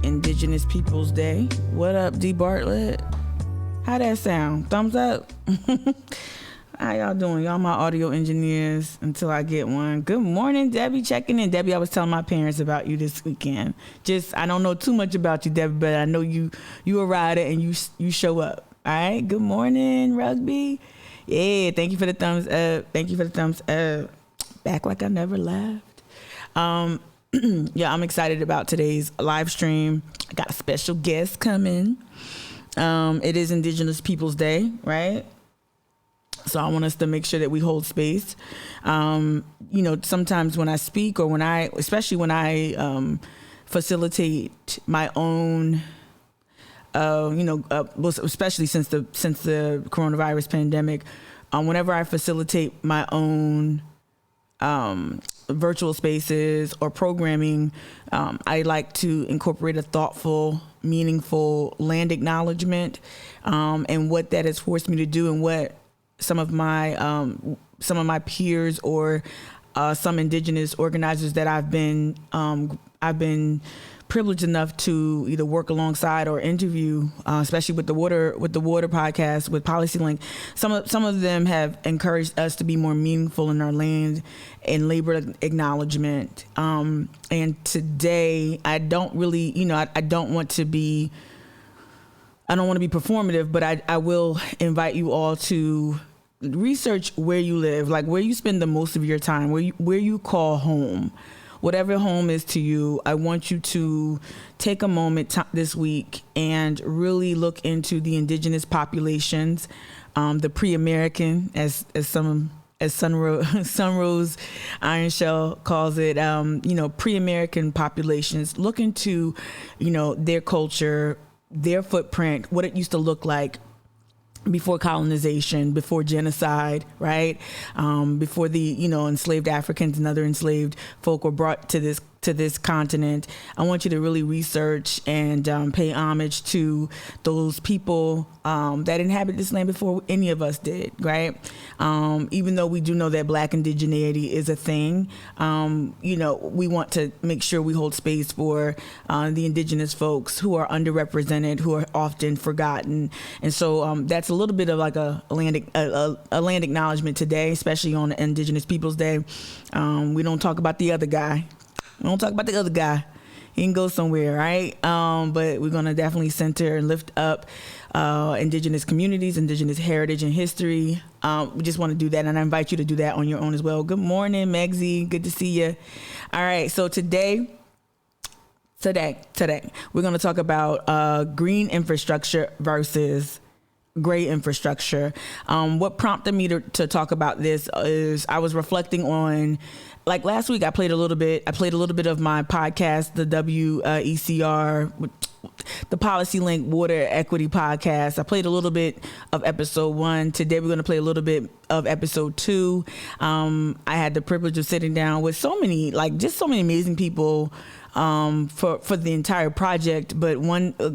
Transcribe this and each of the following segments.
Indigenous Peoples Day. What up, D Bartlett? How that sound? Thumbs up? How y'all doing? Y'all my audio engineers until I get one. Good morning, Debbie. Checking in. Debbie, I was telling my parents about you this weekend. I don't know too much about you, Debbie, but I know you a rider and you show up. All right. Good morning, Rugby. Yeah, thank you for the thumbs up. Thank you for the thumbs up. Back like I never left. Yeah, I'm excited about today's live stream. I got a special guest coming. It is Indigenous Peoples Day, right? So I want us to make sure that we hold space. Sometimes when I speak or especially when I facilitate my own, especially since the coronavirus pandemic, whenever I facilitate my own virtual spaces or programming, I like to incorporate a thoughtful, meaningful land acknowledgement, and what that has forced me to do, and what some of my peers or some Indigenous organizers that I've been privileged enough to either work alongside or interview, especially with the water podcast with PolicyLink. Some of them have encouraged us to be more meaningful in our land and labor acknowledgement. And today, I don't really, I don't want to be performative, but I will invite you all to research where you live, like where you spend the most of your time, where you call home. Whatever home is to you, I want you to take a moment this week and really look into the indigenous populations, the pre-American, as Sunrose Ironshell calls it, pre-American populations. Look into, their culture, their footprint, what it used to look like before colonization, before genocide, right? Before the, enslaved Africans and other enslaved folk were brought to this continent. I want you to really research and pay homage to those people that inhabit this land before any of us did, right? Even though we do know that Black indigeneity is a thing, we want to make sure we hold space for the indigenous folks who are underrepresented, who are often forgotten. And so that's a little bit of like a land acknowledgement today, especially on Indigenous Peoples Day. We don't talk about the other guy. We don't talk about the other guy. He can go somewhere, right? But we're going to definitely center and lift up indigenous communities, indigenous heritage and history. We just want to do that, and I invite you to do that on your own as well. Good morning, Megsy. Good to see you. All right, so today, we're going to talk about green infrastructure versus gray infrastructure. What prompted me to talk about this is I was reflecting on, like last week, I played a little bit of my podcast, the WECR, the PolicyLink Water Equity Podcast. I played a little bit of episode 1. Today we're going to play a little bit of episode 2. I had the privilege of sitting down with so many amazing people for the entire project, but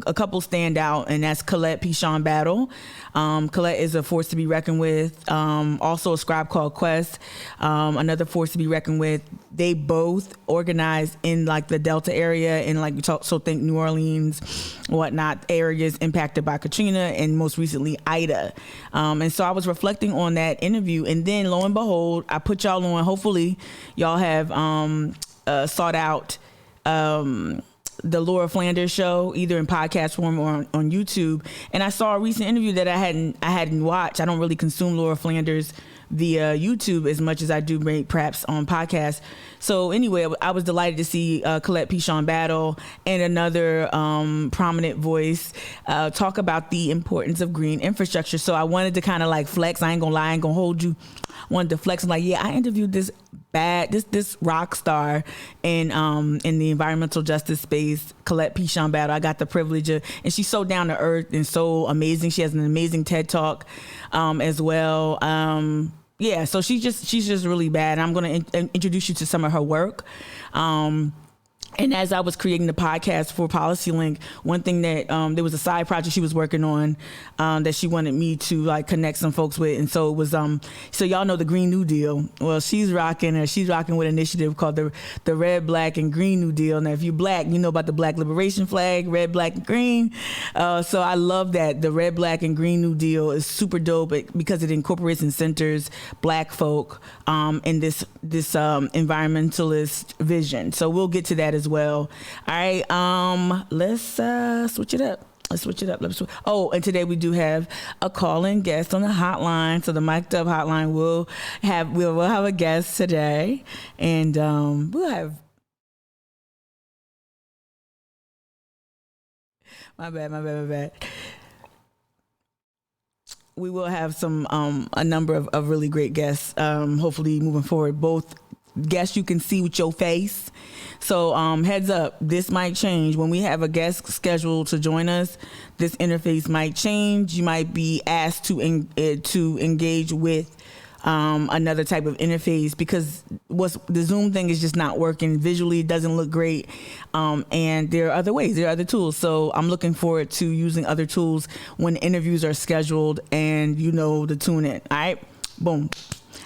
a couple stand out, and that's Colette Pichon Battle. Colette is a force to be reckoned with. Also a scribe called Quest, another force to be reckoned with. They both organized in like the Delta area, and so think New Orleans, whatnot, areas impacted by Katrina, and most recently Ida. And so I was reflecting on that interview, and then lo and behold, I put y'all on. Hopefully y'all have sought out the Laura Flanders show, either in podcast form or on YouTube. And I saw a recent interview that I hadn't watched. I don't really consume Laura Flanders via YouTube as much as I do perhaps on podcasts. So anyway, I was delighted to see Colette Pichon Battle and another prominent voice talk about the importance of green infrastructure. So I wanted to kind of like flex. I ain't gonna lie, I ain't gonna hold you. Wanted to flex. I'm like, yeah, I interviewed this bad, this rock star in the environmental justice space, Colette Pichon Battle. I got the privilege of, and she's so down to earth and so amazing. She has an amazing TED Talk as well. Yeah, so she's just really bad. I'm going to introduce you to some of her work. And as I was creating the podcast for Policy Link, one thing that there was a side project she was working on that she wanted me to like connect some folks with, and so it was so y'all know the Green New Deal. Well, she's rocking with an initiative called the Red, Black, and Green New Deal. Now, if you're Black, you know about the Black Liberation Flag, red, black, and green. So I love that the Red, Black, and Green New Deal is super dope because it incorporates and centers Black folk in this environmentalist vision. So we'll get to that as well. All right, let's switch it up. Oh, and today we do have a call-in guest on the hotline. So the Mic'd Up hotline will have a guest today, and we'll have. My bad. We will have a number of really great guests. Hopefully, moving forward, both guests you can see with your face. So heads up, this might change. When we have a guest scheduled to join us, this interface might change. You might be asked to engage with another type of interface because the Zoom thing is just not working. Visually, it doesn't look great. And there are other ways, there are other tools. So I'm looking forward to using other tools when interviews are scheduled and to tune in. All right, boom.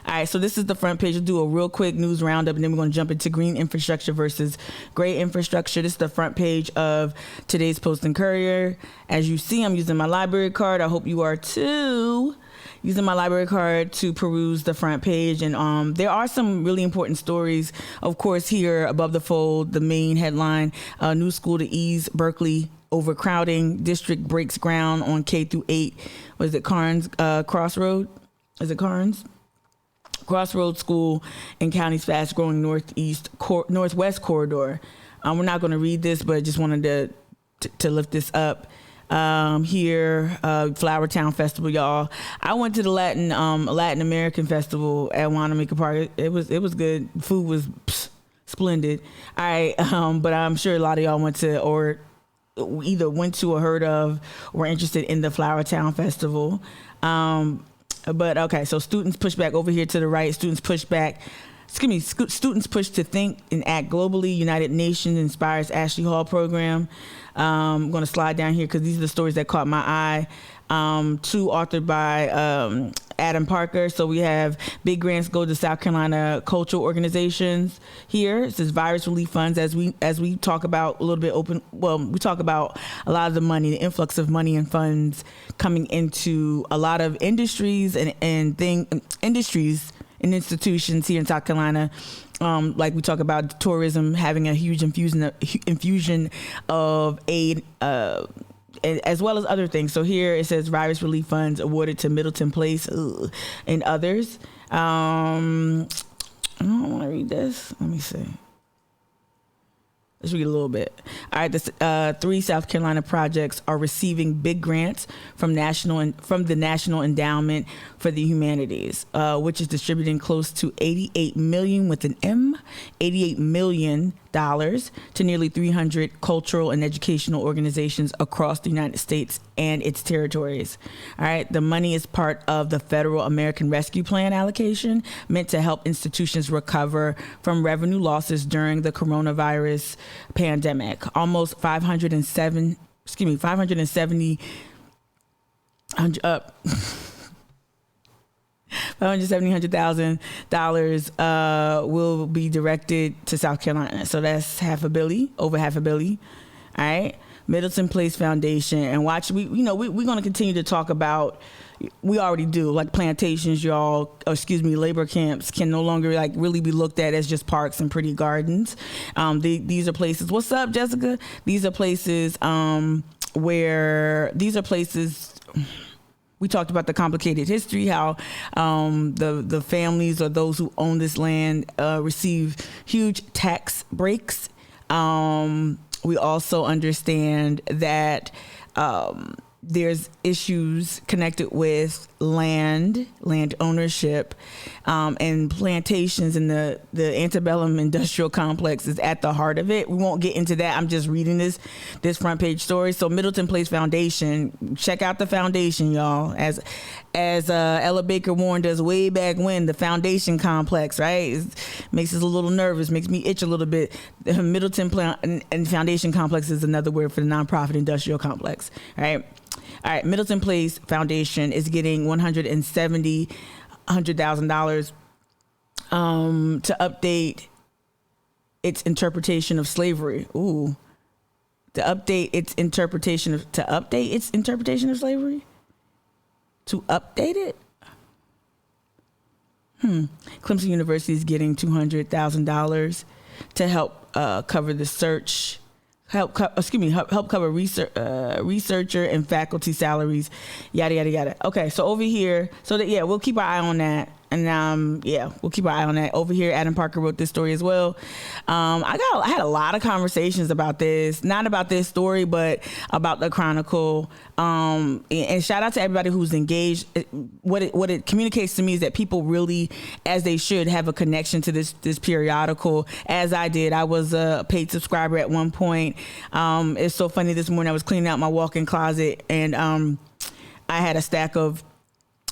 All right, so this is the front page. We'll do a real quick news roundup, and then we're going to jump into green infrastructure versus gray infrastructure. This is the front page of today's Post and Courier. As you see, I'm using my library card. I hope you are too. Using my library card to peruse the front page. And there are some really important stories. Of course, here above the fold, the main headline, new school to ease Berkeley overcrowding. District breaks ground on K through 8. Was it Carnes Crossroad? Is it Carnes? Crossroads School in county's fast-growing northwest corridor. We're not going to read this, but just wanted to lift this up. Here, Flower Town Festival, y'all. I went to the Latin American Festival at Wanamaker Park. It was good. Food was splendid. All right, but I'm sure a lot of y'all went to or either went to or heard of or were interested in the Flower Town Festival. But okay, so students push back over here to the right. Students push to think and act globally. United Nations inspires Ashley Hall program. I'm going to slide down here because these are the stories that caught my eye. Two authored by Adam Parker. So we have big grants go to South Carolina cultural organizations here. It says virus relief funds as we talk about a little bit we talk about a lot of the money, the influx of money and funds coming into a lot of industries and industries and institutions here in South Carolina. Like we talk about tourism having a huge infusion of aid, as well as other things. So here it says virus relief funds awarded to Middleton Place and others. I don't want to read this. Let me see. Let's read a little bit. All right, 3 South Carolina projects are receiving big grants from the National Endowment for the Humanities, which is distributing close to $88 million with an M, $88 million to nearly 300 cultural and educational organizations across the United States and its territories. All right, the money is part of the Federal American Rescue Plan allocation meant to help institutions recover from revenue losses during the coronavirus pandemic. Almost 570 $570,000 will be directed to South Carolina. So that's over half a billion. All right. Middleton Place Foundation, and watch. We're going to continue to talk about. We already do, like plantations, labor camps can no longer really be looked at as just parks and pretty gardens. These are places. What's up, Jessica? These are places we talked about the complicated history, how the families or those who own this land receive huge tax breaks. We also understand that there's issues connected with land ownership, and plantations, and the antebellum industrial complex is at the heart of it. We won't get into that. I'm just reading this front page story. So Middleton Place Foundation, check out the foundation, y'all. As Ella Baker warned us way back when, the foundation complex, right? Makes us a little nervous, makes me itch a little bit. The Middleton and Foundation Complex is another word for the nonprofit industrial complex, right? All right, Middleton Place Foundation is getting $100,000 to update its interpretation of slavery. Ooh, to update its interpretation of slavery. To update it. Clemson University is getting $200,000 to help cover the search. Help cover researcher and faculty salaries, yada yada yada. Okay, so over here, we'll keep our eye on that, and we'll keep our eye on that. Over here, Adam Parker wrote this story as well. I had a lot of conversations about this, not about this story, but about the Chronicle. And shout out to everybody who's engaged. What it communicates to me is that people really, as they should, have a connection to this periodical, as I did. I was a paid subscriber at one point. It's so funny, this morning I was cleaning out my walk-in closet, and I had a stack of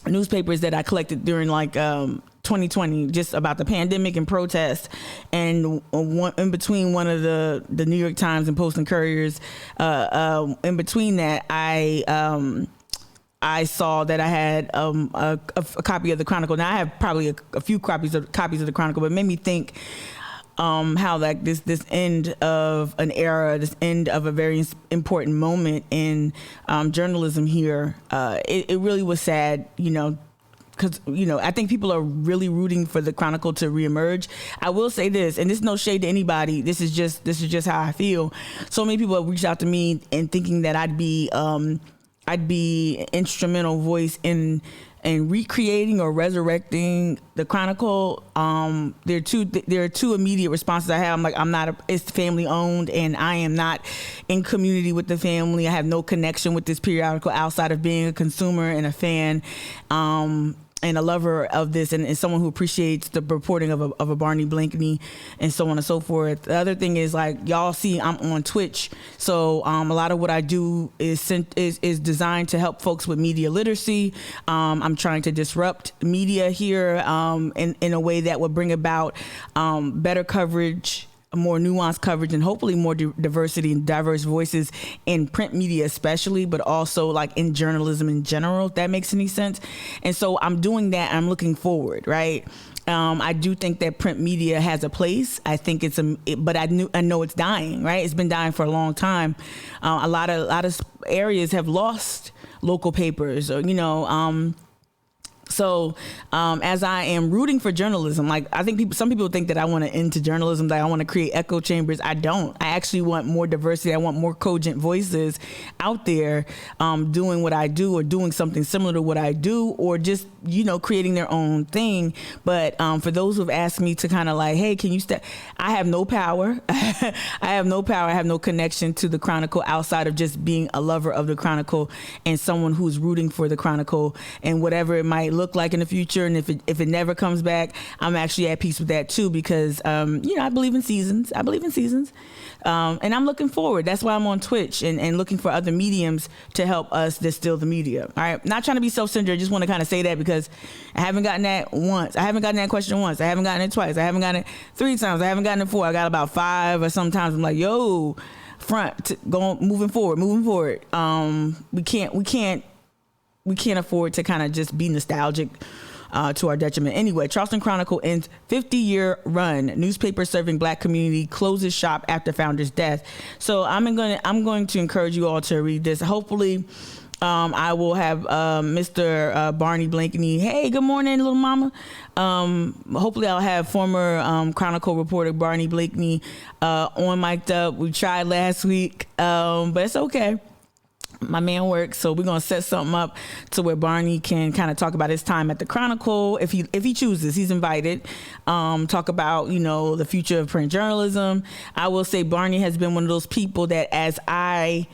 newspapers that I collected during 2020, just about the pandemic and protests, and in between one of the New York Times and Post and Couriers, in between that, I saw that I had a copy of the Chronicle. Now I have probably a few copies of the Chronicle, but it made me think how this end of an era, this end of a very important moment in journalism here. It really was sad, because I think people are really rooting for the Chronicle to reemerge. I will say this, and this is no shade to anybody. This is just how I feel. So many people have reached out to me and thinking that I'd be instrumental voice in recreating or resurrecting the Chronicle. There are two immediate responses I have. It's family owned, and I am not in community with the family. I have no connection with this periodical outside of being a consumer and a fan, and a lover of this, and someone who appreciates the reporting of a Barney Blankney, and so on and so forth. The other thing is, y'all see, I'm on Twitch, so a lot of what I do is designed to help folks with media literacy. I'm trying to disrupt media here in a way that would bring about better coverage, more nuanced coverage, and hopefully more diversity and diverse voices in print media especially, but also in journalism in general, if that makes any sense. And so I'm doing that. I'm looking forward, right? I do think that print media has a place. I think but I know it's dying, right? It's been dying for a long time. A lot of areas have lost local papers, So as I am rooting for journalism, I think some people think that I want to end to journalism, that I want to create echo chambers. I don't. I actually want more diversity. I want more cogent voices out there doing what I do, or doing something similar to what I do, or just, creating their own thing. But for those who've asked me to kind of hey, can you step? I have no power. I have no power. I have no connection to the Chronicle outside of just being a lover of the Chronicle and someone who's rooting for the Chronicle, and whatever it might look like in the future. And if it never comes back, I'm actually at peace with that too, because I believe in seasons. And I'm looking forward. That's why I'm on Twitch and looking for other mediums to help us distill the media. All right, not trying to be self-centered. I just want to kind of say that because I haven't gotten that once. I haven't gotten that question once. I haven't gotten it twice. I haven't gotten it 3 times. I haven't gotten it 4. I got about 5, or sometimes I'm like, yo, moving forward. We can't afford to kind of just be nostalgic to our detriment. Anyway, Charleston Chronicle ends 50-year run. Newspaper serving Black community closes shop after founder's death. So I'm going to encourage you all to read this. Hopefully, I will have Mr. Barney Blankney. Hey, good morning, little mama. Hopefully, I'll have former Chronicle reporter Barney Blankney on mic'd up. We tried last week, but it's okay. My man works, so we're gonna set something up to where Barney can kind of talk about his time at the Chronicle, if he chooses. He's invited. Talk about the future of print journalism. I will say Barney has been one of those people that, as I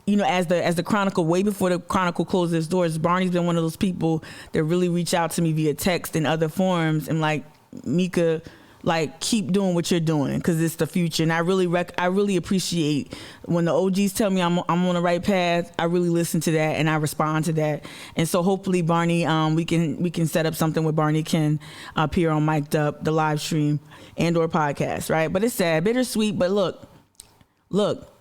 as the Chronicle, way before the Chronicle closed its doors, Barney's been one of those people that really reach out to me via text and other forums and like, Mika, like, keep doing what you're doing because it's the future. And I really appreciate when the OGs tell me I'm on the right path. I really listen to that and I respond to that. And so hopefully, Barney, we can set up something where Barney can appear on Mic'd Up, the live stream and/or podcast, right? But it's sad, bittersweet. But look.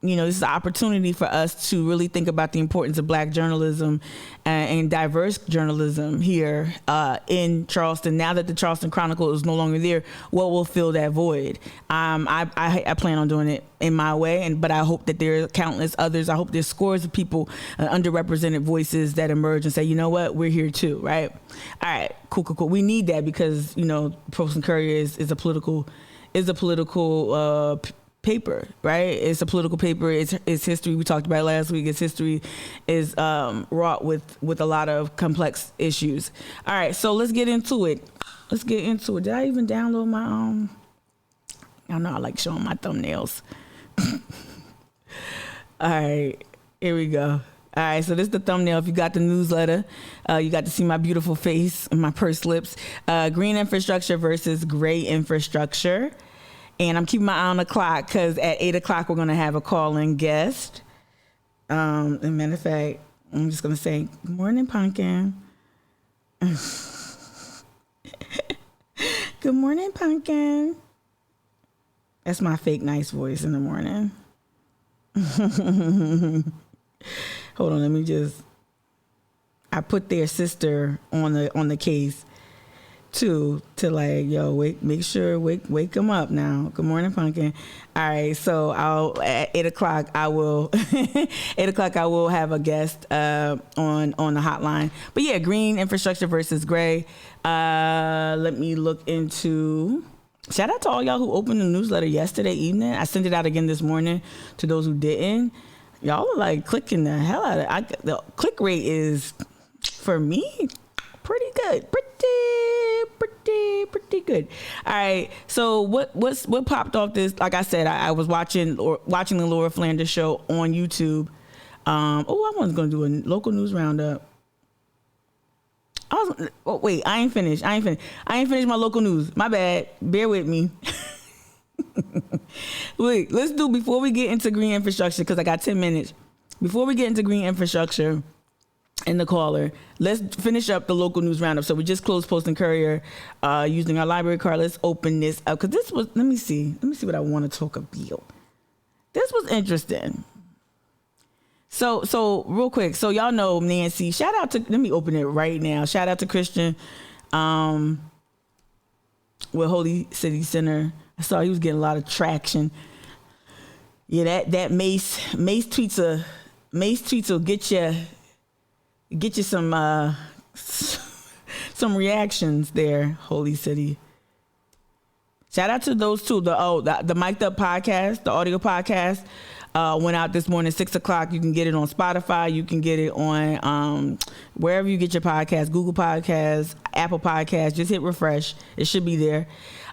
This is an opportunity for us to really think about the importance of Black journalism and diverse journalism here in Charleston. Now that the Charleston Chronicle is no longer there, what will fill that void? I plan on doing it in my way, but I hope that there are countless others. I hope there's scores of people, underrepresented voices that emerge and say, you know what, we're here too, right? All right, cool. We need that because, Post and Courier is a political paper, right? It's a political paper. It's history. We talked about it last week. Its history is wrought with a lot of complex issues. All right, so let's get into it. Did I even download my I know I like showing my thumbnails. All right, here we go. All right, so this is the thumbnail. If you got the newsletter, you got to see my beautiful face and my pursed lips. Green infrastructure versus gray infrastructure. And I'm keeping my eye on the clock because at 8 o'clock, we're going to have a call-in guest. As a matter of fact, I'm just going to say, good morning, Pumpkin. Good morning, Pumpkin. That's my fake nice voice in the morning. Hold on, I put their sister on the case. To like, yo, wake them up now. Good morning, Pumpkin. All right, so at 8 o'clock I will 8 o'clock I will have a guest on the hotline. But yeah, green infrastructure versus gray. Let me look into. Shout out to all y'all who opened the newsletter yesterday evening. I sent it out again this morning to those who didn't. Y'all are like clicking the hell out of it. The click rate is, for me, pretty good. Pretty good. All right. So what popped off this? Like I said, I was watching the Laura Flanders show on YouTube. I was going to do a local news roundup. Wait, I ain't finished. I ain't finished my local news. My bad. Bear with me. Wait, let's do, before we get into green infrastructure, because I got 10 minutes. Before we get into green infrastructure and the caller, let's finish up the local news roundup. So we just closed Post and Courier using our library card. Let's open this up because this was, let me see what I want to talk about. This was interesting. So real quick. So y'all know Nancy, shout out to, let me open it right now. Shout out to Christian with Holy City Center. I saw he was getting a lot of traction. Yeah, that Mace tweets will get you some reactions there, Holy City. Shout out to those two. The Mic'd Up podcast, the audio podcast, went out this morning, 6 o'clock. You can get it on Spotify. You can get it on wherever you get your podcast, Google Podcasts, Apple Podcasts. Just hit refresh. It should be there.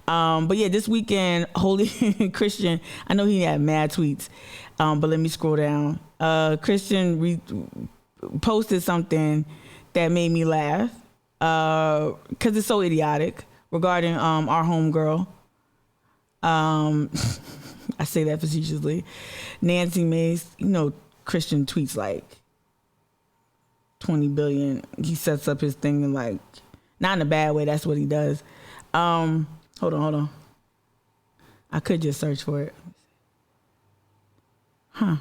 But yeah, this weekend, Holy Christian, I know he had mad tweets, but let me scroll down. Christian posted something that made me laugh because it's so idiotic regarding our homegirl. I say that facetiously. Nancy Mace, Christian tweets like 20 billion. He sets up his thing and like, not in a bad way, that's what he does. Hold on. I could just search for it. I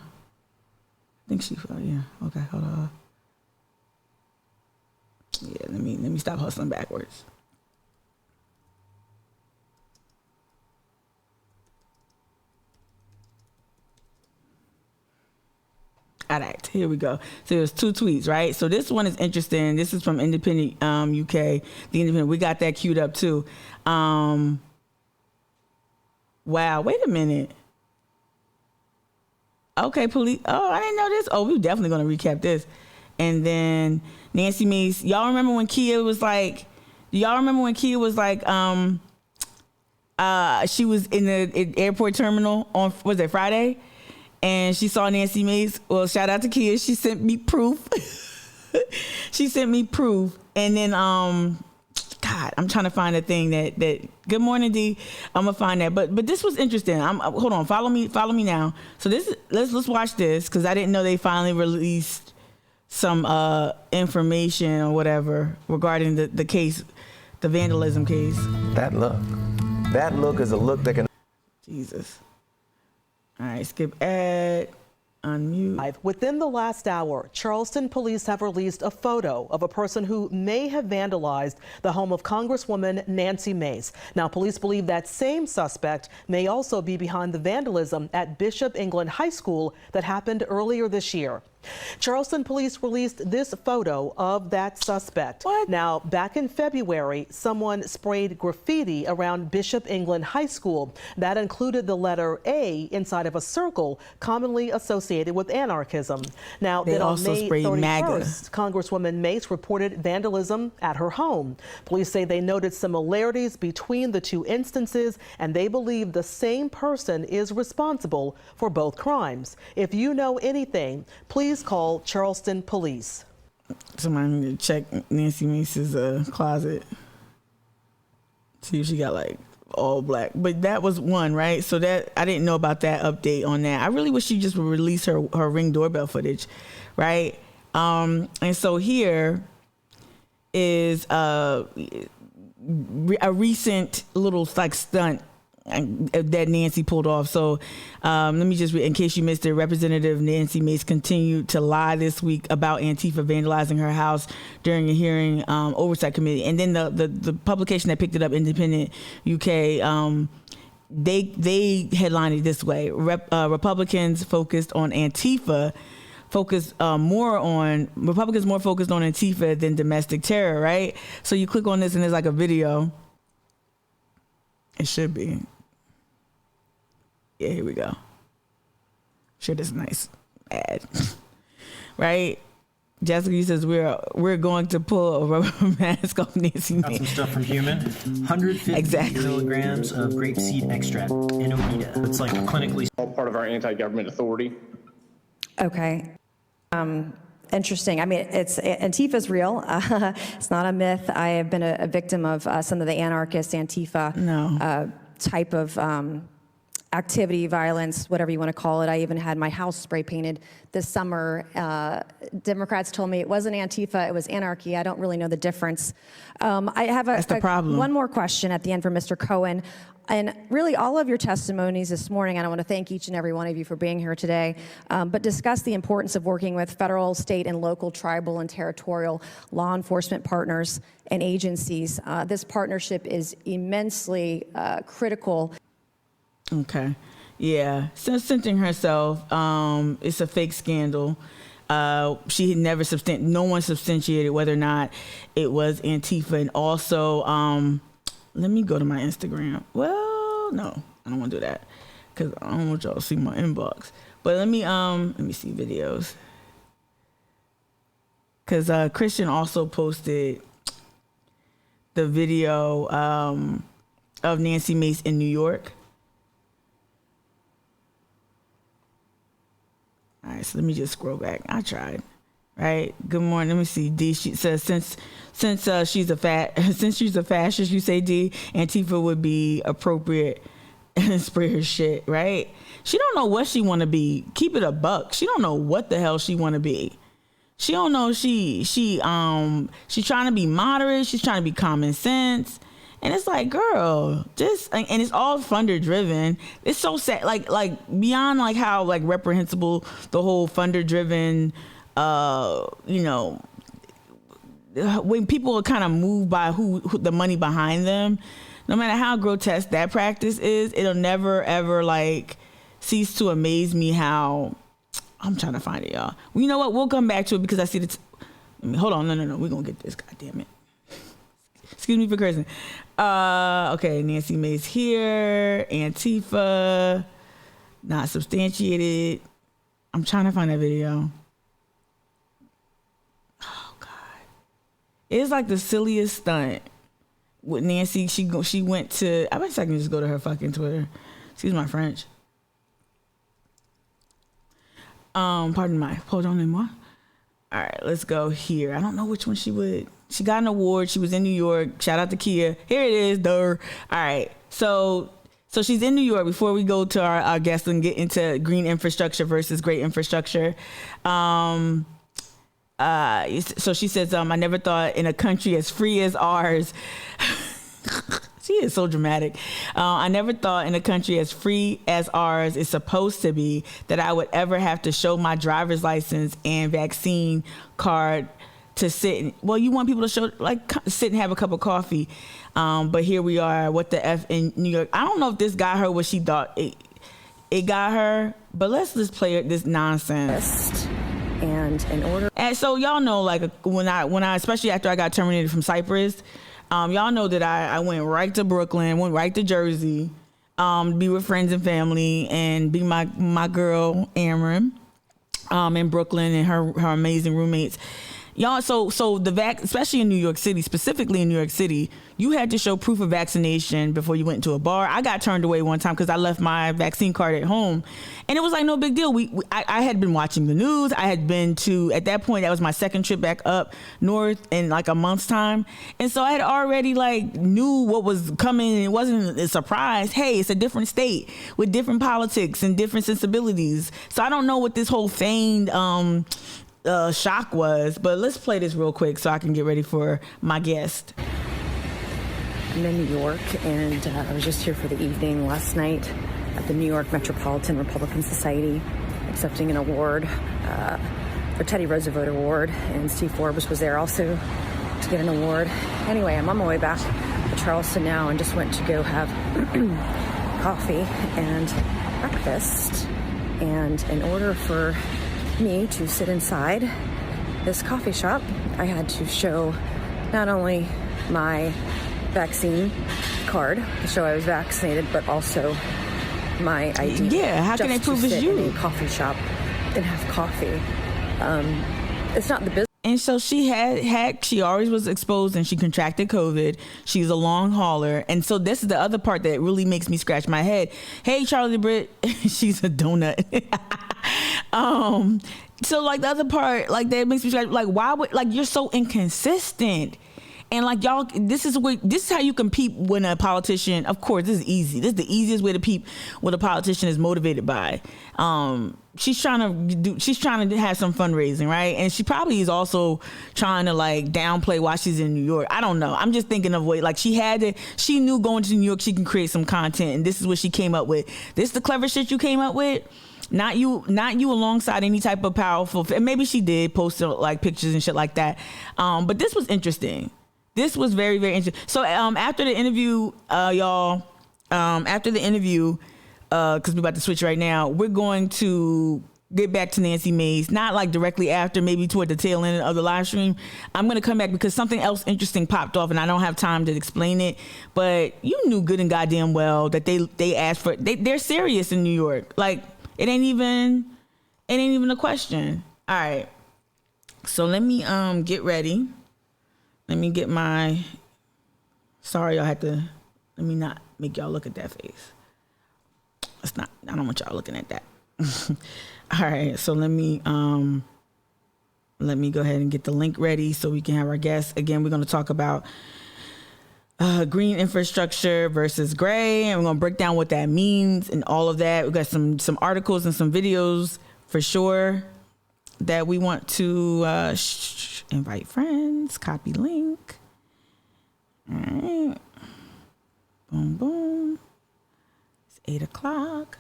think yeah. Okay, hold on. Yeah, let me stop hustling backwards. All right, here we go. So there's two tweets, right? So this one is interesting. This is from Independent UK. The Independent. We got that queued up too. Wow, wait a minute. Okay, police. Oh, I didn't know this. Oh, we're definitely going to recap this. And then Nancy Mace. Y'all remember when Kia was like, she was in the airport terminal on, was it Friday? and she saw Nancy Mace. Well, shout out to Kia. She sent me proof. She sent me proof. And then, God, I'm trying to find a thing that good morning, D. I'm gonna find that. But this was interesting. Hold on. Follow me now. So let's watch this, because I didn't know they finally released some information or whatever regarding the case, the vandalism case. That look is a look that can. Jesus. All right, skip ad. Unmute. Within the last hour, Charleston police have released a photo of a person who may have vandalized the home of Congresswoman Nancy Mace. Now, police believe that same suspect may also be behind the vandalism at Bishop England High School that happened earlier this year. Charleston police released this photo of that suspect. What? Now, back in February, someone sprayed graffiti around Bishop England High School that included the letter A inside of a circle commonly associated with anarchism. Now, They then on also May sprayed 31st, MAGA. Congresswoman Mace reported vandalism at her home. Police say they noted similarities between the two instances, and they believe the same person is responsible for both crimes. If you know anything, please call Charleston Police. Somebody need to check Nancy Mace's closet. See if she got like all black. But that was one, right? So that I didn't know about that update on that. I really wish she just would release her Ring doorbell footage, right? And so here is a recent little like stunt that Nancy pulled off. So let me just read, in case you missed it, Representative Nancy Mace continued to lie this week about Antifa vandalizing her house during a hearing oversight committee. And then the publication that picked it up, Independent UK, they headlined it this way: Republicans focused on Antifa, Republicans more focused on Antifa than domestic terror, right? So you click on this and there's like a video. It should be. Yeah, here we go. Sure, this is a nice ad, right? Jessica says we're going to pull a rubber mask off Nancy. Got some stuff from Human. 150 milligrams of grapeseed extract, Inobita. It's like clinically. All part of our anti-government authority. Okay. Interesting. I mean, Antifa's real. It's not a myth. I have been a victim of some of the anarchist Antifa type of activity, violence, whatever you want to call it. I even had my house spray painted this summer. Democrats told me it wasn't Antifa, it was anarchy. I don't really know the difference. I have one more question at the end for Mr. Cohen. And really all of your testimonies this morning, and I want to thank each and every one of you for being here today, but discuss the importance of working with federal, state, and local, tribal, and territorial law enforcement partners and agencies. This partnership is immensely critical. Okay. Yeah. Censoring herself, it's a fake scandal. She had never no one substantiated whether or not it was Antifa. And also, let me go to my Instagram. Well, no, I don't want to do that because I don't want y'all to see my inbox. But let me see videos. Because Christian also posted the video of Nancy Mace in New York. All right, so let me just scroll back. I tried. Right. Good morning. Let me see. D. She says since she's a fascist, you say D, Antifa would be appropriate and spray her shit. Right. She don't know what she want to be. Keep it a buck. She don't know what the hell she want to be. She don't know. She's trying to be moderate. She's trying to be common sense. And it's like, girl, and it's all funder driven. It's so sad. Like beyond like how like reprehensible the whole funder driven, when people are kind of moved by who the money behind them, no matter how grotesque that practice is, it'll never ever like cease to amaze me how. I'm trying to find it, y'all. Well, you know what? We'll come back to it because I see hold on. No. We're going to get this. God damn it. Excuse me for cursing. Okay, Nancy Mace here. Antifa. Not substantiated. I'm trying to find that video. Oh, God. It's like the silliest stunt. With Nancy, she went to... I bet I can just go to her fucking Twitter. Excuse my French. Pardonnez-moi. All right, let's go here. I don't know which one she got an award. She was in New York. Shout out to Kia. Here it is, All right. So she's in New York. Before we go to our guest and get into green infrastructure versus great infrastructure. So she says, I never thought in a country as free as ours. She is so dramatic. I never thought in a country as free as ours is supposed to be that I would ever have to show my driver's license and vaccine card to sit. You want people to show, sit and have a cup of coffee. But here we are, what the F in New York. I don't know if this got her what she thought it got her, but let's just play this nonsense. And in order. And so y'all know, when I, especially after I got terminated from Cyprus, y'all know that I went right to Brooklyn, went right to Jersey, be with friends and family, and be my girl Amron, in Brooklyn, and her amazing roommates. Y'all, so especially in New York City, specifically in New York City, you had to show proof of vaccination before you went into a bar. I got turned away one time because I left my vaccine card at home, and it was no big deal. I had been watching the news. I had been to, at that point, that was my second trip back up north in a month's time, and so I had already knew what was coming. It wasn't a surprise. Hey, it's a different state with different politics and different sensibilities. So I don't know what this whole feigned shock was, but let's play this real quick so I can get ready for my guest. I'm in New York, and I was just here for the evening last night at the New York Metropolitan Republican Society, accepting an award, the Teddy Roosevelt Award, and Steve Forbes was there also to get an award. Anyway, I'm on my way back to Charleston now, and just went to go have coffee and breakfast. And in order for me to sit inside this coffee shop, I had to show not only my vaccine card to show I was vaccinated, but also my ID. Yeah, how can they prove it's you? In a coffee shop and have coffee. It's not the business. And so she she always was exposed, and she contracted COVID. She's a long hauler. And so this is the other part that really makes me scratch my head. Hey, Charlie Britt, she's a donut. So the other part, that makes me scratch, why would, you're so inconsistent. And y'all, this is how you compete when a politician, of course, this is easy. This is the easiest way to peep what a politician is motivated by. She's trying to have some fundraising, right? And she probably is also trying to downplay why she's in New York. I don't know. I'm just thinking of she knew going to New York she can create some content, and this is what she came up with. This is the clever shit you came up with. Not you alongside any type of powerful, and maybe she did post pictures and shit like that. But this was interesting. This was very, very interesting. So after the interview, y'all, because we're about to switch right now, we're going to get back to Nancy Mace, not directly after, maybe toward the tail end of the live stream. I'm going to come back because something else interesting popped off, and I don't have time to explain it, but you knew good and goddamn well that they asked for, they're serious in New York. It ain't even a question. All right. So let me get ready. Let me get my, sorry, let me not make y'all look at that face. I don't want y'all looking at that. All right, so let me go ahead and get the link ready so we can have our guests. Again, we're going to talk about green infrastructure versus gray, and we're going to break down what that means and all of that. We've got some articles and some videos for sure that we want to invite friends, copy link. All right. Boom, boom. It's 8 o'clock.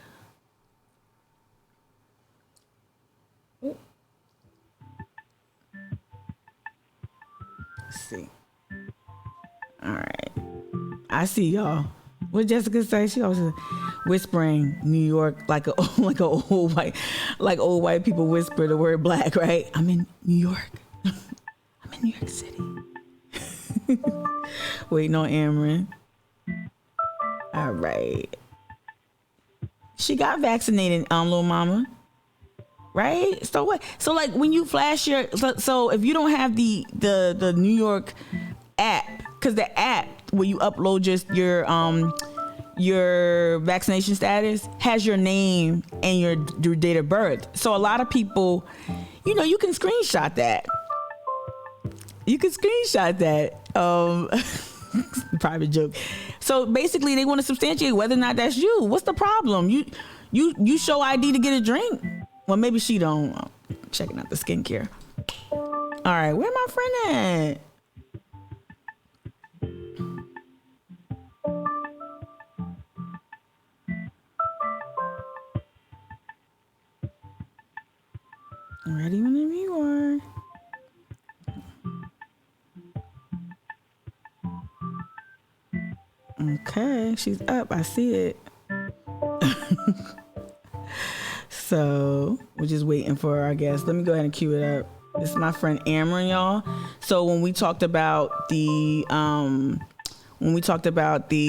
Ooh. Let's see. All right. I see y'all. What Jessica say? She always whispering New York like old white people whisper the word black, right? I'm in New York. I'm in New York City. Waiting on Amron. All right. She got vaccinated, little mama. Right? So what? So when you flash your, so if you don't have the New York app, because the app where you upload your vaccination status has your name and your date of birth. So a lot of people, you know, you can screenshot that. Private joke. So basically they want to substantiate whether or not that's you. What's the problem? You show ID to get a drink. Well, maybe she don't. Checking out the skincare. All right, where my friend at? Ready whenever you are. Okay, she's up. I see it. So we're just waiting for our guest. Let me go ahead and cue it up. This is my friend Amron, y'all. So when we talked about the,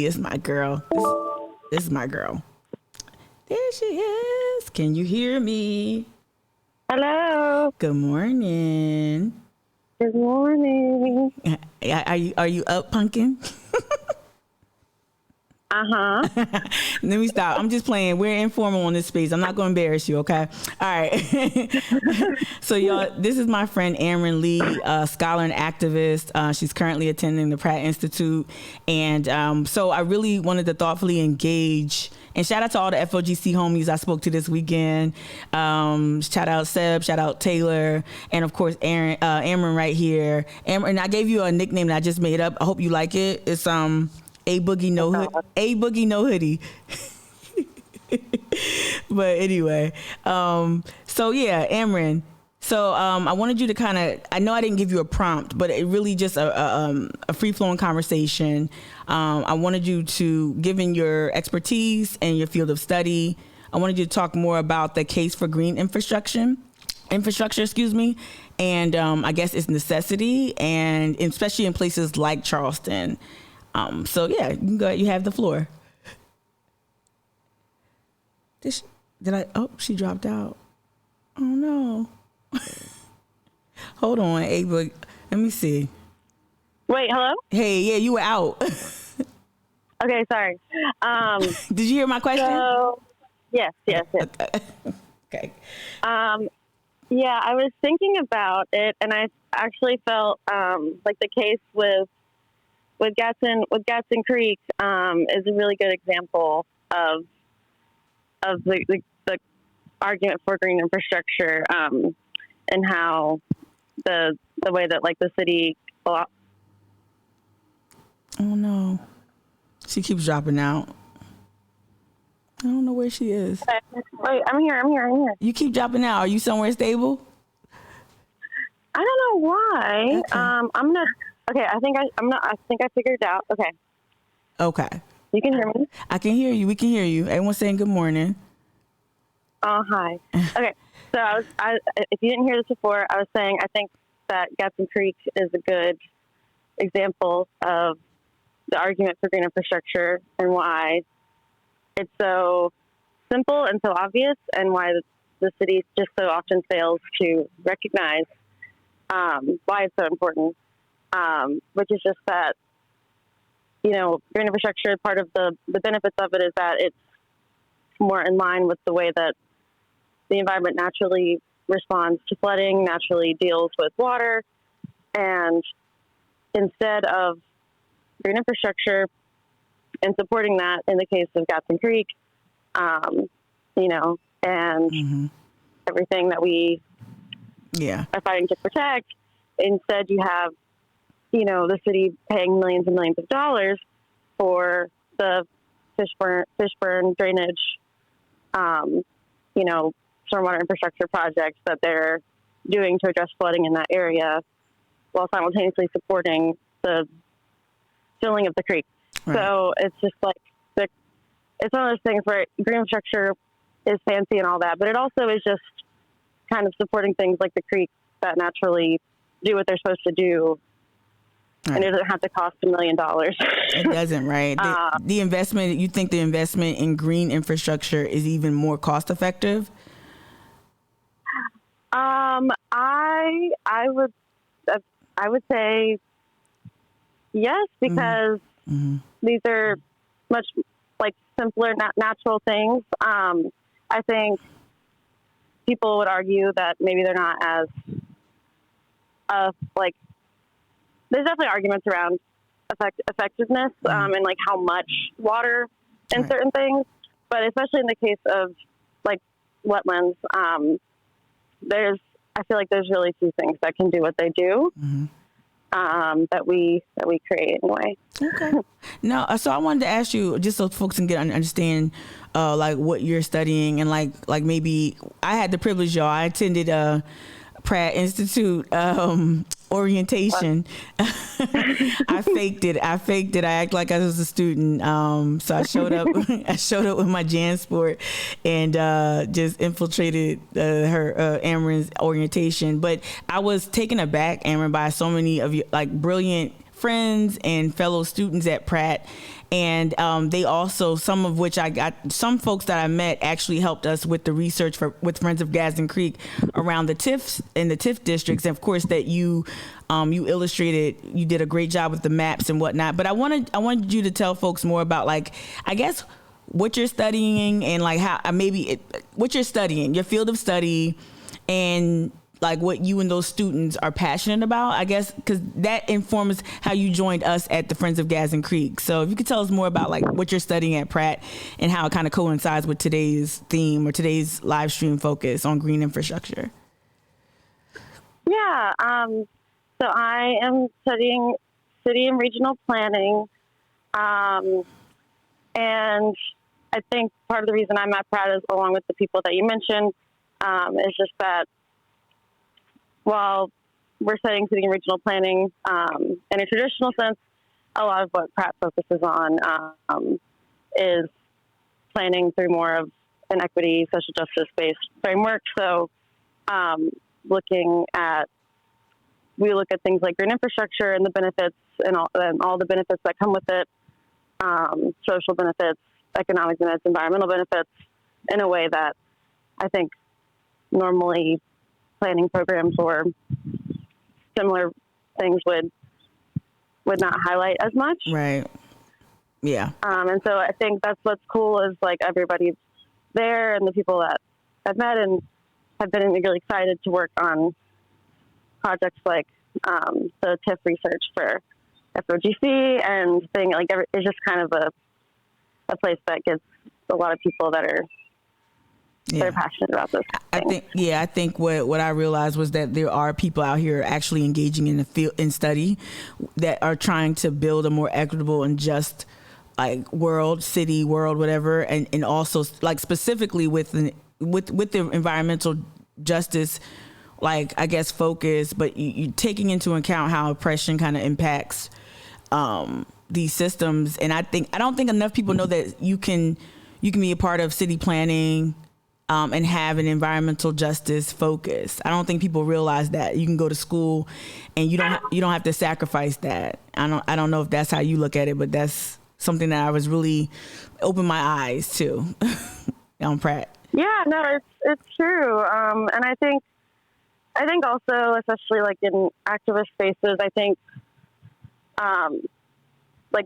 it's my girl. This is my girl. There she is. Can you hear me? Hello. Good morning. Good morning. Are you up, pumpkin? Uh-huh. Let me stop. I'm just playing. We're informal on this space. I'm not going to embarrass you, okay? All right. So, y'all, this is my friend Amron Lee, scholar and activist. She's currently attending the Pratt Institute. And so I really wanted to thoughtfully engage. And shout out to all the FOGC homies I spoke to this weekend. Shout out Seb, shout out Taylor, and of course Amron right here. And I gave you a nickname that I just made up. I hope you like it. It's A Boogie No Hoodie. But anyway, so yeah, Amron. So I wanted you to kind of, I know I didn't give you a prompt, but it really just a free-flowing conversation. I wanted you to, given your expertise and your field of study, I wanted you to talk more about the case for green infrastructure, and I guess its necessity, and especially in places like Charleston. So yeah, you can go. You have the floor. She dropped out. Oh no. Hold on, Ava. Let me see. Wait, hello? Hey, yeah, you were out. Okay, sorry. Did you hear my question? So, yes. Okay. Yeah, I was thinking about it, and I actually felt like the case with Gadsden Creek is a really good example of the argument for green infrastructure, and how the way that like the city. Oh no, she keeps dropping out. I don't know where she is. Wait, I'm here. You keep dropping out. Are you somewhere stable? I don't know why. Okay. I'm gonna. Okay, I think I figured it out. Okay. You can hear me? I can hear you. We can hear you. Everyone's saying good morning. Oh, hi. Okay, so if you didn't hear this before, I was saying I think that Gadsden Creek is a good example of the argument for green infrastructure and why it's so simple and so obvious, and why the city just so often fails to recognize why it's so important. Which is just that, you know, green infrastructure, part of the benefits of it is that it's more in line with the way that the environment naturally responds to flooding, naturally deals with water. And instead of green infrastructure and supporting that in the case of Gadsden Creek, you know, and everything that we are fighting to protect, instead you have, you know, the city paying millions and millions of dollars for the fish burn drainage, you know, stormwater infrastructure projects that they're doing to address flooding in that area, while simultaneously supporting the filling of the creek. Right. So it's just like, it's one of those things where green infrastructure is fancy and all that, but it also is just kind of supporting things like the creek that naturally do what they're supposed to do. Right. And it doesn't have to cost $1 million. It doesn't, right? The investment, you think the investment in green infrastructure is even more cost effective? I would say yes, because these are much like simpler, natural things. I think people would argue that maybe they're not as like. There's definitely arguments around effectiveness and like how much water in certain things, but especially in the case of like wetlands, I feel like there's really few things that can do what they do. That we create anyway. Okay. No, so I wanted to ask you, just so folks can understand, like what you're studying, and like maybe I had the privilege, y'all. I attended Pratt Institute orientation. I faked it. I act like I was a student. So I showed up. I showed up with my JanSport and just infiltrated her Amron's orientation. But I was taken aback, Amron, by so many of you, like brilliant friends and fellow students at Pratt. And they also, some of which some folks that I met actually helped us with the research with Friends of Gadsden Creek around the TIFs in the TIF districts. And of course that you illustrated, you did a great job with the maps and whatnot. But I wanted you to tell folks more about, like, I guess what you're studying and like how what you're studying, your field of study, and like what you and those students are passionate about, I guess, because that informs how you joined us at the Friends of Gadsden Creek. So if you could tell us more about like what you're studying at Pratt and how it kind of coincides with today's theme or today's live stream focus on green infrastructure. Yeah. So I am studying city and regional planning. And I think part of the reason I'm at Pratt is, along with the people that you mentioned, is just that while we're studying city and regional planning in a traditional sense, a lot of what Pratt focuses on is planning through more of an equity, social justice-based framework. So we look at things like green infrastructure and the benefits and all the benefits that come with it, social benefits, economic benefits, environmental benefits, in a way that I think normally planning programs or similar things would not highlight as much. Right. Yeah. And so I think that's what's cool is like everybody's there, and the people that I've met and have been really excited to work on projects like the TIF research for FOGC and thing like it's just kind of a place that gives a lot of people that are they're passionate about this. I think what I realized was that there are people out here actually engaging in the field in study that are trying to build a more equitable and just like city world, whatever, and also like specifically with the environmental justice, like I guess focus, but you taking into account how oppression kind of impacts these systems. And I don't think enough people know that you can be a part of city planning and have an environmental justice focus. I don't think people realize that you can go to school and you don't have to sacrifice that. I don't know if that's how you look at it, but that's something that I was really opened my eyes to on Pratt. Yeah, no, it's true. And I think also, especially like in activist spaces, I think like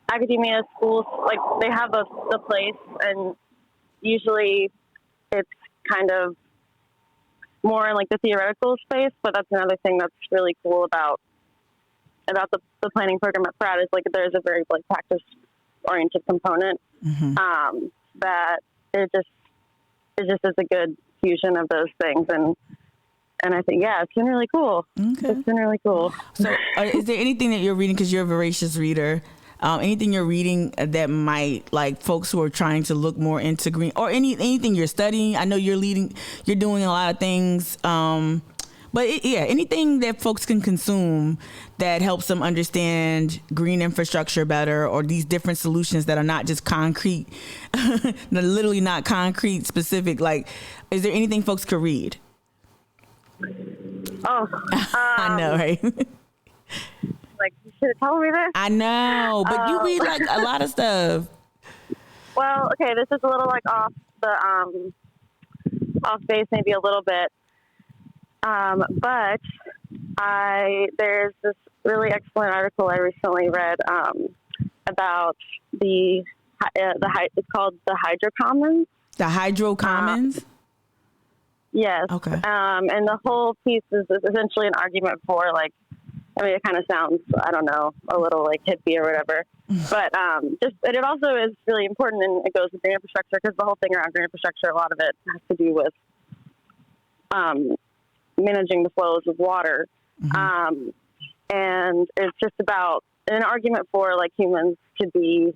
academia, schools, like they have a place, and usually it's kind of more in like the theoretical space, but that's another thing that's really cool about the planning program at Pratt is like there's a very like practice oriented component that it just is a good fusion of those things, and I think it's been really cool. Okay. It's been really cool. So is there anything that you're reading, because you're a voracious reader, anything you're reading that might, like, folks who are trying to look more into green, or anything you're studying? I know you're doing a lot of things, but anything that folks can consume that helps them understand green infrastructure better, or these different solutions that are not just concrete, literally not concrete specific. Like, is there anything folks could read? I know, right? Like, you should have told me this. I know, but you read like a lot of stuff. Well, okay, this is a little like off base, maybe a little bit. But there's this really excellent article I recently read about the it's called the Hydro Commons. The Hydro Commons? Yes. Okay. And the whole piece is essentially an argument for, like, I mean, it kind of sounds, I don't know, a little like hippie or whatever. But but it also is really important, and it goes with green infrastructure, because the whole thing around green infrastructure, a lot of it has to do with managing the flows of water. Mm-hmm. And it's just about an argument for, like, humans to be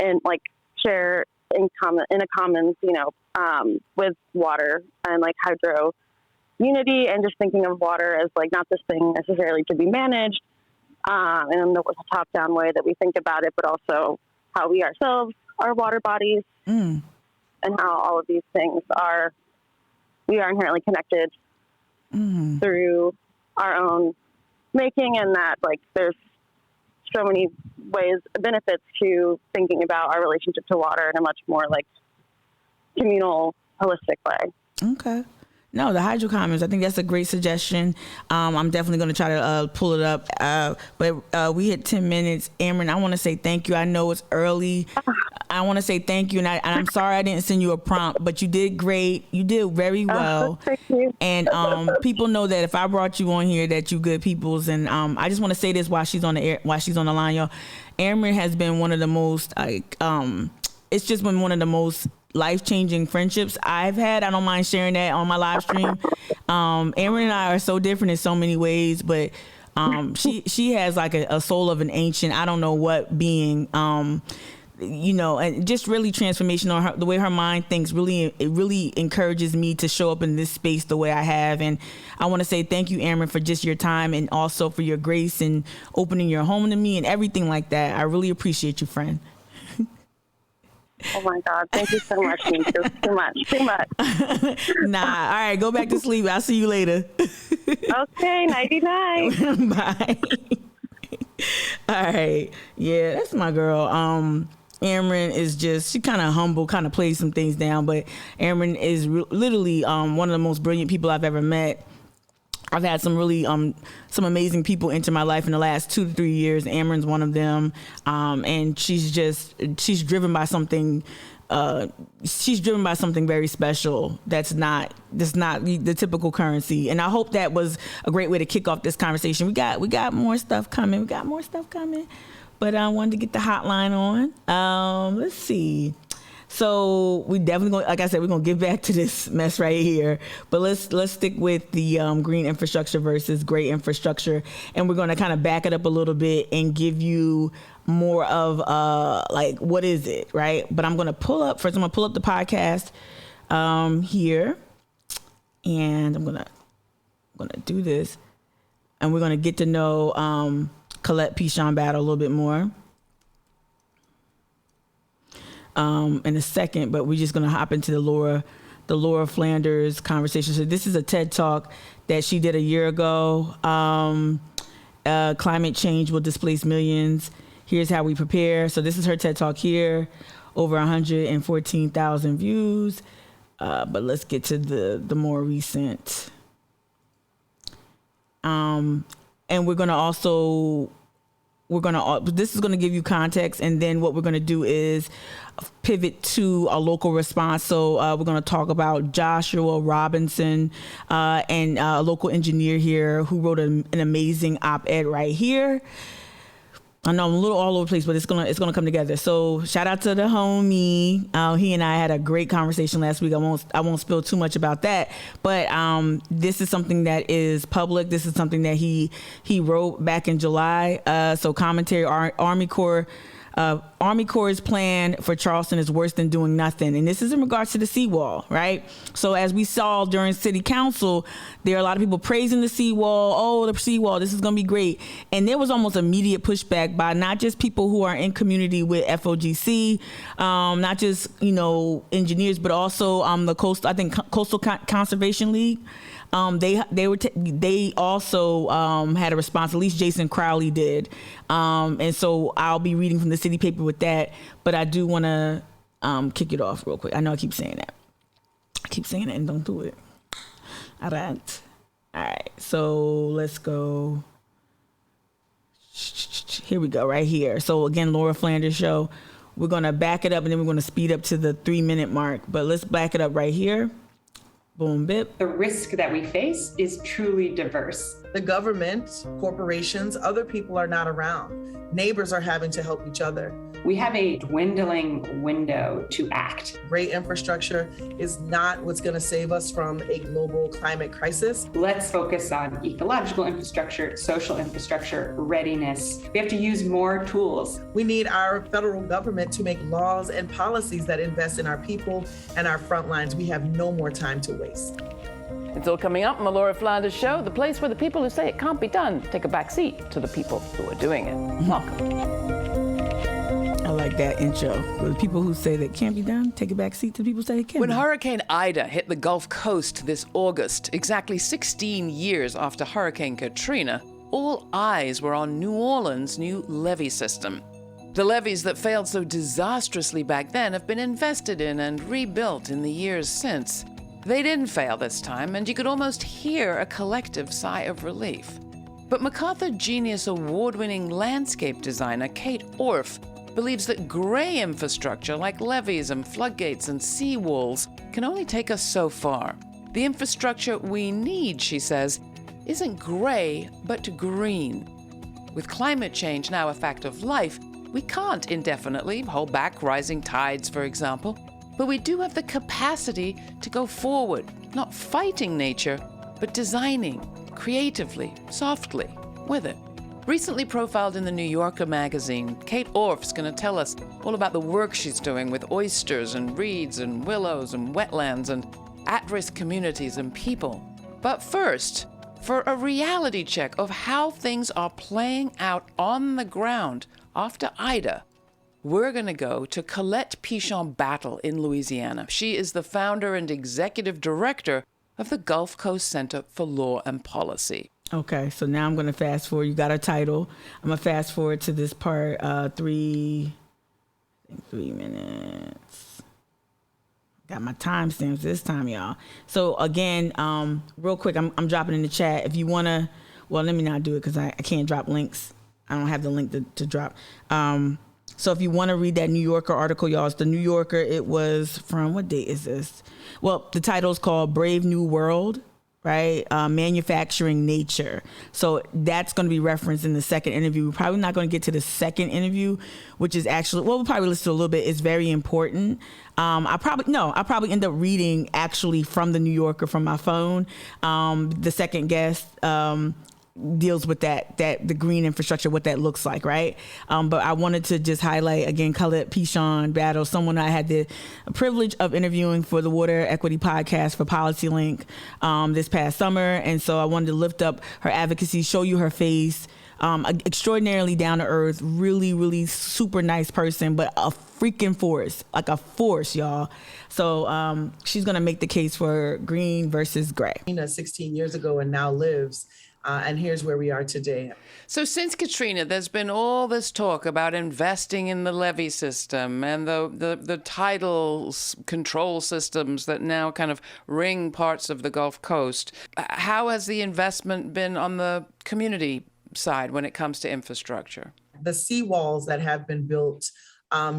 and, like, share in a commons, you know, with water and, like, hydro unity, and just thinking of water as, like, not this thing necessarily to be managed in the top-down way that we think about it, but also how we ourselves are water bodies, and how all of these things we are inherently connected through our own making, and that, like, there's so many benefits to thinking about our relationship to water in a much more, like, communal, holistic way. Okay. No, the Hydro Commons, I think that's a great suggestion. I'm definitely going to try to pull it up. But we hit 10 minutes. Amron, I want to say thank you. I know it's early. I want to say thank you. And I'm sorry I didn't send you a prompt, but you did great. You did very well. Thank you. And people know that if I brought you on here, that you good peoples. And I just want to say this while she's on the line, y'all. Amron has been one of the most, it's just been one of the most life-changing friendships I've had. I don't mind sharing that on my live stream. Amron and I are so different in so many ways, but she has like a soul of an ancient, I don't know what being, you know, and just really transformational. The way her mind thinks it really encourages me to show up in this space the way I have. And I want to say thank you, Amron, for just your time, and also for your grace and opening your home to me and everything like that. I really appreciate you, friend. Oh my God. Thank you so much. Too much. Nah. All right. Go back to sleep. I'll see you later. Okay. Nighty night. Bye. All right. Yeah, that's my girl. Amron is just, she kind of humble, kind of plays some things down, but Amron is literally one of the most brilliant people I've ever met. I've had some really some amazing people into my life in the last 2 to 3 years. Amron's one of them, and she's driven by something. She's driven by something very special. That's not the typical currency. And I hope that was a great way to kick off this conversation. We got more stuff coming. But I wanted to get the hotline on. Let's see. So we definitely like I said, we're gonna get back to this mess right here. But let's stick with the green infrastructure versus gray infrastructure, and we're gonna kind of back it up a little bit and give you more of like, what is it, right? But I'm gonna pull up the podcast here, and I'm gonna do this, and we're gonna get to know Colette Pichon Battle a little bit more in a second, but we're just gonna hop into the Laura Flanders conversation. So this is a TED Talk that she did a year ago. Climate change will displace millions. Here's how we prepare. So this is her TED Talk here, over 114,000 views. But let's get to the more recent. And this is going to give you context, and then what we're going to do is pivot to a local response. So we're going to talk about Joshua Robinson and a local engineer here who wrote an amazing op-ed right here. I know I'm a little all over the place, but it's gonna come together. So shout out to the homie. He and I had a great conversation last week. I won't spill too much about that, but this is something that is public. This is something that he wrote back in July. So commentary: Army Corps' plan for Charleston is worse than doing nothing. And this is in regards to the seawall, right? So as we saw during city council, there are a lot of people praising the seawall. Oh, the seawall, this is going to be great. And there was almost immediate pushback by not just people who are in community with FOGC, not just, engineers, but also the Coastal Conservation League. They also had a response. At least Jason Crowley did, and so I'll be reading from the city paper with that. But I do want to kick it off real quick. I know I keep saying that. I keep saying it and don't do it. All right. So let's go. Here we go. Right here. So again, Laura Flanders show, We're going to back it up and then we're going to speed up to the 3-minute mark. But let's back it up right here. Boom, bip. The risk that we face is truly diverse. The government, corporations, other people are not around. Neighbors are having to help each other. We have a dwindling window to act. Great infrastructure is not what's going to save us from a global climate crisis. Let's focus on ecological infrastructure, social infrastructure, readiness. We have to use more tools. We need our federal government to make laws and policies that invest in our people and our front lines. We have no more time to waste. It's all coming up on the Laura Flanders Show, the place where the people who say it can't be done take a back seat to the people who are doing it. Welcome. I like that intro. For the people who say that can't be done, take a back seat to the people who say it can. When Hurricane Ida hit the Gulf Coast this August, exactly 16 years after Hurricane Katrina, all eyes were on New Orleans' new levee system. The levees that failed so disastrously back then have been invested in and rebuilt in the years since. They didn't fail this time, and you could almost hear a collective sigh of relief. But MacArthur Genius Award-winning landscape designer Kate Orff believes that gray infrastructure like levees and floodgates and seawalls can only take us so far. The infrastructure we need, she says, isn't gray, but green. With climate change now a fact of life, we can't indefinitely hold back rising tides, for example. But we do have the capacity to go forward, not fighting nature, but designing creatively, softly, with it. Recently profiled in the New Yorker magazine, Kate Orff's going to tell us all about the work she's doing with oysters and reeds and willows and wetlands and at-risk communities and people. But first, for a reality check of how things are playing out on the ground after Ida, we're going to go to Colette Pichon-Battle in Louisiana. She is the founder and executive director of the Gulf Coast Center for Law and Policy. Okay, so now I'm going to fast forward. You got a title. I'm going to fast forward to this part, 3 minutes. Got my timestamps this time, y'all. So again, real quick, I'm dropping in the chat. If you want to, well, let me not do it because I can't drop links. I don't have the link to drop. So if you want to read that New Yorker article, y'all, it's the New Yorker. It was from, what date is this? Well, the title is called Brave New World, right? Manufacturing Nature. So that's going to be referenced in the second interview. We're probably not going to get to the second interview, which is actually, well, we'll probably listen to a little bit. It's very important. I'll probably end up reading actually from the New Yorker from my phone. The second guest, deals with that the green infrastructure, what that looks like, right? But I wanted to just highlight again Colette Pichon-Battle, someone I had the privilege of interviewing for the Water Equity Podcast for PolicyLink this past summer, and so I wanted to lift up her advocacy, show you her face. Extraordinarily down to earth, really, really super nice person, but a freaking force, like a force, y'all. So she's gonna make the case for green versus gray. 16 years ago and now lives. And here's where we are today. So since Katrina, there's been all this talk about investing in the levee system and the tidal control systems that now kind of ring parts of the Gulf Coast. How has the investment been on the community side when it comes to infrastructure? The seawalls that have been built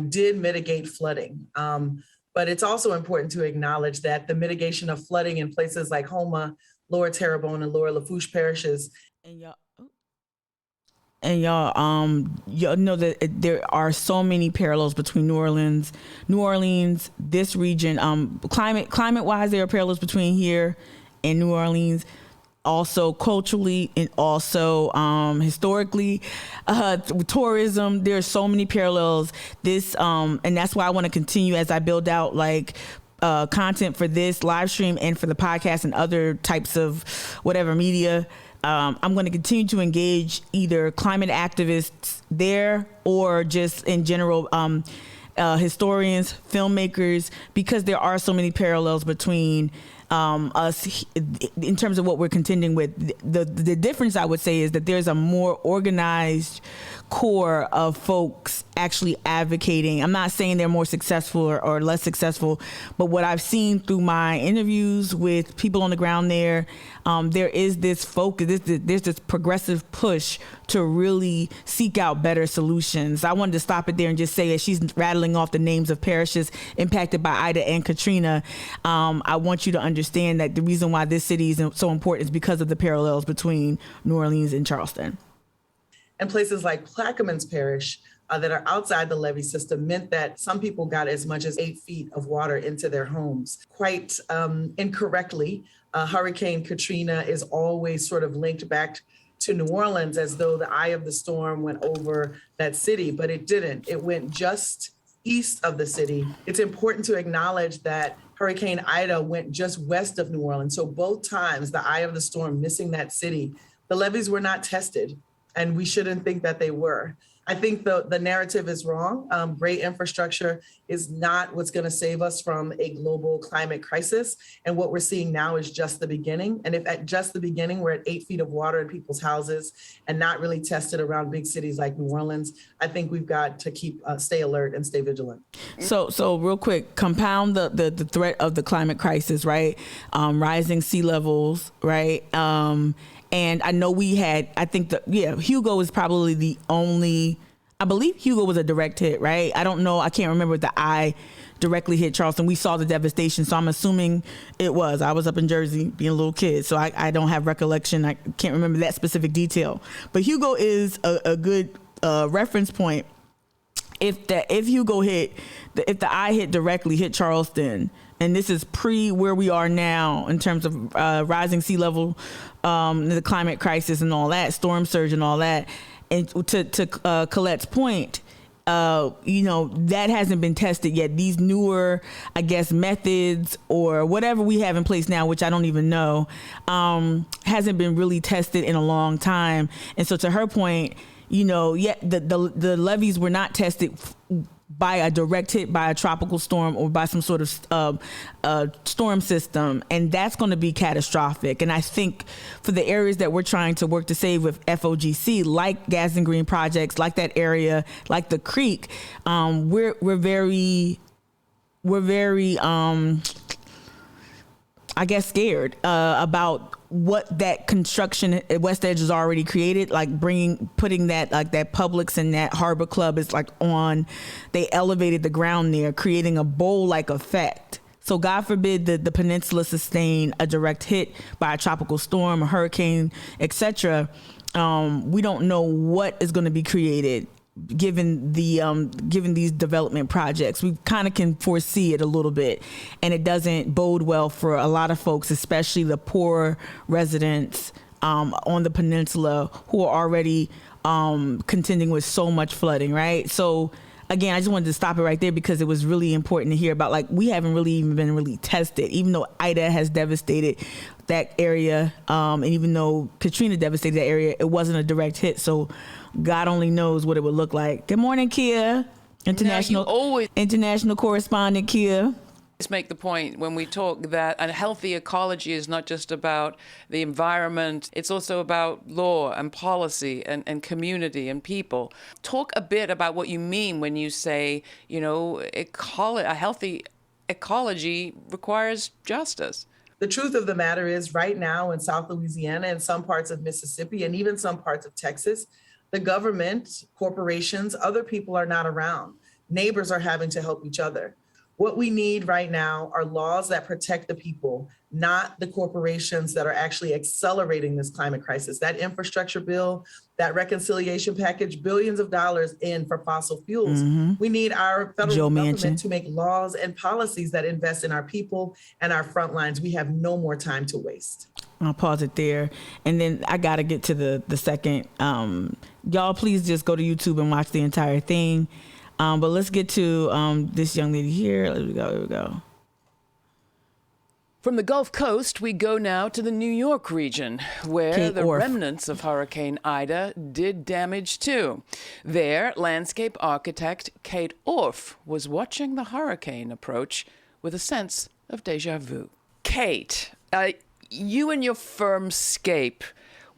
did mitigate flooding. But it's also important to acknowledge that the mitigation of flooding in places like Houma, Lower Terrebonne, and Lower Lafourche parishes. And y'all know that there are so many parallels between New Orleans, this region. Climate-wise, there are parallels between here and New Orleans. Also culturally and also historically, tourism. There are so many parallels. And that's why I want to continue as I build out content for this live stream and for the podcast and other types of whatever media. I'm going to continue to engage either climate activists there or just in general historians, filmmakers, because there are so many parallels between us in terms of what we're contending with. The difference, I would say, is that there's a more organized core of folks actually advocating. I'm not saying they're more successful or less successful, but what I've seen through my interviews with people on the ground there is this focus, there's this progressive push to really seek out better solutions. I wanted to stop it there and just say, as she's rattling off the names of parishes impacted by Ida and Katrina, I want you to understand that the reason why this city is so important is because of the parallels between New Orleans and Charleston. And places like Plaquemines Parish that are outside the levee system meant that some people got as much as 8 feet of water into their homes. Quite incorrectly, Hurricane Katrina is always sort of linked back to New Orleans as though the eye of the storm went over that city, but it didn't. It went just east of the city. It's important to acknowledge that Hurricane Ida went just west of New Orleans. So both times, the eye of the storm missing that city, the levees were not tested. And we shouldn't think that they were. I think the narrative is wrong. Great infrastructure is not what's going to save us from a global climate crisis. And what we're seeing now is just the beginning. And if at just the beginning, we're at 8 feet of water in people's houses and not really tested around big cities like New Orleans, I think we've got to stay alert and stay vigilant. So real quick, compound the threat of the climate crisis, right? Rising sea levels, right? And I know Hugo is probably the only, I believe Hugo was a direct hit, right? I don't know. I can't remember if the eye directly hit Charleston. We saw the devastation, so I'm assuming it was. I was up in Jersey being a little kid, so I don't have recollection. I can't remember that specific detail. But Hugo is a good reference point. If the eye hit directly, hit Charleston, and this is pre where we are now in terms of rising sea level, the climate crisis and all that, storm surge and all that. And to Colette's point, that hasn't been tested yet. These newer, I guess, methods or whatever we have in place now, which I don't even know, hasn't been really tested in a long time. And so to her point, the levees were not tested by a direct hit by a tropical storm or by some sort of storm system. And that's going to be catastrophic. And I think for the areas that we're trying to work to save with FOGC, like Gadsden Green projects, like that area, like the creek, we're very I guess scared about what that construction at West Edge has already created, like putting that, like that Publix and that Harbor Club is like they elevated the ground there, creating a bowl-like effect. So God forbid the peninsula sustain a direct hit by a tropical storm, a hurricane, etc. We don't know what is going to be created given these development projects. We kind of can foresee it a little bit, and it doesn't bode well for a lot of folks, especially the poor residents on the peninsula who are already contending with so much flooding, right? So again, I just wanted to stop it right there because it was really important to hear about, like, we haven't really even been really tested, even though Ida has devastated that area, and even though Katrina devastated that area, it wasn't a direct hit. So God only knows what it would look like. Good morning, Kia. International correspondent, Kia. Let's make the point when we talk that a healthy ecology is not just about the environment, it's also about law and policy and community and people. Talk a bit about what you mean when you say, a healthy ecology requires justice. The truth of the matter is right now in South Louisiana and some parts of Mississippi and even some parts of Texas, the government, corporations, other people are not around. Neighbors are having to help each other. What we need right now are laws that protect the people, not the corporations that are actually accelerating this climate crisis. That infrastructure bill, that reconciliation package, billions of dollars in for fossil fuels. Mm-hmm. We need our federal government to make laws and policies that invest in our people and our front lines. We have no more time to waste. I'll pause it there. And then I got to get to the second. Y'all, please just go to YouTube and watch the entire thing. But let's get to this young lady here. Here we go. From the Gulf Coast, we go now to the New York region, where the remnants of Hurricane Ida did damage too. There, landscape architect Kate Orff was watching the hurricane approach with a sense of déjà vu. Kate, you and your firm Scape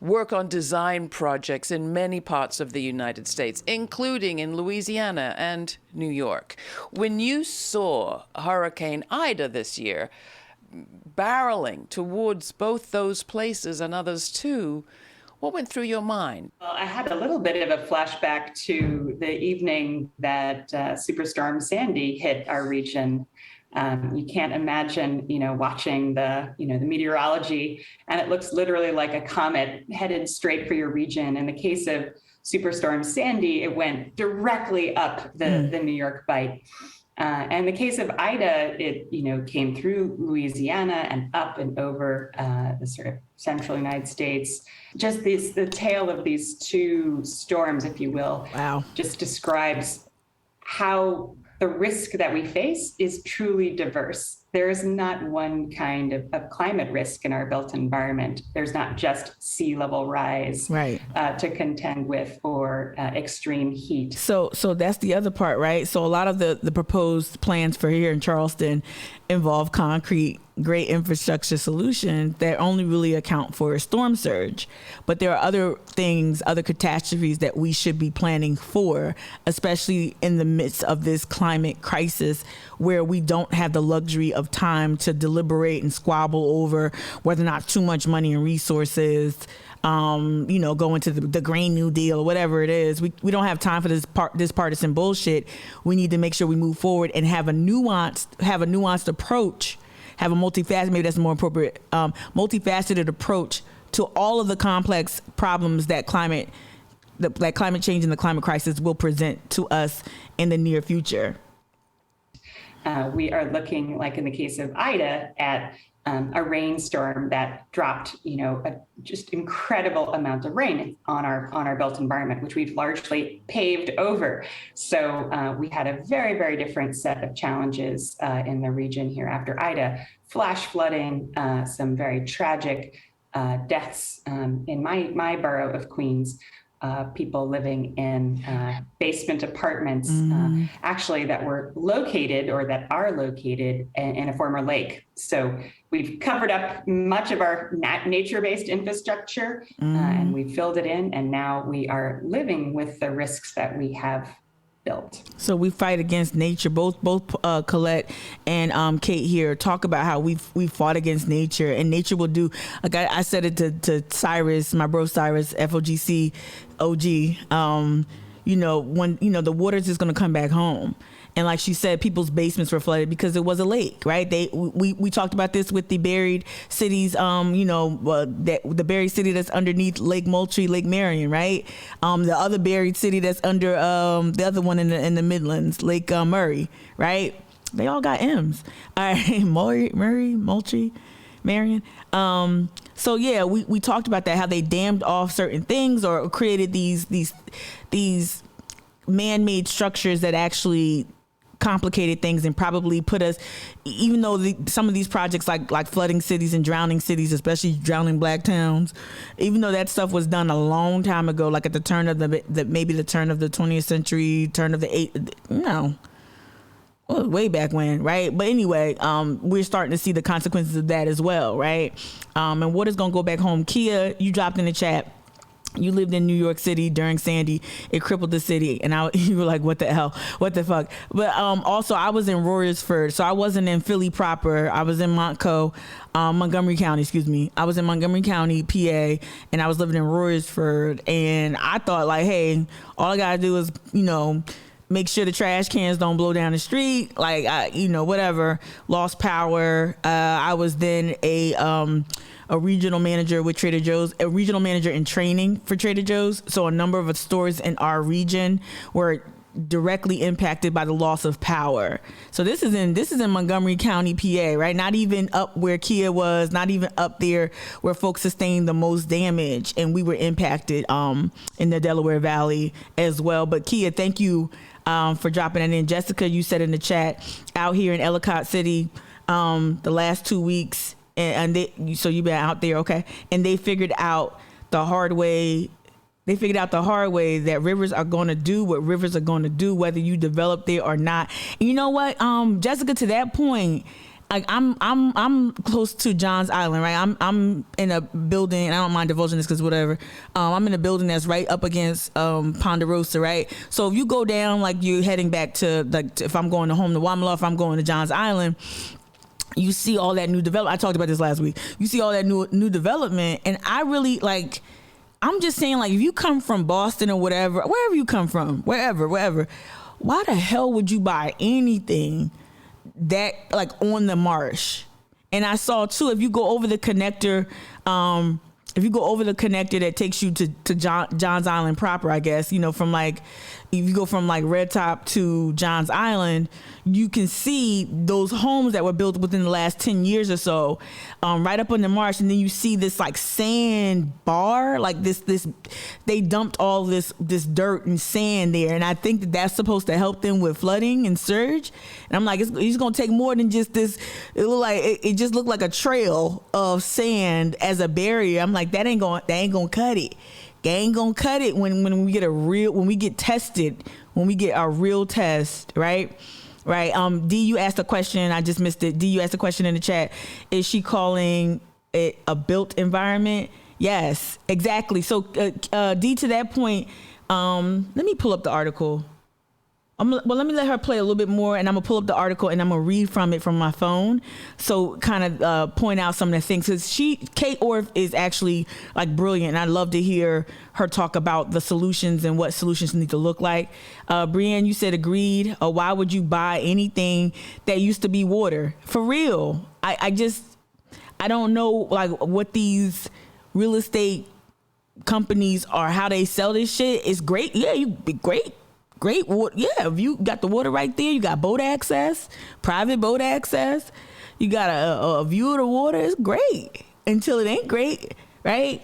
work on design projects in many parts of the United States, including in Louisiana and New York. When you saw Hurricane Ida this year barreling towards both those places and others too, what went through your mind? Well, I had a little bit of a flashback to the evening that Superstorm Sandy hit our region. You can't imagine, watching the meteorology, and it looks literally like a comet headed straight for your region. In the case of Superstorm Sandy, it went directly up the New York Bight. And the case of Ida, it came through Louisiana and up and over the sort of central United States. Just the tale of these two storms, if you will, just describes how the risk that we face is truly diverse. There is not one kind of climate risk in our built environment. There's not just sea level rise to contend with or extreme heat. So that's the other part, right? So a lot of the proposed plans for here in Charleston involve concrete, great infrastructure solutions that only really account for a storm surge. But there are other things, other catastrophes that we should be planning for, especially in the midst of this climate crisis where we don't have the luxury of time to deliberate and squabble over whether or not too much money and resources go into the Green New Deal or whatever it is. We don't have time for this partisan bullshit. We need to make sure we move forward and have a nuanced approach, have a multifaceted, maybe that's more appropriate, multifaceted approach to all of the complex problems that climate change and the climate crisis will present to us in the near future. We are looking, like in the case of Ida, at a rainstorm that dropped, a just incredible amount of rain on our built environment, which we've largely paved over. So we had a very, very different set of challenges in the region here after Ida. Flash flooding, some very tragic deaths in my borough of Queens. People living in basement apartments, actually that were located or that are located in a former lake. So we've covered up much of our nature-based infrastructure and we filled it in, and now we are living with the risks that we have built. So we fight against nature. Both Colette and Kate here talk about how we fought against nature, and nature will do. Like I said it to Cyrus, my bro Cyrus, FOGC OG. When the water's just going to come back home. And like she said, people's basements were flooded because it was a lake, right? We talked about this with the buried cities, the buried city that's underneath Lake Moultrie, Lake Marion, right? The other buried city that's under the other one in the Midlands, Lake Murray, right? They all got M's. All right, Murray, Moultrie, Marion. So yeah, we talked about that, how they dammed off certain things or created these man-made structures that actually complicated things and probably put us, even though some of these projects like flooding cities and drowning cities, especially drowning black towns, even though that stuff was done a long time ago, like at the turn of maybe the turn of the 20th century, turn of the way back when, right? But anyway, we're starting to see the consequences of that as well, right? And what is going to go back home? Kia, you dropped in the chat. You lived in New York City during Sandy. It crippled the city. And you were like, what the hell? What the fuck? But also, I was in Royersford. So I wasn't in Philly proper. I was in Montgomery County, excuse me. I was in Montgomery County, PA, and I was living in Royersford. And I thought, like, hey, all I got to do is, make sure the trash cans don't blow down the street. Like, whatever. Lost power. I was then a regional manager with Trader Joe's, a regional manager in training for Trader Joe's. So a number of stores in our region were directly impacted by the loss of power. So this is in Montgomery County, PA, right? Not even up where Kia was, not even up there where folks sustained the most damage, and we were impacted in the Delaware Valley as well. But Kia, thank you for dropping it in. Jessica, you said in the chat, out here in Ellicott City, the last 2 weeks, so you've been out there, okay? And they figured out the hard way. They figured out the hard way that rivers are going to do what rivers are going to do, whether you develop there or not. And you know what, Jessica, to that point, I'm close to Johns Island, right? I'm in a building, and I don't mind divulging this because whatever. I'm in a building that's right up against Ponderosa, right? So if you go down, like you're heading back to, like, if I'm going home to Wamala, if I'm going to Johns Island, you see all that new development. I talked about this last week. You see all that new development, and I really like. I'm just saying, like, if you come from Boston or whatever, wherever you come from, wherever, why the hell would you buy anything that, like, on the marsh? And I saw too, if you go over the connector, that takes you to Johns Island proper, I guess, you know, from like, if you go from like Red Top to Johns Island, you can see those homes that were built within the last 10 years or so, right up on the marsh. And then you see this like sand bar, like this, they dumped all this dirt and sand there. And I think that that's supposed to help them with flooding and surge. And I'm like, it's going to take more than just this. It just looked like a trail of sand as a barrier. I'm like, that ain't going to cut it. They ain't gonna cut it when we get when we get tested, when we get our real test, right? D, you asked a question, I just missed it. D, you asked a question in the chat. Is she calling it a built environment? Yes, exactly. So D, to that point, let me pull up the article. Let me let her play a little bit more, and I'm gonna pull up the article and I'm gonna read from it from my phone. So kind of point out some of the things, because Kate Orff is actually like brilliant, and I love to hear her talk about the solutions and what solutions need to look like. Brianne, you said agreed. Why would you buy anything that used to be water? For real, I don't know like what these real estate companies are, how they sell this shit. It's great, yeah, you be great water. Yeah, if you got the water right there, you got boat access, private boat access, you got a view of the water. It's great until it ain't great, right?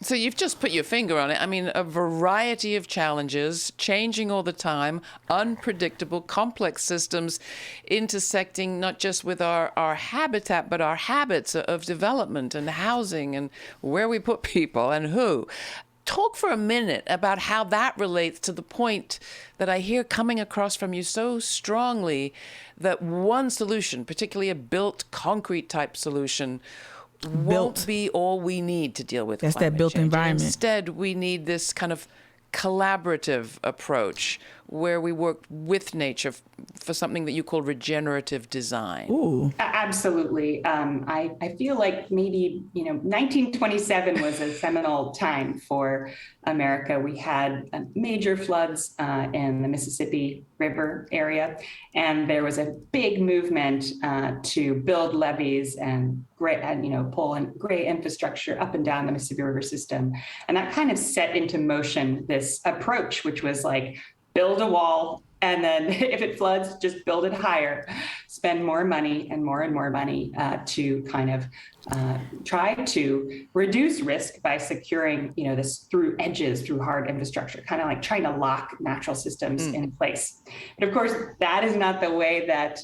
So you've just put your finger on it. I mean, a variety of challenges, changing all the time, unpredictable, complex systems intersecting not just with our habitat, but our habits of development and housing and where we put people and who. Talk for a minute about how that relates to the point that I hear coming across from you so strongly, that one solution, particularly a built concrete type solution, won't be all we need to deal with climate change. That's that built environment. Instead, we need this kind of collaborative approach where we work with nature for something that you call regenerative design. Ooh. Absolutely. I feel like maybe, 1927 was a seminal time for America. We had major floods in the Mississippi River area, and there was a big movement to build levees and pull in great infrastructure up and down the Mississippi River system. And that kind of set into motion this approach, which was like, build a wall, and then if it floods, just build it higher, spend more money and more money to kind of try to reduce risk by securing, this through hard infrastructure, kind of like trying to lock natural systems in place. But of course, that is not the way that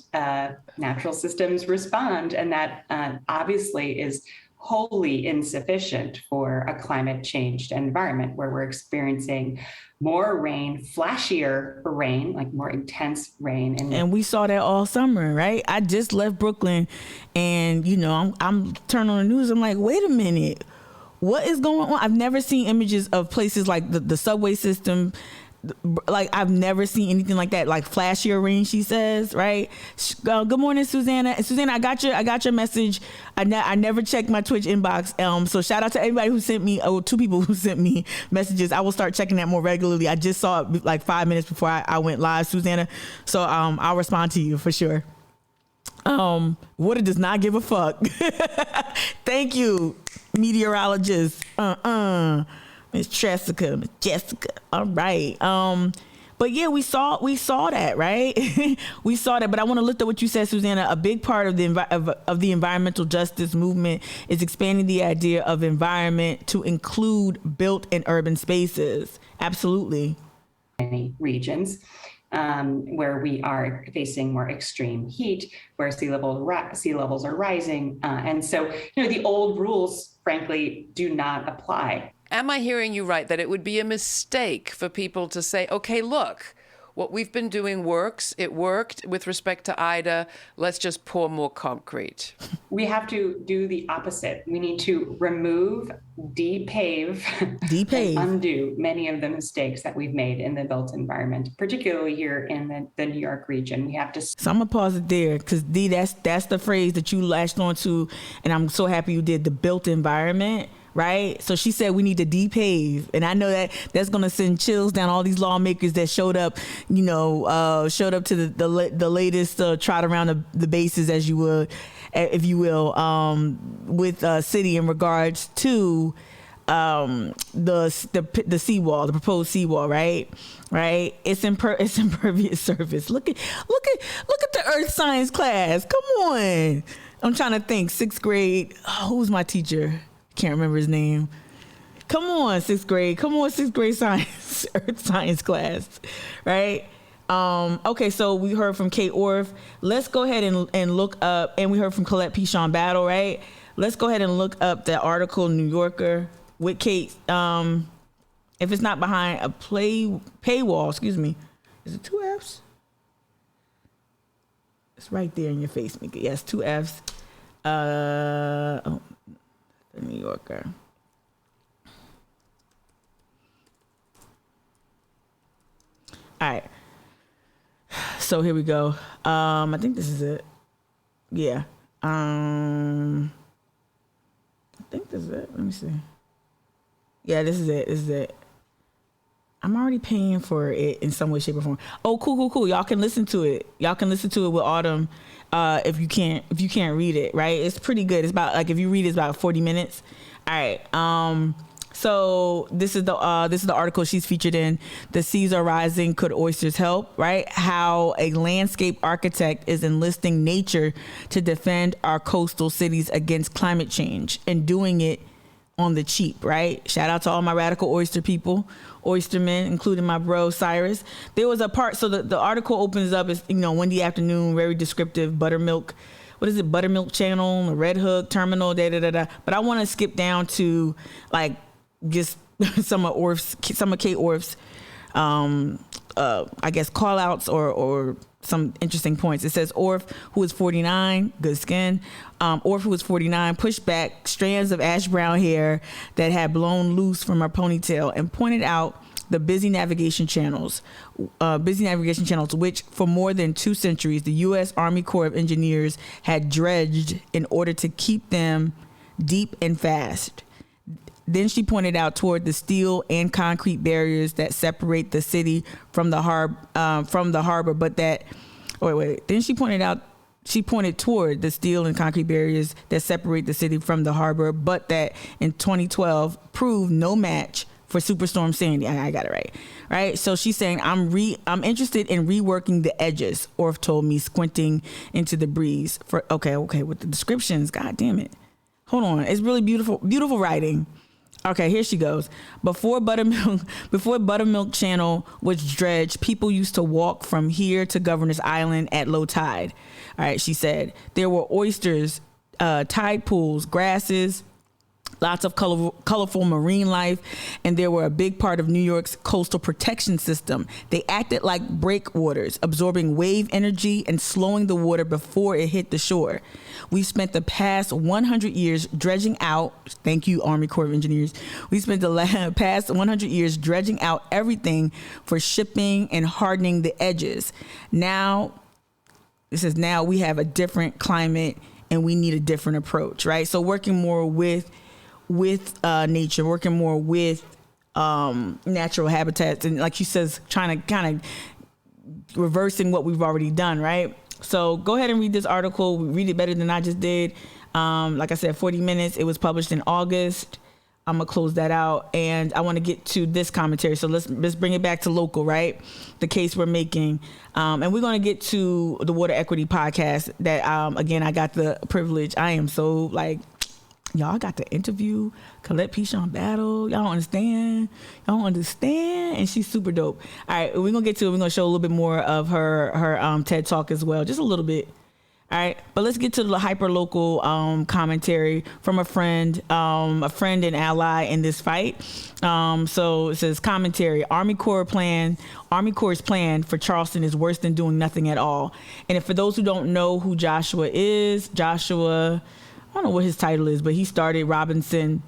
natural systems respond, and that obviously is wholly insufficient for a climate changed environment where we're experiencing more rain, flashier rain, like more intense rain. And we saw that all summer, right? I just left Brooklyn, and I'm turning on the news. I'm like, wait a minute, what is going on? I've never seen images of places like the subway system. Like, I've never seen anything like that, like flashier rain, she says, right? Good morning, Susanna. Susanna, I got your message. I never checked my Twitch inbox. So shout out to everybody who sent me, 2 people who sent me messages. I will start checking that more regularly. I just saw it like 5 minutes before I went live, Susanna. So I'll respond to you for sure. Water does not give a fuck. Thank you, meteorologist. Miss Jessica. All right. But yeah, we saw that, right? We saw that. But I want to lift up what you said, Susanna. A big part of the environmental justice movement is expanding the idea of environment to include built and urban spaces. Absolutely. Many regions where we are facing more extreme heat, where sea levels are rising, and so the old rules, frankly, do not apply. Am I hearing you right that it would be a mistake for people to say, okay, look, what we've been doing works. It worked with respect to Ida. Let's just pour more concrete. We have to do the opposite. We need to remove, depave, and undo many of the mistakes that we've made in the built environment, particularly here in the New York region. We have to. So I'm gonna pause it there because D, that's the phrase that you latched onto, and I'm so happy you did, the built environment. Right. So she said we need to depave. And I know that's going to send chills down all these lawmakers that showed up to the latest trot around the bases, as you would, if you will, with city in regards to the seawall, the proposed seawall. Right. It's impervious surface. Look at the earth science class. Come on. I'm trying to think. 6th grade. Oh, who's my teacher? Can't remember his name. Come on, 6th grade. Come on, 6th grade science, earth science class, right? Okay, so we heard from Kate Orff. Let's go ahead and look up, and we heard from Colette Pichon Battle, right? Let's go ahead and look up that article, New Yorker, with Kate. If it's not behind a paywall, excuse me. Is it 2 Fs? It's right there in your face, Mika. Yes, 2 Fs. The New Yorker. All right. So here we go. I think this is it. Yeah. I think this is it. Let me see. Yeah, this is it. This is it. I'm already paying for it in some way, shape, or form. Oh, cool. Y'all can listen to it. Y'all can listen to it with Autumn. If you can't read it, right? It's pretty good. It's about, like, if you read it, it's about 40 minutes. All right. So this is the article she's featured in. The seas are rising. Could oysters help? Right? How a landscape architect is enlisting nature to defend our coastal cities against climate change and doing it on the cheap, right? Shout out to all my radical oyster people, oystermen, including my bro Cyrus. There was a part, so the article opens up as, Wednesday afternoon, very descriptive, buttermilk. What is it? Buttermilk Channel, the Red Hook Terminal, But I want to skip down to like just some of Kate Orff's, I guess, call outs or some interesting points. It says Orff, who is 49, good skin. Orff, who is 49, pushed back strands of ash brown hair that had blown loose from her ponytail and pointed out the busy navigation channels, which for more than 2 centuries, the U.S. Army Corps of Engineers had dredged in order to keep them deep and fast. Then she pointed out toward the steel and concrete barriers that separate the city from the harbor, but that, Then she pointed toward the steel and concrete barriers that separate the city from the harbor, but that in 2012 proved no match for Superstorm Sandy. I got it right? So she's saying, I'm interested in reworking the edges, Orff told me, squinting into the breeze. Okay, with the descriptions, god damn it. Hold on, it's really beautiful writing. Okay, here she goes. Before Buttermilk Channel was dredged, people used to walk from here to Governor's Island at low tide. All right, she said. There were oysters, tide pools, grasses, lots of colorful marine life, and they were a big part of New York's coastal protection system. They acted like breakwaters, absorbing wave energy and slowing the water before it hit the shore. We've spent the past 100 years dredging out, thank you, Army Corps of Engineers. We spent the past 100 years dredging out everything for shipping and hardening the edges. Now we have a different climate and we need a different approach, right? So working more with nature, working more with natural habitats, and like she says, trying to kind of reversing what we've already done, right? So go ahead and read this article. Read it better than I just did. Like I said, 40 minutes. It was published in August. I'm gonna close that out, and I want to get to this commentary. So let's bring it back to local, right? The case we're making, and we're gonna get to the Water Equity podcast. That again, I got the privilege. I am so like. Y'all got to interview Colette Pichon Battle. Y'all don't understand. And she's super dope. All right, we're going to get to it. We're going to show a little bit more of her TED Talk as well. Just a little bit. All right, but let's get to the hyper-local commentary from a friend and ally in this fight. So it says, commentary, Army Corps' plan for Charleston is worse than doing nothing at all. And if for those who don't know who Joshua is, I don't know what his title is, but he started Robinson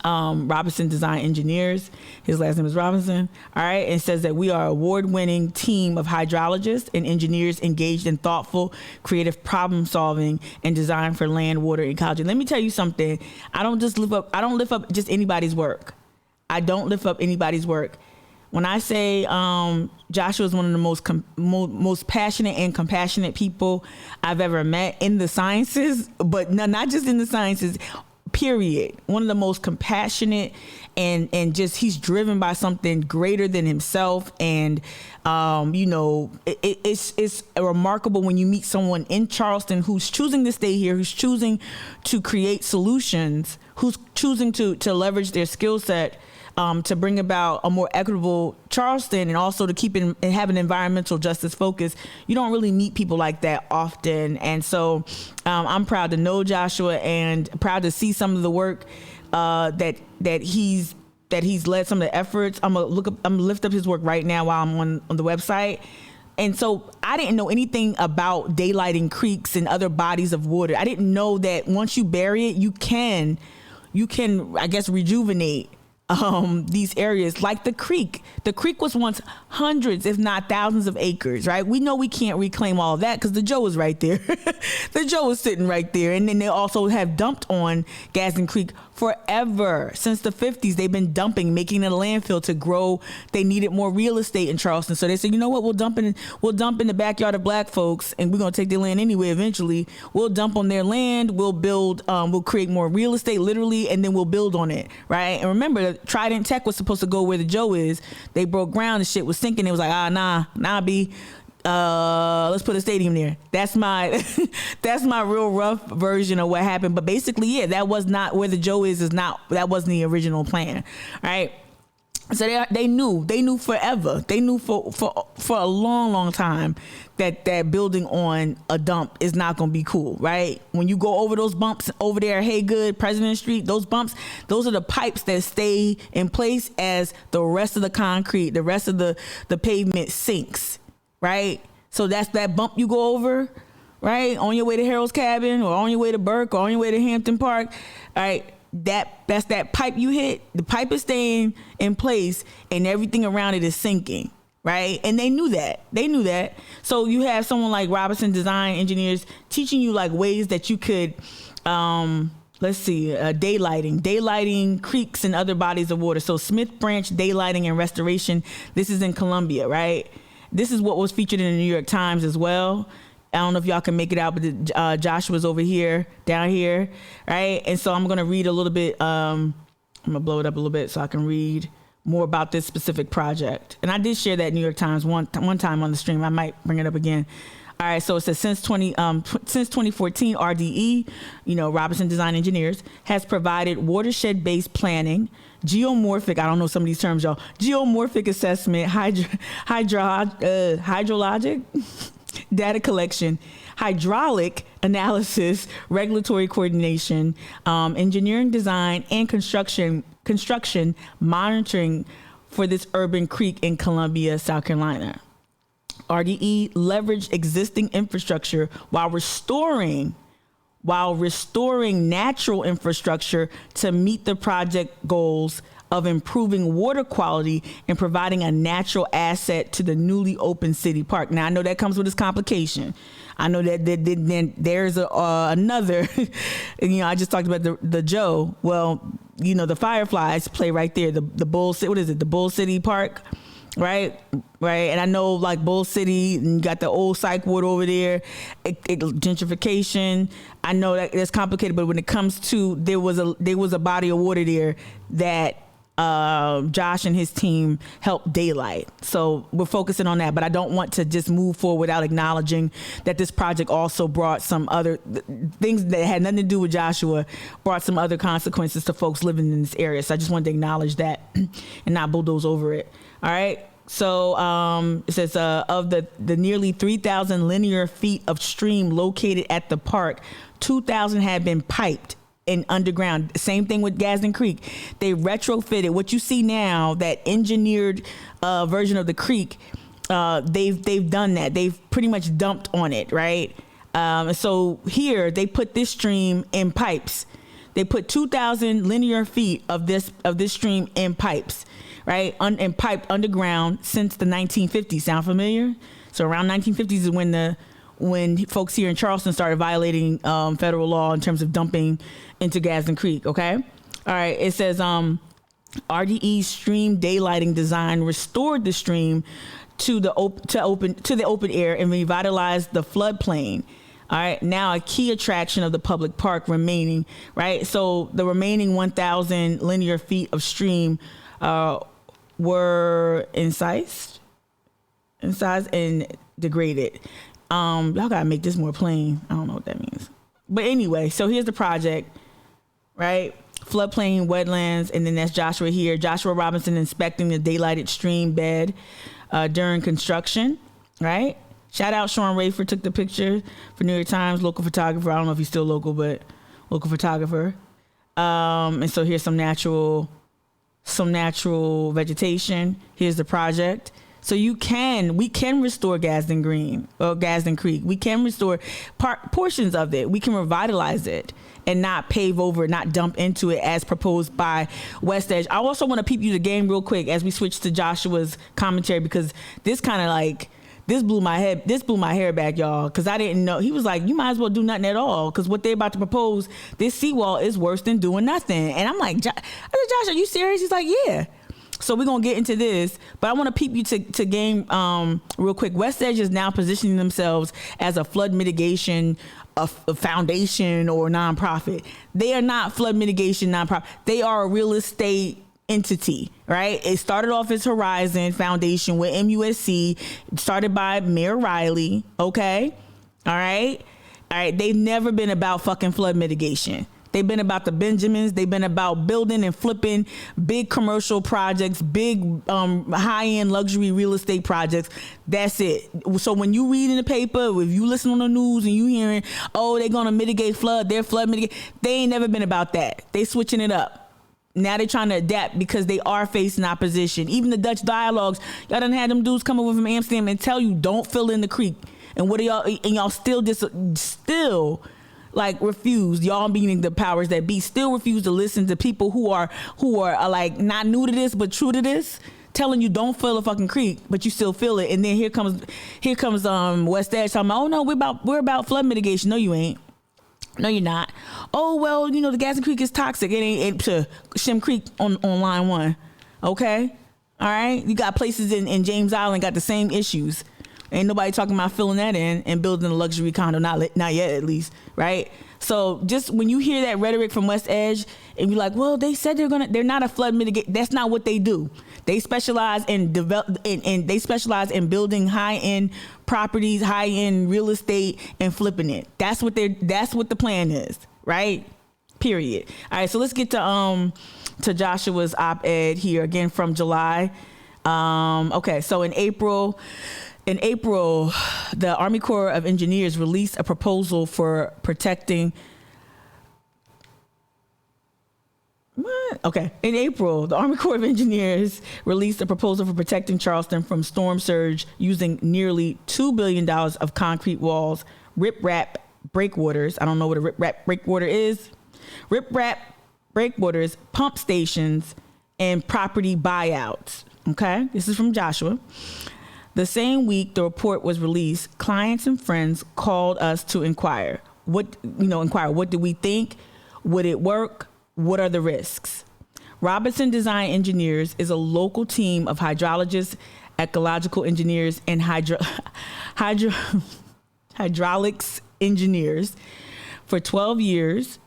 Design Engineers. His last name is Robinson. All right. And says that we are an award-winning team of hydrologists and engineers engaged in thoughtful, creative problem solving and design for land, water, and ecology. Let me tell you something. I don't lift up just anybody's work. I don't lift up anybody's work. When I say Joshua is one of the most passionate and compassionate people I've ever met in the sciences, but not just in the sciences, period. One of the most compassionate and just he's driven by something greater than himself. And, it's remarkable when you meet someone in Charleston who's choosing to stay here, who's choosing to create solutions, who's choosing to leverage their skill set to bring about a more equitable Charleston, and also to keep and have an environmental justice focus. You don't really meet people like that often. And so I'm proud to know Joshua and proud to see some of the work that he's led, some of the efforts. I'm gonna lift up his work right now while I'm on the website. And so I didn't know anything about daylighting creeks and other bodies of water. I didn't know that once you bury it, you can, I guess, rejuvenate these areas like the creek. The creek was once hundreds, if not thousands of acres, right? We know we can't reclaim all of that because the Joe is right there. The Joe is sitting right there. And then they also have dumped on Gadsden Creek forever. Since the 50s, they've been dumping, making it a landfill to grow. They needed more real estate in Charleston. So they said, you know what, we'll dump in the backyard of black folks, and we're going to take their land anyway eventually. We'll dump on their land. We'll build, we'll create more real estate literally, and then we'll build on it, right? And remember, Trident Tech was supposed to go where the Joe is. They broke ground, the shit was sinking. It was like, nah, B. Let's put a stadium there. That's my real rough version of what happened. But basically, yeah, that was not where the Joe is not, that wasn't the original plan. Right. So they knew forever. They knew for a long time that building on a dump is not going to be cool. Right. When you go over those bumps over there, Haygood, President Street, those bumps, those are the pipes that stay in place as the rest of the concrete, the rest of the pavement sinks. Right. So that's that bump you go over, right, on your way to Harold's Cabin or on your way to Burke or on your way to Hampton Park. All right. That's that pipe you hit. The pipe is staying in place and everything around it is sinking. Right. And they knew that. So you have someone like Robinson Design Engineers teaching you like ways that you could daylighting creeks and other bodies of water. So Smith Branch Daylighting and Restoration. This is in Columbia. Right. This is what was featured in the New York Times as well. I don't know if y'all can make it out, but Joshua's over here, down here, right? And so I'm going to read a little bit. I'm going to blow it up a little bit so I can read more about this specific project. And I did share that New York Times one time on the stream. I might bring it up again. All right, so it says since 2014, RDE, Robinson Design Engineers, has provided watershed-based planning, geomorphic, I don't know some of these terms, y'all, geomorphic assessment, hydrologic data collection, hydraulic analysis, regulatory coordination, engineering design, and construction monitoring for this urban creek in Columbia, South Carolina. RDE leveraged existing infrastructure while restoring natural infrastructure to meet the project goals of improving water quality and providing a natural asset to the newly opened city park. Now, I know that comes with its complication. I know that then there's another, I just talked about the Joe. Well, the Fireflies play right there. The Bull City, what is it? The Bull City Park. Right. And I know like Bull City, and you got the old psych ward over there, gentrification. I know that it's complicated, but when it comes to, there was a body of water there that Josh and his team helped daylight. So we're focusing on that, but I don't want to just move forward without acknowledging that this project also brought some other things that had nothing to do with Joshua, brought some other consequences to folks living in this area. So I just wanted to acknowledge that and not bulldoze over it. All right. So it says of the nearly 3,000 linear feet of stream located at the park, 2,000 had been piped and underground. Same thing with Gadsden Creek. They retrofitted what you see now, that engineered version of the creek. They've done that. They've pretty much dumped on it, right? So here they put this stream in pipes. They put 2,000 linear feet of this stream in pipes, right? And piped underground since the 1950s. Sound familiar? So around 1950s is when folks here in Charleston started violating federal law in terms of dumping into Gadsden Creek. Okay, all right. It says RDE's stream daylighting design restored the stream to the open air and revitalized the floodplain. All right, now a key attraction of the public park remaining, right? So the remaining 1,000 linear feet of stream were incised and degraded. Y'all gotta make this more plain. I don't know what that means. But anyway, so here's the project, right? Floodplain, wetlands, and then that's Joshua here. Joshua Robinson inspecting the daylighted stream bed during construction, right? Shout out Sean Rayford, took the picture for New York Times, local photographer. I don't know if he's still local, but local photographer. And so here's some natural vegetation. Here's the project. So we can restore Gadsden Creek. We can restore portions of it. We can revitalize it and not pave over it, not dump into it as proposed by West Edge. I also want to peep you the game real quick as we switch to Joshua's commentary, because this kind of this blew my hair back, y'all, because I didn't know. He was like, you might as well do nothing at all, because what they're about to propose, this seawall is worse than doing nothing. And I'm like, I said, Josh, are you serious? He's like, yeah. So we're going to get into this, but I want to peep you to game real quick. West Edge is now positioning themselves as a flood mitigation a foundation or nonprofit. They are not flood mitigation nonprofit. They are a real estate entity, right? It started off as Horizon Foundation with MUSC, started by Mayor Riley. Okay. All right. They've never been about fucking flood mitigation. They've been about the Benjamins. They've been about building and flipping big commercial projects, big high-end luxury real estate projects. That's it. So when you read in the paper, if you listen on the news and you hearing, oh, they're going to mitigate flood, they're flood mitigate, they ain't never been about that. They switching it up. Now they're trying to adapt because they are facing opposition. Even the Dutch dialogues, y'all done had them dudes come over from Amsterdam and tell you don't fill in the creek. And what are y'all? And y'all still like refuse. Y'all meaning the powers that be still refuse to listen to people who are like not new to this but true to this, telling you don't fill a fucking creek, but you still feel it. And then here comes West Edge talking about, oh no, we're about flood mitigation. No, you ain't. No, you're not. Oh, well, you know, the Gadsden Creek is toxic. It ain't to Shem Creek on line 1. Okay. All right. You got places in James Island got the same issues. Ain't nobody talking about filling that in and building a luxury condo. Not yet, at least. Right. So just when you hear that rhetoric from West Edge and you're like, well, they said they're not a flood mitigate. That's not what they do. They specialize in they specialize in building high-end properties, high-end real estate, and flipping it. That's what the plan is, right? Period. All right, so let's get to Joshua's op-ed here again from July. Okay, so in April, the Army Corps of Engineers released a proposal for protecting. What? Okay. In April, the Army Corps of Engineers released a proposal for protecting Charleston from storm surge using nearly $2 billion of concrete walls, riprap breakwaters. I don't know what a riprap breakwater is. Riprap breakwaters, pump stations, and property buyouts. Okay. This is from Joshua. The same week the report was released, clients and friends called us to inquire. What do we think? Would it work? What are the risks? Robinson Design Engineers is a local team of hydrologists, ecological engineers, and hydraulics engineers. For 12 years,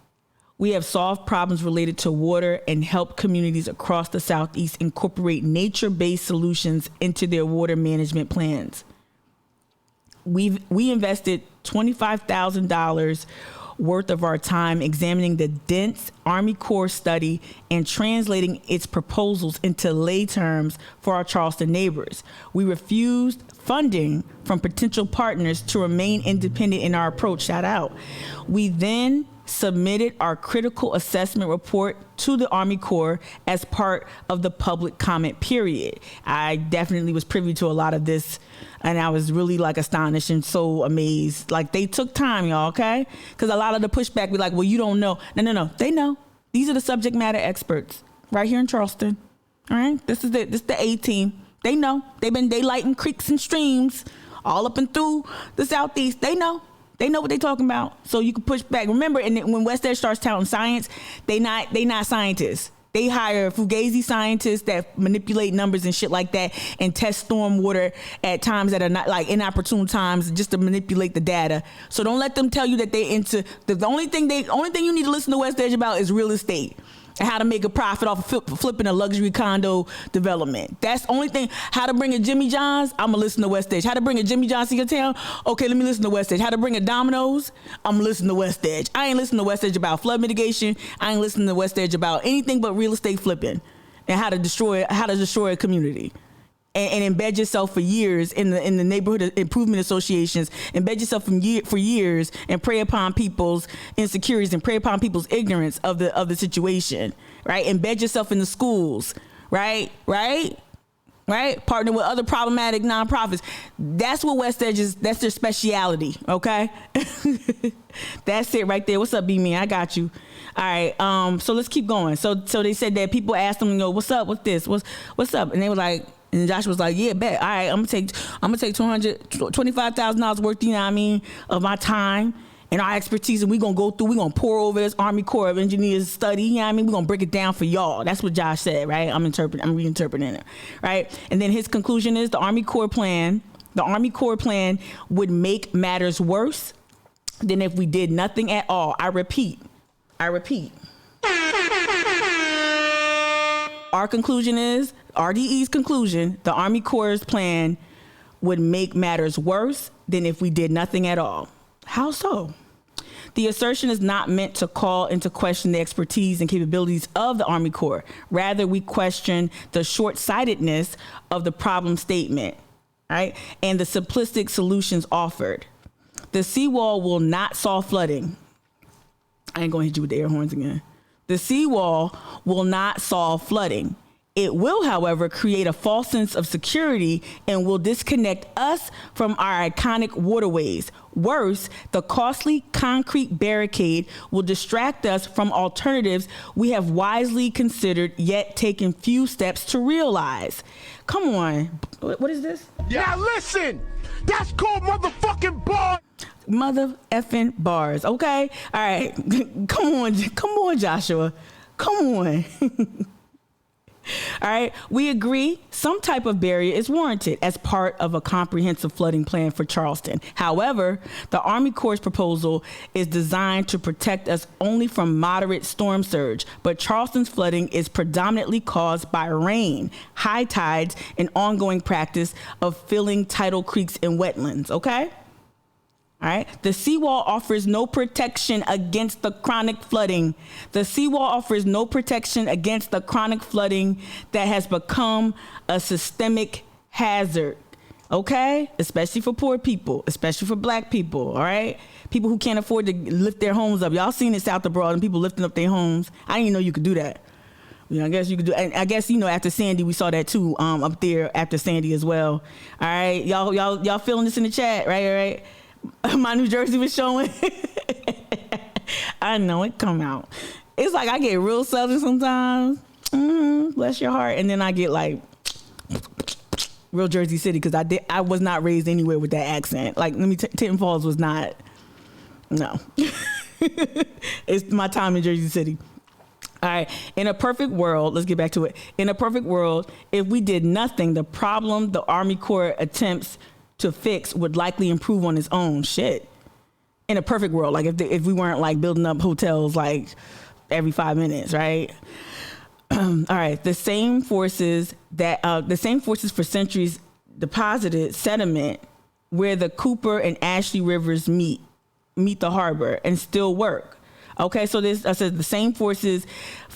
we have solved problems related to water and helped communities across the Southeast incorporate nature-based solutions into their water management plans. We invested $25,000 worth of our time examining the dense Army Corps study and translating its proposals into lay terms for our Charleston neighbors. We refused funding from potential partners to remain independent in our approach. Shout out. We then submitted our critical assessment report to the Army Corps as part of the public comment period. I definitely was privy to a lot of this, and I was really like astonished and so amazed. Like, they took time, y'all, okay? Because a lot of the pushback be like, well, you don't know. No. They know. These are the subject matter experts right here in Charleston. All right? This is the A team. They know. They lighting creeks and streams all up and through the Southeast. They know. They know what they're talking about, so you can push back. Remember, when West Edge starts touting science, they not scientists. They hire fugazi scientists that manipulate numbers and shit like that, and test stormwater at times that are not like inopportune times, just to manipulate the data. So don't let them tell you that they into the only thing you need to listen to West Edge about is real estate and how to make a profit off of flipping a luxury condo development. That's the only thing. How to bring a Jimmy John's? I'm gonna listen to West Edge. How to bring a Jimmy John's to your town? Okay, let me listen to West Edge. How to bring a Domino's? I'm gonna listen to West Edge. I ain't listening to West Edge about flood mitigation. I ain't listening to West Edge about anything but real estate flipping and how to destroy a community. And embed yourself for years in the neighborhood improvement associations. Embed yourself for years and prey upon people's insecurities and prey upon people's ignorance of the situation. Right? Embed yourself in the schools. Right? Partner with other problematic nonprofits. That's what West Edge is. That's their speciality. Okay. That's it right there. What's up, B-Man? I got you. All right. So let's keep going. So they said that people asked them, what's up? What's this? What's up? And they were like. And Josh was like, yeah, bet. All right, I'm gonna take $25,000 worth, you know what I mean, of my time and our expertise, and we're gonna pour over this Army Corps of Engineers study, you know what I mean? We're gonna break it down for y'all. That's what Josh said, right? I'm reinterpreting it, right? And then his conclusion is the Army Corps plan would make matters worse than if we did nothing at all. I repeat. Our conclusion is, RDE's conclusion, the Army Corps' plan would make matters worse than if we did nothing at all. How so? The assertion is not meant to call into question the expertise and capabilities of the Army Corps. Rather, we question the short-sightedness of the problem statement, right? And the simplistic solutions offered. The seawall will not solve flooding. I ain't gonna hit you with the air horns again. The seawall will not solve flooding. It will, however, create a false sense of security and will disconnect us from our iconic waterways. Worse, the costly concrete barricade will distract us from alternatives we have wisely considered yet taken few steps to realize. Come on. What is this? Now listen, that's called motherfucking bars. Mother effing bars, okay? All right, come on, Joshua. Come on. All right, we agree some type of barrier is warranted as part of a comprehensive flooding plan for Charleston. However, the Army Corps' proposal is designed to protect us only from moderate storm surge, but Charleston's flooding is predominantly caused by rain, high tides, and ongoing practice of filling tidal creeks and wetlands, okay? All right. The seawall offers no protection against the chronic flooding. The seawall offers no protection against the chronic flooding that has become a systemic hazard. Okay. Especially for poor people, especially for black people. All right. People who can't afford to lift their homes up. Y'all seen it South abroad and people lifting up their homes. I didn't even know you could do that. You know, I guess you could do, and I guess, after Sandy, we saw that too, up there after Sandy as well. All right. Y'all feeling this in the chat, right? My New Jersey was showing. I know it come out. It's like I get real Southern sometimes. Bless your heart. And then I get like real Jersey City because I was not raised anywhere with that accent. Like, Tinton Falls was not. No. It's my time in Jersey City. All right. In a perfect world, let's get back to it. In a perfect world, if we did nothing, the problem the Army Corps attempts to fix would likely improve on its own. Shit. In a perfect world, like if we weren't like building up hotels like every 5 minutes, right? All right. The same forces for centuries deposited sediment where the Cooper and Ashley rivers meet meet the harbor and still work. Okay, so this says the same forces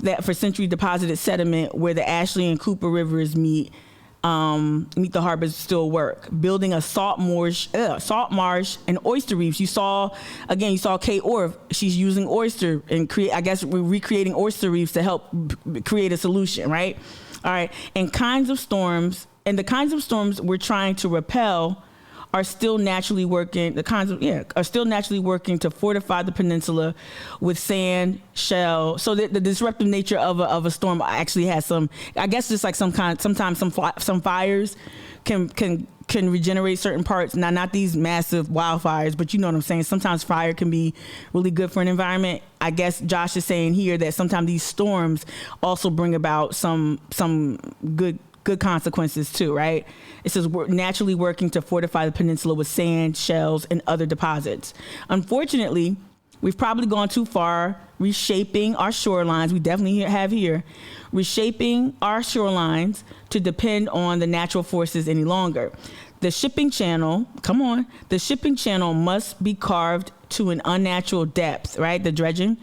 that for centuries deposited sediment where the Ashley and Cooper rivers meet the harbors still work. Building a salt marsh and oyster reefs. You saw Kate Orff. She's using oyster and we're recreating oyster reefs to help create a solution, right? All right, and the kinds of storms we're trying to repel are still naturally working. Are still naturally working to fortify the peninsula with sand, shell. So the disruptive nature of a storm actually has some. I guess just like sometimes some fires can regenerate certain parts. Now, not these massive wildfires, but you know what I'm saying. Sometimes fire can be really good for an environment. I guess Josh is saying here that sometimes these storms also bring about some good consequences too, right? It says we're naturally working to fortify the peninsula with sand, shells, and other deposits. Unfortunately, we've probably gone too far reshaping our shorelines. We definitely have here reshaping our shorelines to depend on the natural forces any longer. The shipping channel must be carved to an unnatural depth, right? The dredging,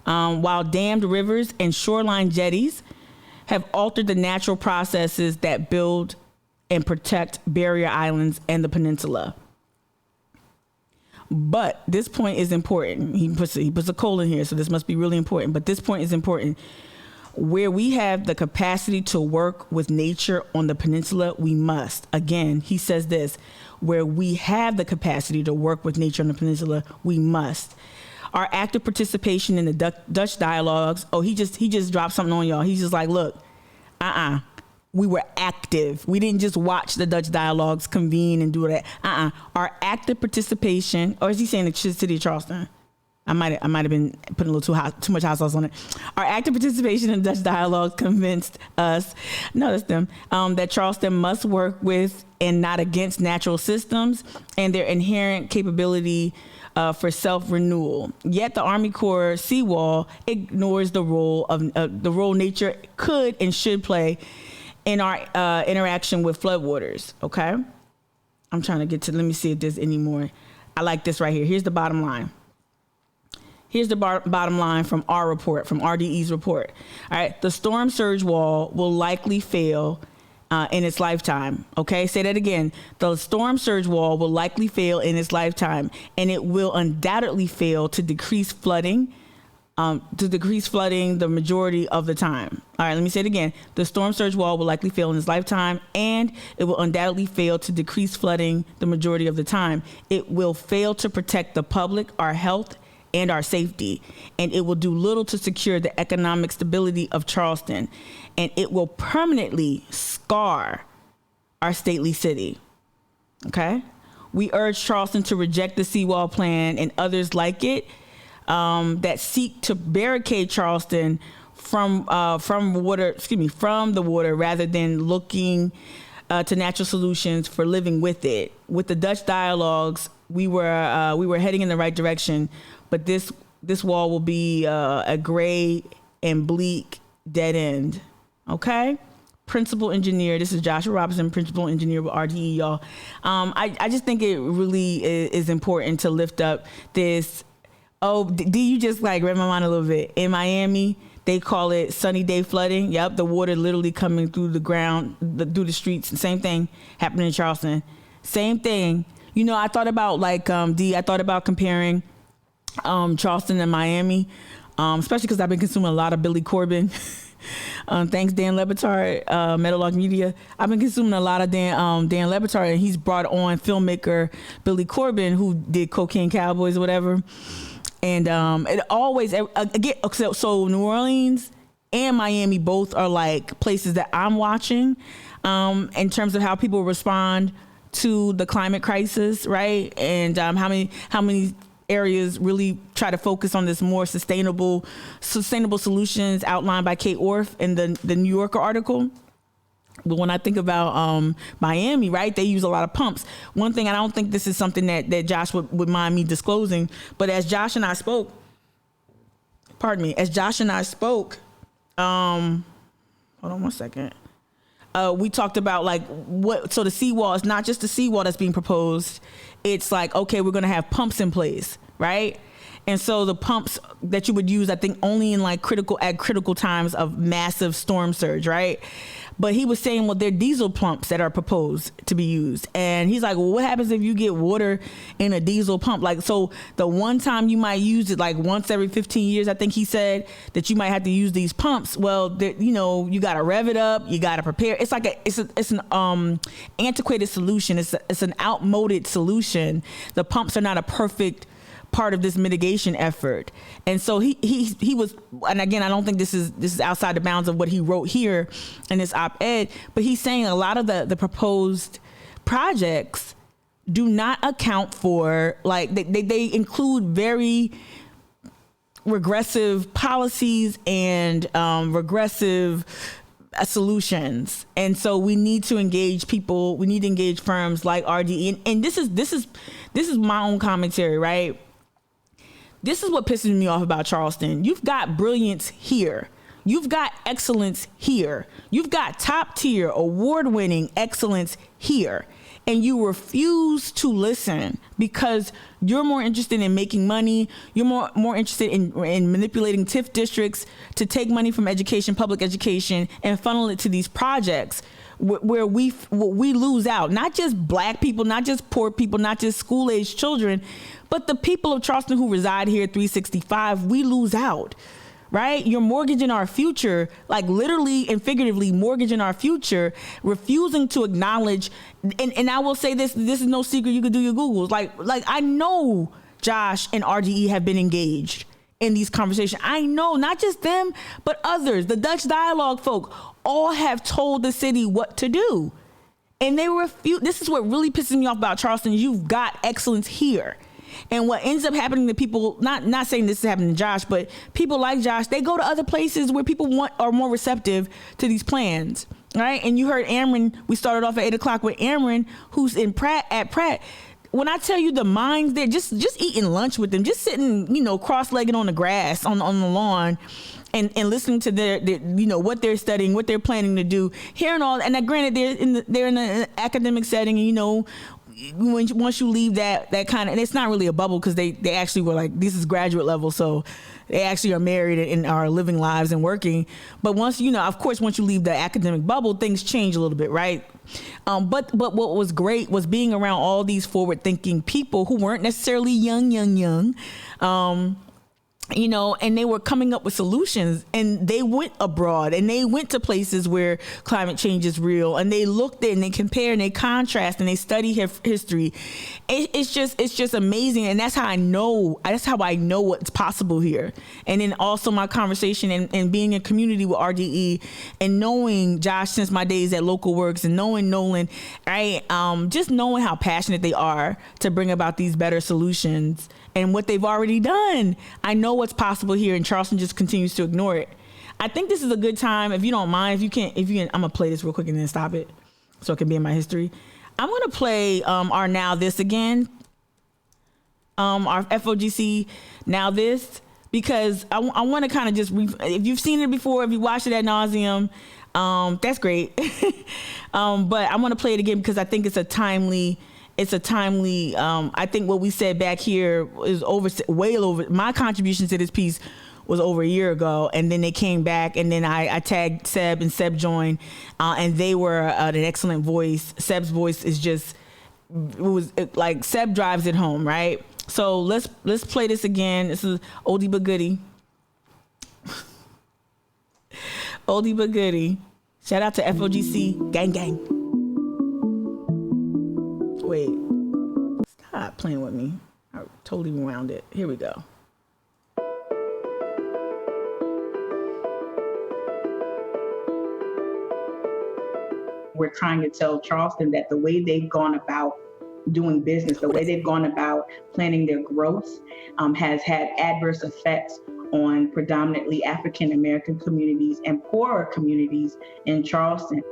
while dammed rivers and shoreline jetties have altered the natural processes that build and protect barrier islands and the peninsula. But this point is important. He puts a colon here, so this must be really important. But this point is important. Where we have the capacity to work with nature on the peninsula, we must. Again, he says this, where we have the capacity to work with nature on the peninsula, we must. Our active participation in the Dutch dialogues. Oh, he just dropped something on y'all. He's just like, look, we were active. We didn't just watch the Dutch dialogues convene and do that. Our active participation, or is he saying the city of Charleston? I might have been putting a little too much hot sauce on it. Our active participation in Dutch dialogues convinced us, no, that's them, that Charleston must work with and not against natural systems and their inherent capability for self-renewal. Yet the Army Corps seawall ignores the role nature could and should play in our interaction with floodwaters. Okay, I'm trying to get to. Let me see if there's any more. I like this right here. Here's the bottom line. Here's the bottom line from our report, from RDE's report. All right, the storm surge wall will likely fail in its lifetime. Okay, say that again. The storm surge wall will likely fail in its lifetime, and it will undoubtedly fail to decrease flooding. The majority of the time. All right, let me say it again. The storm surge wall will likely fail in its lifetime, and it will undoubtedly fail to decrease flooding the majority of the time. It will fail to protect the public, our health, and our safety, and it will do little to secure the economic stability of Charleston, and it will permanently scar our stately city. Okay? We urge Charleston to reject the seawall plan and others like it that seek to barricade Charleston from the water rather than looking to natural solutions for living with it. With the Dutch dialogues, we were heading in the right direction, but this wall will be a gray and bleak dead end. Okay? Principal engineer, this is Joshua Robinson, principal engineer with RDE, y'all. I just think it really is important to lift up this. Oh, do you just like read my mind a little bit? In Miami, they call it sunny day flooding. Yep, the water literally coming through the ground, through the streets. Same thing happening in Charleston. Same thing. You know, I thought about I thought about comparing Charleston and Miami, especially because I've been consuming a lot of Billy Corbin. Thanks, Dan Lebatard, Metalog Media. I've been consuming a lot of Dan Lebatard, and he's brought on filmmaker Billy Corbin, who did Cocaine Cowboys or whatever. And it always, again, so New Orleans and Miami both are like places that I'm watching in terms of how people respond to the climate crisis, right? And how many areas really try to focus on this more sustainable solutions outlined by Kate Orff in the New Yorker article. But when I think about Miami, right, they use a lot of pumps. One thing, I don't think this is something that Josh would mind me disclosing, but as Josh and I spoke, hold on one second. We talked about so the seawall is not just the seawall that's being proposed. It's like, okay, we're going to have pumps in place, right? And so the pumps that you would use, I think, only in like critical times of massive storm surge, right? But he was saying, well, they're diesel pumps that are proposed to be used. And he's like, well, what happens if you get water in a diesel pump? Like, so the one time you might use it, like once every 15 years, I think he said that you might have to use these pumps. Well, you know, you got to rev it up. You got to prepare. It's like it's an antiquated solution. It's an outmoded solution. The pumps are not a perfect part of this mitigation effort. And so he was, and again, I don't think this is outside the bounds of what he wrote here in this op-ed, but he's saying a lot of the proposed projects do not account for, like, they include very regressive policies and regressive solutions. And so we need to engage people. We need to engage firms like RDE. And this is my own commentary, right? This is what pisses me off about Charleston. You've got brilliance here. You've got excellence here. You've got top tier, award-winning excellence here. And you refuse to listen because you're more interested in making money. You're more interested in manipulating TIF districts to take money from education, public education, and funnel it to these projects where we lose out. Not just black people, not just poor people, not just school-aged children, but the people of Charleston who reside here at 365, we lose out, right? You're mortgaging our future, like literally and figuratively mortgaging our future, refusing to acknowledge. And I will say this is no secret. You could do your Googles. Like I know Josh and RGE have been engaged in these conversations. I know not just them, but others. The Dutch Dialogue folk all have told the city what to do. And they refuse. This is what really pisses me off about Charleston. You've got excellence here. And what ends up happening to people, not saying this is happening to Josh, but people like Josh, they go to other places where people are more receptive to these plans, right? And you heard Amron, we started off at 8:00 with Amron, who's at Pratt. When I tell you the minds there, just eating lunch with them, just sitting, you know, cross-legged on the grass, on the lawn, and listening to their you know, what they're studying, what they're planning to do, hearing all, and granted, they're in an academic setting, and, you know, once you leave that kind of, and it's not really a bubble because they actually were like, this is graduate level, so they actually are married and are living lives and working. But once, you know, of course, once you leave the academic bubble, things change a little bit, right? But what was great was being around all these forward-thinking people who weren't necessarily young, you know, and they were coming up with solutions, and they went abroad and they went to places where climate change is real, and they looked at and they compare and they contrast and they study history. It's just amazing. And that's how I know what's possible here. And then also my conversation and being in community with RDE and knowing Josh since my days at Local Works and knowing Nolan, right? Just knowing how passionate they are to bring about these better solutions and what they've already done. I know what's possible here, and Charleston just continues to ignore it. I think this is a good time, if you don't mind, if you can, I'm gonna play this real quick and then stop it so it can be in my history. I'm gonna play our Now This again, our FOGC Now This, because I want to kind of just, if you've seen it before, if you watched it ad nauseum, that's great. But I want to play it again because I think it's a timely, I think what we said back here is way over. My contribution to this piece was over a year ago, and then they came back, and then I tagged Seb, and Seb joined, and they were an excellent voice. Seb's voice is just, like Seb drives it home, right? So let's play this again. This is oldie but goodie. Oldie but goodie. Shout out to FOGC gang gang. Wait, stop playing with me. I totally rewound it. Here we go. We're trying to tell Charleston that the way they've gone about doing business, the way they've gone about planning their growth has had adverse effects on predominantly African American communities and poorer communities in Charleston.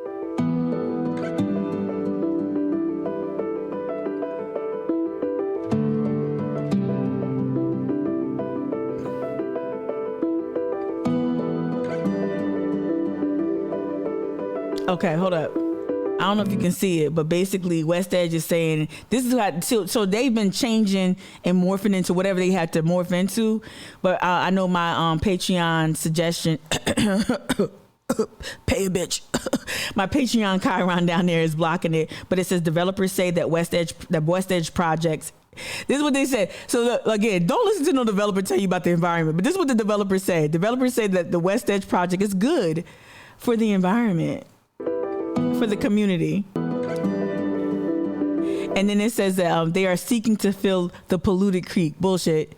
Okay, hold up. I don't know if you can see it, but basically West Edge is saying this is how, so they've been changing and morphing into whatever they had to morph into. But I know my Patreon suggestion, pay a bitch. My Patreon Chiron down there is blocking it, but it says developers say that West Edge projects. This is what they said. So again, don't listen to no developer tell you about the environment, but this is what the developers say. Developers say that the West Edge project is good for the environment, for the community. And then it says that they are seeking to fill the polluted creek. Bullshit.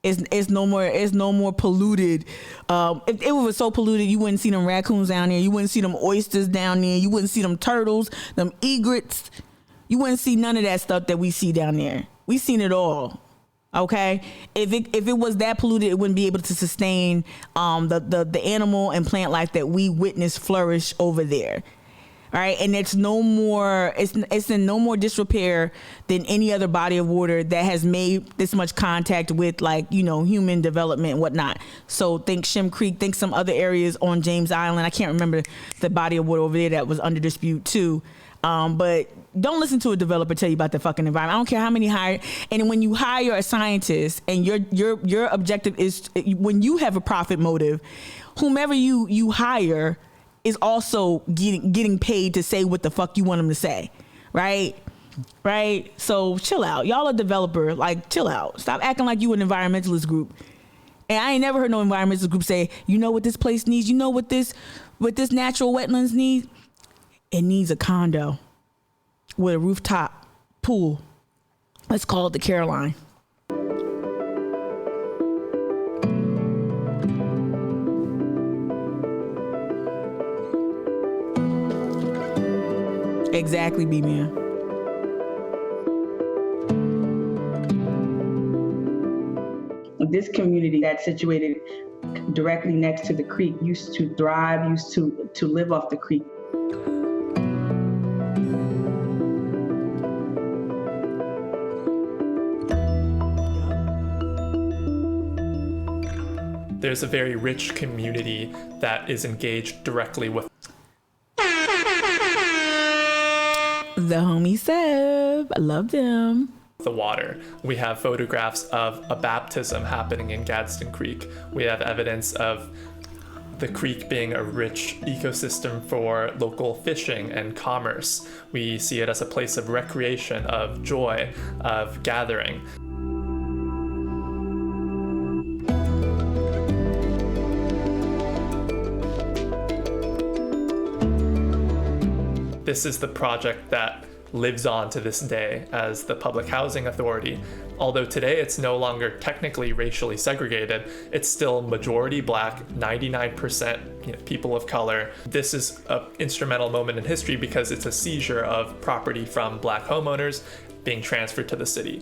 It's no more polluted. If it was so polluted, you wouldn't see them raccoons down there. You wouldn't see them oysters down there. You wouldn't see them turtles, them egrets. You wouldn't see none of that stuff that we see down there. We seen it all. Okay, if it was that polluted, it wouldn't be able to sustain the animal and plant life that we witness flourish over there. All right, and it's no more. It's in no more disrepair than any other body of water that has made this much contact with, like, human development and whatnot. So think Shem Creek, think some other areas on James Island. I can't remember the body of water over there that was under dispute too. But don't listen to a developer tell you about the fucking environment. I don't care how many hire. And when you hire a scientist and your objective is, when you have a profit motive, whomever you hire is also getting paid to say what the fuck you want them to say. Right? So chill out. Y'all a developer, like, chill out. Stop acting like you an environmentalist group. And I ain't never heard no environmentalist group say, you know what this place needs? You know what this natural wetlands needs? It needs a condo with a rooftop pool. Let's call it the Caroline. Exactly, B-Man. This community that's situated directly next to the creek used to thrive, used to live off the creek. There's a very rich community that is engaged directly with the homie Seb. I loved him. The water. We have photographs of a baptism happening in Gadsden Creek. We have evidence of the creek being a rich ecosystem for local fishing and commerce. We see it as a place of recreation, of joy, of gathering. This is the project that lives on to this day as the public housing authority. Although today it's no longer technically racially segregated, it's still majority black, 99% people of color. This is an instrumental moment in history because it's a seizure of property from black homeowners being transferred to the city.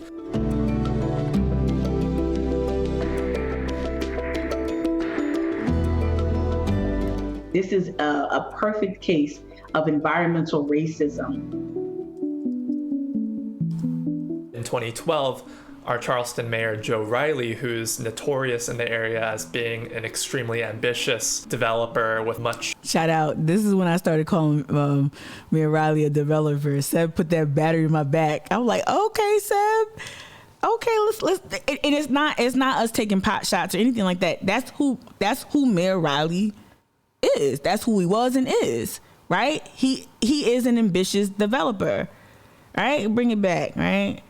This is a perfect case of environmental racism. In 2012, our Charleston mayor, Joe Riley, who's notorious in the area as being an extremely ambitious developer with much... Shout out. This is when I started calling Mayor Riley a developer. Seb put that battery in my back. I was like, okay, Seb. Okay, let's. And it's not us taking pot shots or anything like that. That's who Mayor Riley is. That's who he was and is. Right? He is an ambitious developer. Right? Bring it back. Right?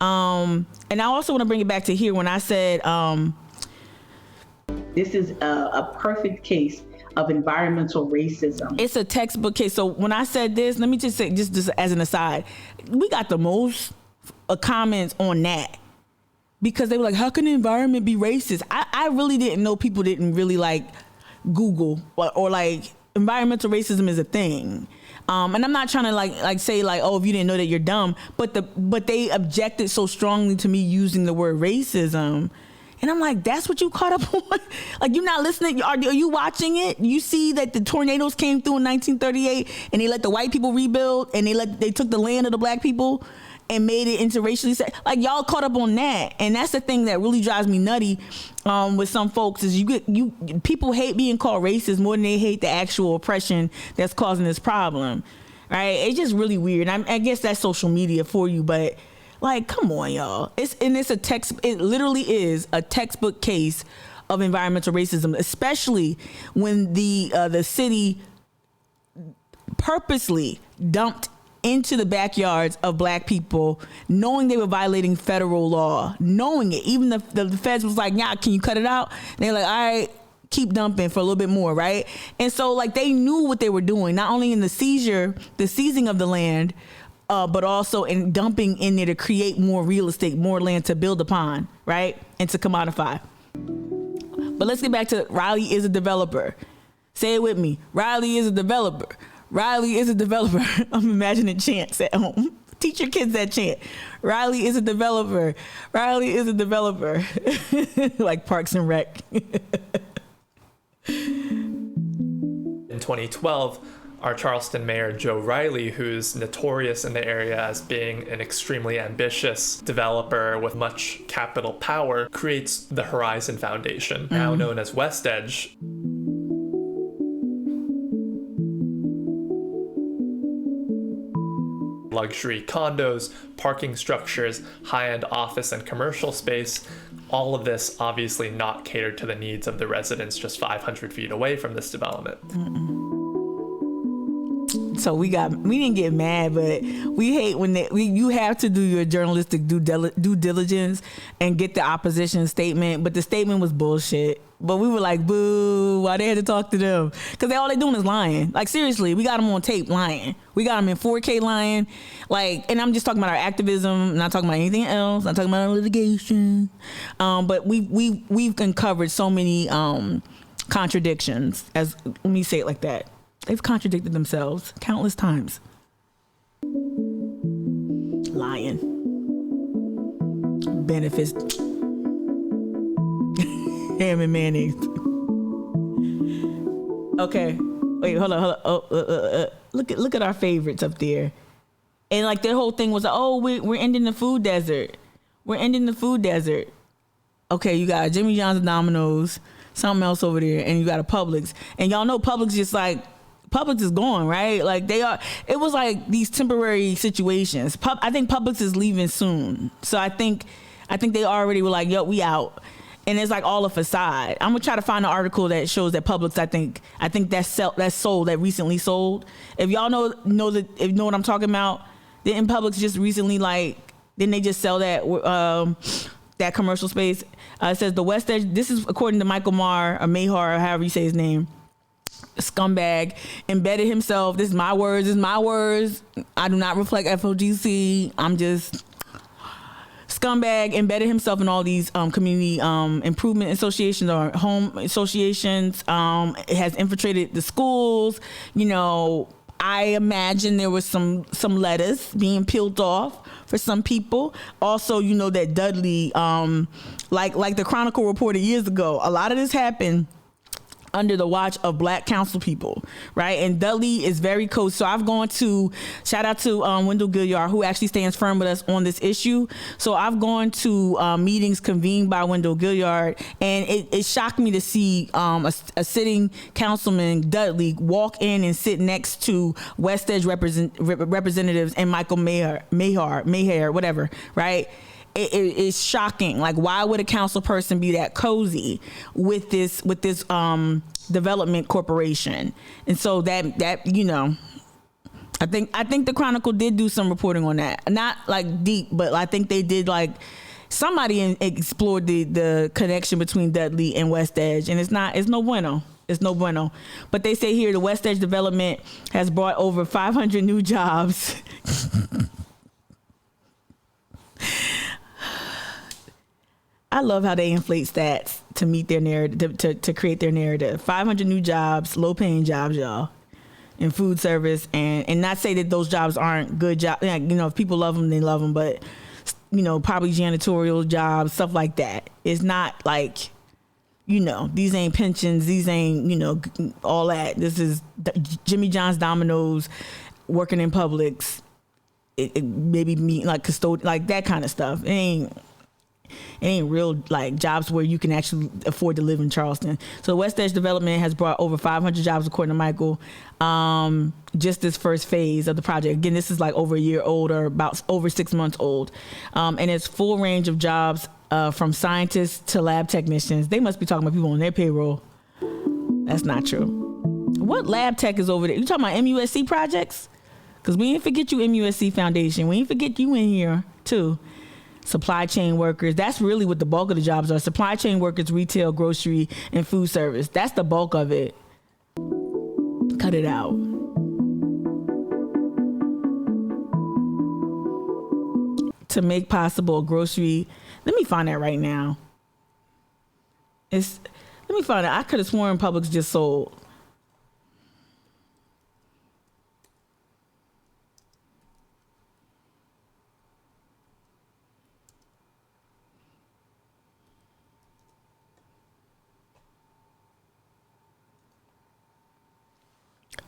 And I also want to bring it back to here when I said this is a perfect case of environmental racism. It's a textbook case. So when I said this, let me just say, just as an aside, we got the most comments on that because they were like, how can the environment be racist? I really didn't know people didn't really like Google or like environmental racism is a thing. And I'm not trying to like say like, oh, if you didn't know that, you're dumb. But they objected so strongly to me using the word racism. And I'm like, that's what you caught up on? Like, you're not listening? Are you watching it? You see that the tornadoes came through in 1938 and they let the white people rebuild and they took the land of the black people and made it into racially set. Like, y'all caught up on that. And that's the thing that really drives me nutty with some folks is people hate being called racist more than they hate the actual oppression that's causing this problem. right? It's just really weird. I guess that's social media for you, but like, come on, y'all. It literally is a textbook case of environmental racism, especially when the city purposely dumped into the backyards of black people, knowing they were violating federal law, knowing it. Even the feds was like, "Yeah, can you cut it out?" And they're like, "All right, keep dumping for a little bit more," right? And so like they knew what they were doing, not only in the seizing of the land, but also in dumping in there to create more real estate, more land to build upon, right? And to commodify. But let's get back to Riley is a developer. Say it with me. Riley is a developer. Riley is a developer. I'm imagining chants at home. Teach your kids that chant. Riley is a developer. Riley is a developer. Like Parks and Rec. In 2012, our Charleston mayor, Joe Riley, who's notorious in the area as being an extremely ambitious developer with much capital power, creates the Horizon Foundation, now known as West Edge. Luxury condos, parking structures, high-end office and commercial space. All of this obviously not catered to the needs of the residents just 500 feet away from this development. So we didn't get mad, but we hate when you have to do your journalistic due diligence and get the opposition statement, but the statement was bullshit. But we were like, boo, why they had to talk to them? Because all they doing is lying. Like, seriously, we got them on tape lying. We got them in 4K lying. Like, and I'm just talking about our activism, not talking about anything else. Not talking about our litigation. But we've uncovered so many contradictions. Let me say it like that. They've contradicted themselves countless times. Lying. Benefits. Ham and mayonnaise. Okay. Wait, hold on. Look at our favorites up there. And like their whole thing was, oh, we're ending the food desert. We're ending the food desert. Okay, you got Jimmy John's and Domino's, something else over there, and you got a Publix. And y'all know Publix just like, Publix is gone, right? Like it was like these temporary situations. I think Publix is leaving soon. So I think they already were like, yo, we out. And it's like all a facade. I'm gonna try to find an article that shows that Publix, I think that recently sold. If y'all know what I'm talking about, didn't Publix just recently didn't they just sell that commercial space? It says the West Edge, this is according to Michael Mahar, or however you say his name, scumbag, embedded himself. This is my words. I do not reflect FOGC. I'm just scumbag, embedded himself in all these community improvement associations or home associations. It has infiltrated the schools. You know, I imagine there was some lettuce being peeled off for some people. Also, you know that Dudley, like the Chronicle reported years ago, a lot of this happened under the watch of black council people, right? And Dudley is very close. So I've gone to, shout out to Wendell Gilliard, who actually stands firm with us on this issue. So I've gone to meetings convened by Wendell Gilliard, and it shocked me to see a sitting councilman, Dudley, walk in and sit next to West Edge representatives and Michael Mahar, whatever, right? It's shocking. Like, why would a council person be that cozy with this development corporation? And so that you know, I think the Chronicle did do some reporting on that. Not like deep, but I think they did, like, somebody explored the connection between Dudley and West Edge, and it's no bueno. It's no bueno. But they say here the West Edge development has brought over 500 new jobs. I love how they inflate stats to meet their narrative, to create their narrative. 500 new jobs, low-paying jobs, y'all, in food service, and not say that those jobs aren't good jobs. You know, if people love them, they love them, but, you know, probably janitorial jobs, stuff like that. It's not like, you know, these ain't pensions, these ain't, you know, all that. This is Jimmy John's, Domino's, working in Publix, it maybe me like custodian, like that kind of stuff. It ain't. real like jobs where you can actually afford to live in Charleston. So the West Edge development has brought over 500 jobs, according to Michael. Just this first phase of the project. Again, this is like over a year old or about over 6 months old. And it's full range of jobs from scientists to lab technicians. They must be talking about people on their payroll. That's not true. What lab tech is over there? You talking about MUSC projects? Because we ain't forget you, MUSC Foundation. We ain't forget you in here too. Supply chain workers. That's really what the bulk of the jobs are. Supply chain workers, retail, grocery, and food service. That's the bulk of it. Cut it out. To make possible a grocery. Let me find that right now. Let me find it. I could have sworn Publix just sold.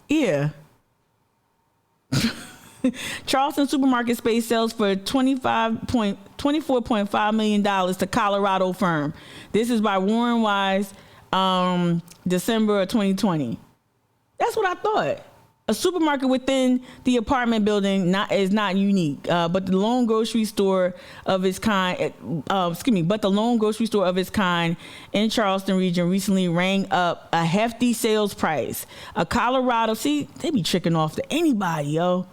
Yeah. Charleston supermarket space sells for $24.5 million to Colorado firm. This is by Warren Wise, December of 2020. That's what I thought. A supermarket within the apartment building is not unique, but the lone grocery store of its kind. But the lone grocery store of its kind in Charleston region recently rang up a hefty sales price. A Colorado, see, they be tricking off to anybody, yo.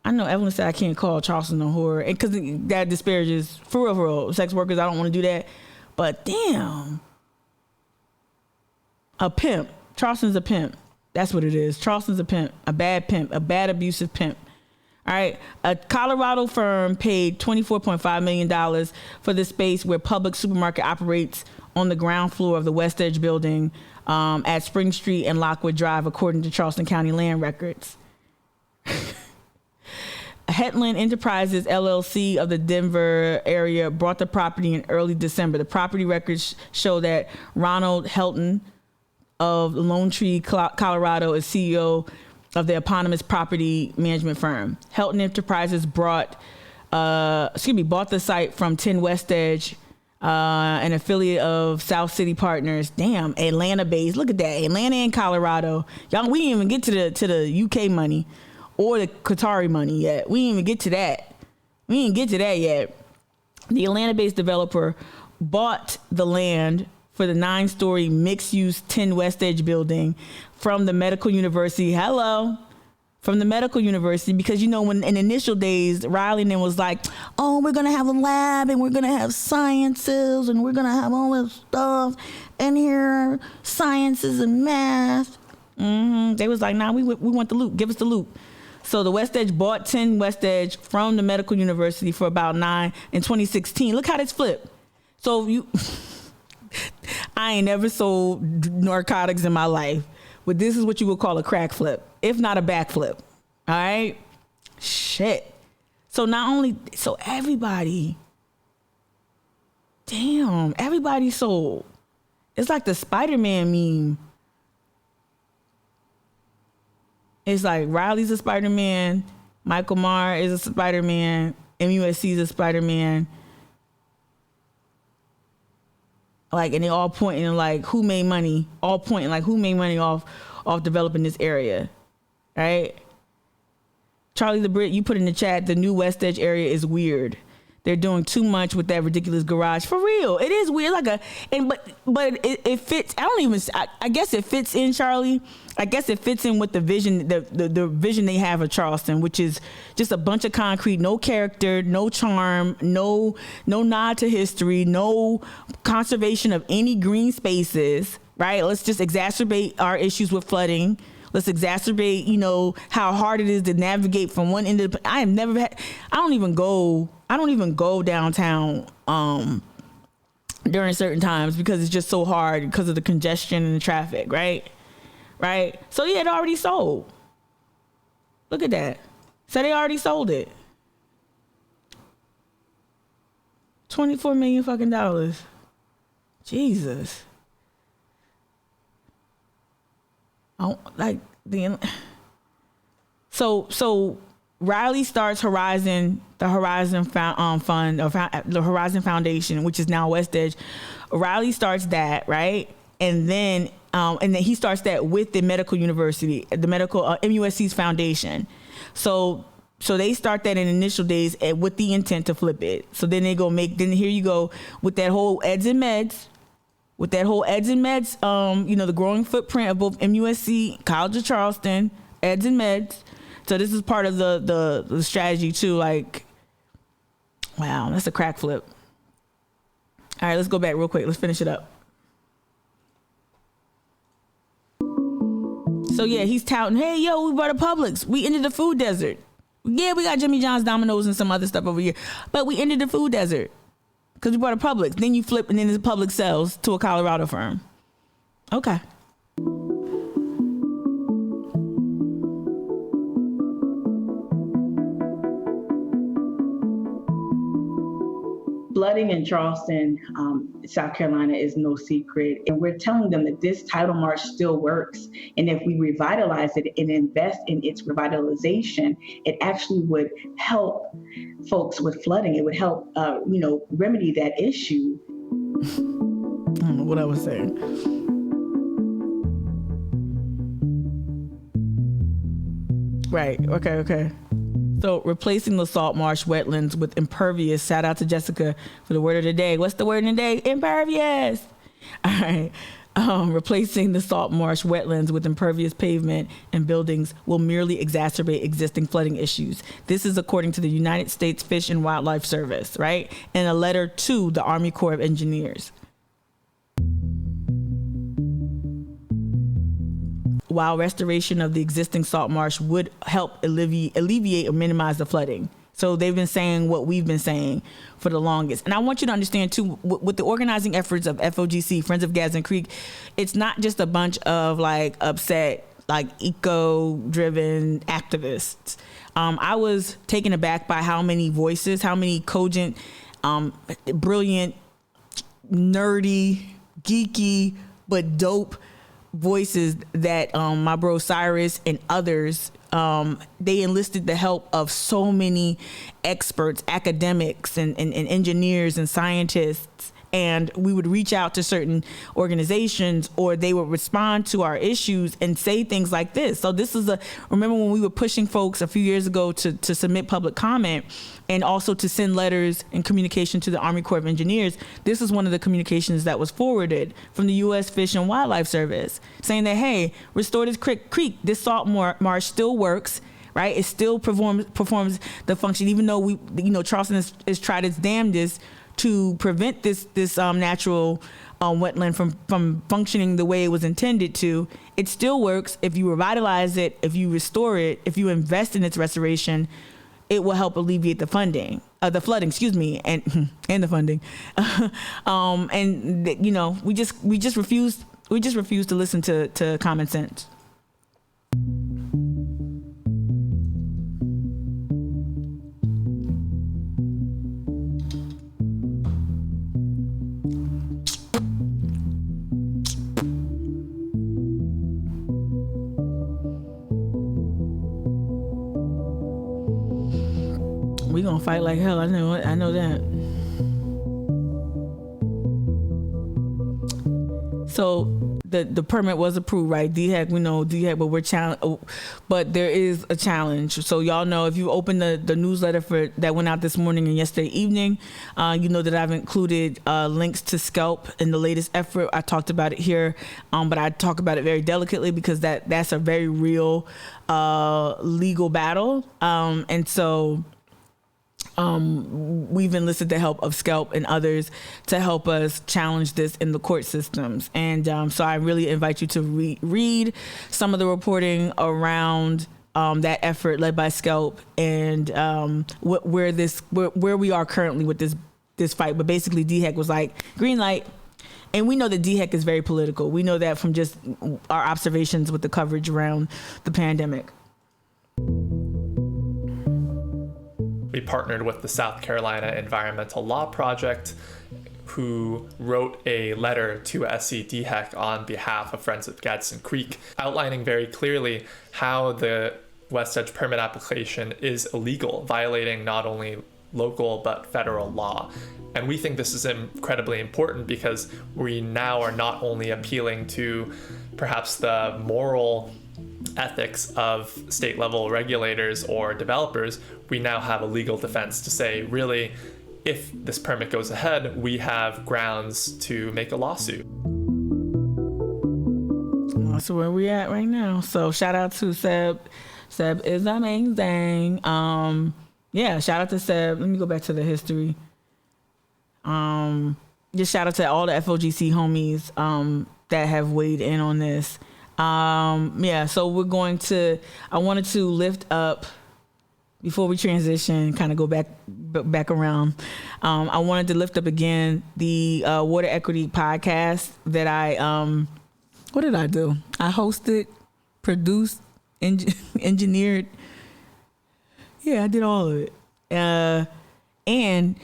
I know Evelyn said I can't call Charleston a whore, and because that disparages for real sex workers. I don't want to do that, but damn, a pimp. Charleston's a pimp. That's what it is. Charleston's a pimp, a bad abusive pimp. All right. A Colorado firm paid $24.5 million for the space where Publix supermarket operates on the ground floor of the West Edge building at Spring Street and Lockwood Drive, according to Charleston County land records. Headland Enterprises LLC of the Denver area bought the property in early December. The property records show that Ronald Helton of Lone Tree, Colorado, is CEO of the eponymous property management firm. Helton Enterprises bought the site from 10 West Edge, an affiliate of South City Partners. Damn, Atlanta based. Look at that, Atlanta and Colorado. Y'all, we didn't even get to the UK money or the Qatari money yet. We didn't even get to that. We didn't get to that yet. The Atlanta-based developer bought the land for the 9-story mixed-use 10 West Edge building from the Medical University. From the Medical University, because, you know, when in initial days, Riley and them was like, oh, we're going to have a lab and we're going to have sciences and we're going to have all this stuff in here, sciences and math. They was like, nah, we want the loot. Give us the loot. So the West Edge bought 10 West Edge from the Medical University for about $9 in 2016. Look how this flipped. So I ain't never sold narcotics in my life, but this is what you would call a crack flip, if not a backflip. All right? Shit. So everybody sold. It's like the Spider-Man meme. It's like Riley's a Spider-Man, Michael Maher is a Spider-Man, MUSC is a Spider-Man. Like, and they all pointing like who made money, off developing this area, right? Charlie the Brit, you put in the chat, the new West Edge area is weird. They're doing too much with that ridiculous garage. For real, it is weird. But it fits. I guess it fits in, Charlie. I guess it fits in with the vision, the vision they have of Charleston, which is just a bunch of concrete, no character, no charm, no nod to history, no conservation of any green spaces. Right? Let's just exacerbate our issues with flooding. Let's exacerbate, how hard it is to navigate from one end of the. I don't even go downtown during certain times because it's just so hard because of the congestion and the traffic, right? So yeah, it already sold. Look at that. So they already sold it. $24 million fucking dollars. Jesus. So Riley starts the Horizon Foundation, which is now West Edge. Riley starts that, right? And then he starts that with the medical university, the medical MUSC's foundation. So they start that in initial days with the intent to flip it. So then then here you go with that whole eds and meds. The growing footprint of both MUSC, College of Charleston, eds and meds. So this is part of the strategy too. Like, wow, that's a crack flip. All right, let's go back real quick. Let's finish it up. So yeah, he's touting, hey, yo, we bought a Publix. We ended the food desert. Yeah, we got Jimmy John's, Domino's, and some other stuff over here. But we ended the food desert because we bought a Publix. Then you flip and then the Publix sells to a Colorado firm. Okay. Flooding in Charleston, South Carolina is no secret. And we're telling them that this title march still works. And if we revitalize it and invest in its revitalization, it actually would help folks with flooding. It would help, remedy that issue. I don't know what I was saying. Right. Okay. So replacing the salt marsh wetlands with impervious. Shout out to Jessica for the word of the day. What's the word of the day? Impervious. All right. Replacing the salt marsh wetlands with impervious pavement and buildings will merely exacerbate existing flooding issues. This is according to the United States Fish and Wildlife Service, right? In a letter to the Army Corps of Engineers. While restoration of the existing salt marsh would help alleviate or minimize the flooding. So they've been saying what we've been saying for the longest. And I want you to understand too, with the organizing efforts of FOGC, Friends of Gadsden Creek, it's not just a bunch of like upset, like eco-driven activists. I was taken aback by how many voices, how many cogent, brilliant, nerdy, geeky, but dope voices that my bro Cyrus and others, they enlisted the help of so many experts, academics and engineers and scientists. And we would reach out to certain organizations or they would respond to our issues and say things like this. So this is remember when we were pushing folks a few years ago to submit public comment and also to send letters and communication to the Army Corps of Engineers. This is one of the communications that was forwarded from the U.S. Fish and Wildlife Service saying that, hey, restore this creek. This salt marsh still works, right? It still performs the function, even though Charleston has tried its damnedest to prevent this natural wetland from functioning the way it was intended to. It still works. If you revitalize it, if you restore it, if you invest in its restoration, it will help alleviate the flooding, and the funding. We just refuse to listen to common sense. We gonna fight like hell. I know that. So the permit was approved, right? DHEC, we know DHEC, but we're challenged. But there is a challenge. So y'all know if you open the newsletter that went out this morning and yesterday evening, you know that I've included links to Scalp in the latest effort. I talked about it here, but I talk about it very delicately because that's a very real legal battle, and so. We've enlisted the help of Scalp and others to help us challenge this in the court systems. And so I really invite you to read some of the reporting around that effort led by Scalp and where we are currently with this fight. But basically DHEC was like, green light. And we know that DHEC is very political. We know that from just our observations with the coverage around the pandemic. We partnered with the South Carolina Environmental Law Project, who wrote a letter to SC DHEC on behalf of Friends of Gadsden Creek, outlining very clearly how the West Edge permit application is illegal, violating not only local but federal law. And we think this is incredibly important because we now are not only appealing to perhaps the moral ethics of state level regulators or developers, we now have a legal defense to say, really, if this permit goes ahead, we have grounds to make a lawsuit. That's where we at right now. So shout out to Seb. Seb is amazing. Yeah, shout out to Seb. Let me go back to the history. Just shout out to all the FOGC homies that have weighed in on this. Yeah, so I wanted to lift up, before we transition, kind of go back around. I wanted to lift up again the Water Equity podcast that what did I do? I hosted, produced, engineered. Yeah, I did all of it. And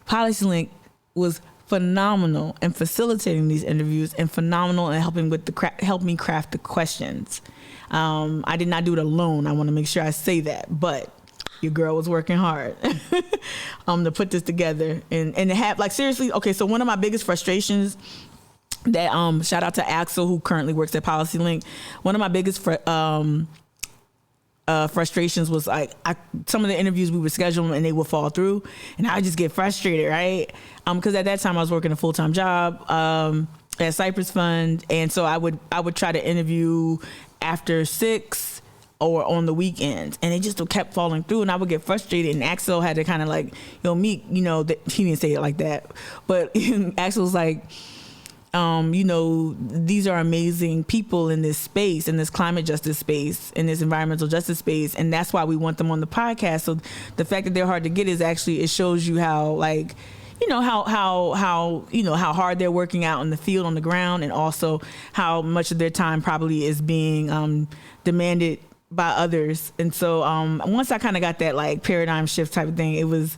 PolicyLink was phenomenal in facilitating these interviews and phenomenal in helping me craft the questions. I did not do it alone. I want to make sure I say that, but your girl was working hard to put this together and to have, like, seriously. Okay, so one of my biggest frustrations that shout out to Axel, who currently works at PolicyLink. One of my biggest frustrations was like some of the interviews we would schedule and they would fall through, and I would just get frustrated, right? Because at that time I was working a full-time job at Cypress Fund, and so I would try to interview after 6 or on the weekends, and it just kept falling through, and I would get frustrated. And Axel had to kind of like, Meek, he didn't say it like that, but Axel was like, these are amazing people in this space, in this climate justice space, in this environmental justice space, and that's why we want them on the podcast. So the fact that they're hard to get is actually, it shows you how, like, how hard they're working out in the field, on the ground, and also how much of their time probably is being demanded by others. And so once I kind of got that like paradigm shift type of thing, it was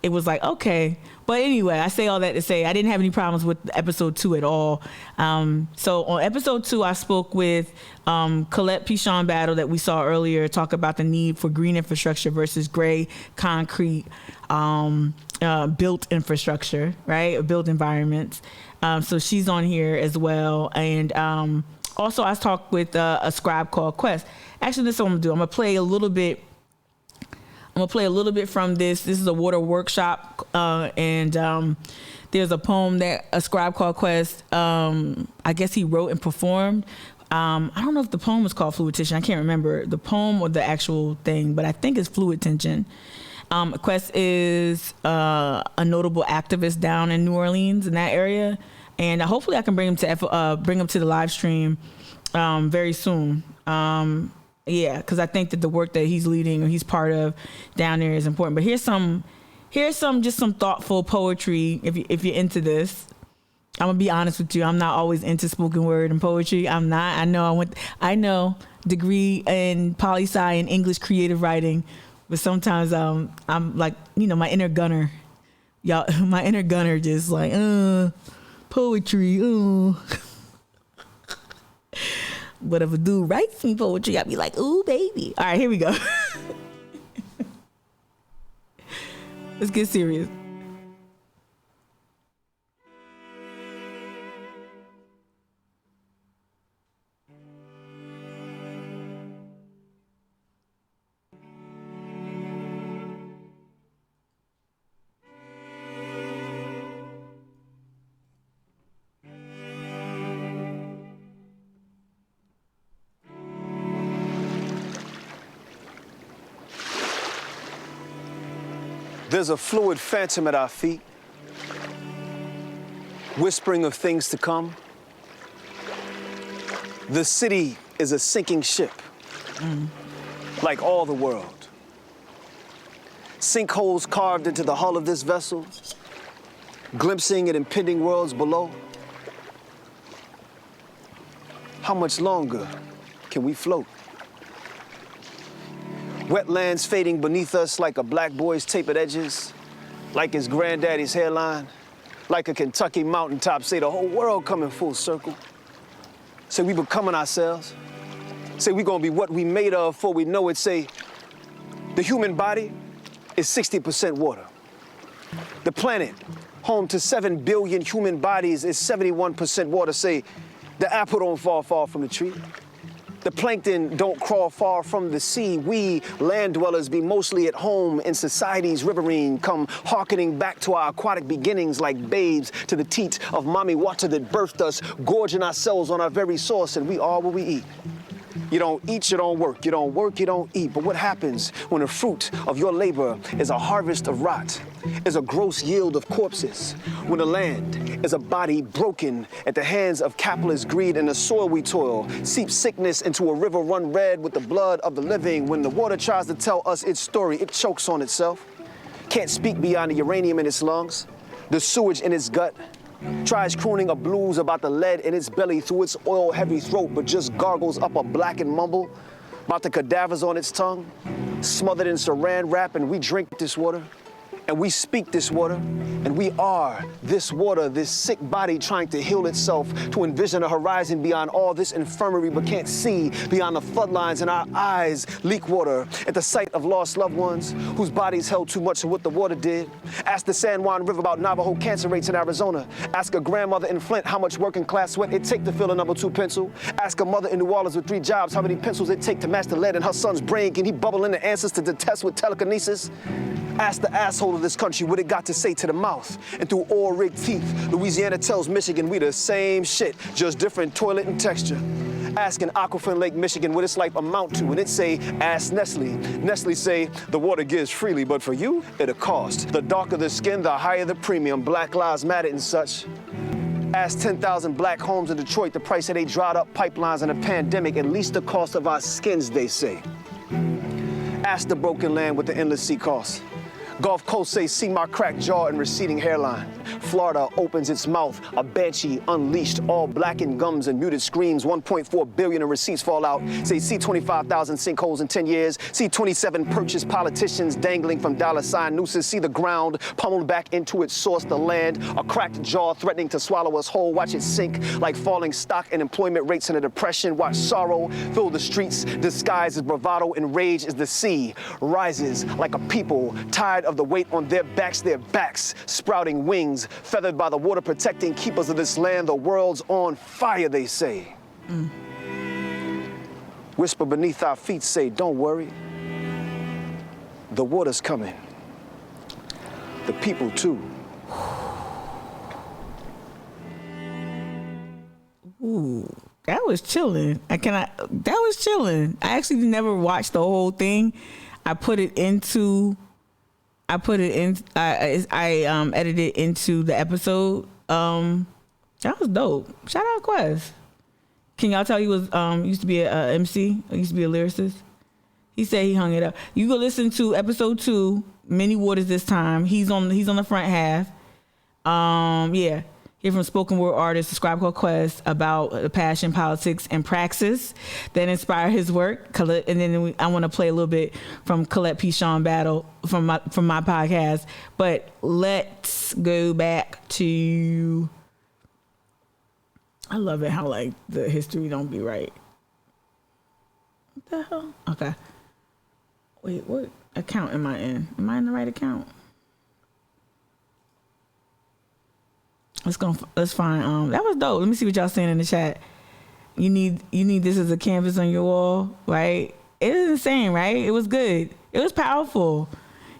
like, okay. But anyway, I say all that to say I didn't have any problems with episode 2 at all. So on episode 2, I spoke with Colette Pichon Battle that we saw earlier, talk about the need for green infrastructure versus gray concrete built infrastructure, right? Built environments. So she's on here as well. And also I talked with a scribe called Quest. Actually, this is what I'm gonna do. I'm gonna play a little bit from this. This is a water workshop, and there's a poem that a scribe called Quest, I guess he wrote and performed. I don't know if the poem was called Fluid Tension. I can't remember the poem or the actual thing, but I think it's Fluid Tension. Quest is a notable activist down in New Orleans, in that area, and hopefully I can bring him to the live stream very soon. Yeah, because I think that the work that he's leading or he's part of down there is important. But here's some thoughtful poetry if you're into this. I'm gonna be honest with you. I'm not always into spoken word and poetry. I'm not. I know degree in poli-sci and English creative writing, but sometimes I'm like, my inner gunner. My inner gunner just like poetry. But if a dude writes me poetry, I'd be like, ooh, baby. All right, here we go. Let's get serious. There's a fluid phantom at our feet, whispering of things to come. The city is a sinking ship, like all the world. Sinkholes carved into the hull of this vessel, glimpsing at impending worlds below. How much longer can we float? Wetlands fading beneath us like a black boy's tapered edges, like his granddaddy's hairline, like a Kentucky mountaintop, say the whole world coming full circle. Say we becoming ourselves, Say we gonna be what we made of before we know it. Say the human body is 60% water. The planet, home to 7 billion human bodies, is 71% water. Say the apple don't fall far from the tree. The plankton don't crawl far from the sea. We, land dwellers, be mostly at home in society's riverine, come hearkening back to our aquatic beginnings like babes to the teat of mommy water that birthed us, gorging ourselves on our very source, and we are what we eat. You don't eat, you don't work. You don't work, you don't eat. But what happens when the fruit of your labor is a harvest of rot, is a gross yield of corpses? When the land is a body broken at the hands of capitalist greed, and the soil we toil seeps sickness into a river run red with the blood of the living. When the water tries to tell us its story, it chokes on itself. Can't speak beyond the uranium in its lungs, the sewage in its gut. Tries crooning a blues about the lead in its belly through its oil-heavy throat, but just gargles up a blackened mumble about the cadavers on its tongue, smothered in saran wrap, and we drink this water, and we speak this water, and we are this water, this sick body trying to heal itself, to envision a horizon beyond all this infirmary, but can't see beyond the floodlines, and our eyes leak water at the sight of lost loved ones whose bodies held too much of what the water did. Ask the San Juan River about Navajo cancer rates in Arizona. Ask a grandmother in Flint how much working class sweat it take to fill a number 2 pencil. Ask a mother in New Orleans with 3 jobs how many pencils it take to match the lead in her son's brain. Can he bubble in the answers to detest with telekinesis? Ask the asshole of this country what it got to say to the mouth. And through oil-rigged teeth, Louisiana tells Michigan we the same shit, just different toilet and texture. Ask an aquifer in Lake Michigan what its life amount to, and it say, ask Nestle. Nestle say, the water gives freely, but for you, it'll cost. The darker the skin, the higher the premium. Black Lives Matter and such. Ask 10,000 black homes in Detroit the price of they dried up pipelines in a pandemic, at least the cost of our skins, they say. Ask the broken land what the endless sea costs. Gulf Coast say, see my cracked jaw and receding hairline. Florida opens its mouth, a banshee unleashed, all blackened gums and muted screams. 1.4 billion in receipts fall out. Say, see 25,000 sinkholes in 10 years. See 27 purchased politicians dangling from dollar-sign nooses. See the ground pummeled back into its source, the land, a cracked jaw threatening to swallow us whole. Watch it sink like falling stock and employment rates in a depression. Watch sorrow fill the streets, disguised as bravado and rage as the sea rises like a people tired of the weight on their backs, sprouting wings, feathered by the water protecting keepers of this land. The world's on fire, they say. Whisper beneath our feet, say, don't worry. The water's coming. The people too. Ooh, that was chilling. That was chilling. I actually never watched the whole thing. I edited into the episode. That was dope. Shout out Quest. Can y'all tell he was used to be a MC, used to be a lyricist? He said he hung it up. You go listen to episode 2, Many Waters this time. He's on the front half. Yeah. Hear from spoken word artist, Scribe Called Quest, about the passion, politics, and praxis that inspire his work. Colette, and then I want to play a little bit from Colette P. Sean Battle from my podcast. But let's go back to. I love it how like the history don't be right. What the hell? Okay. Wait, what account am I in? Am I in the right account? Let's find. That was dope. Let me see what y'all saying in the chat. You need this as a canvas on your wall, right? It is insane, right? It was good. It was powerful.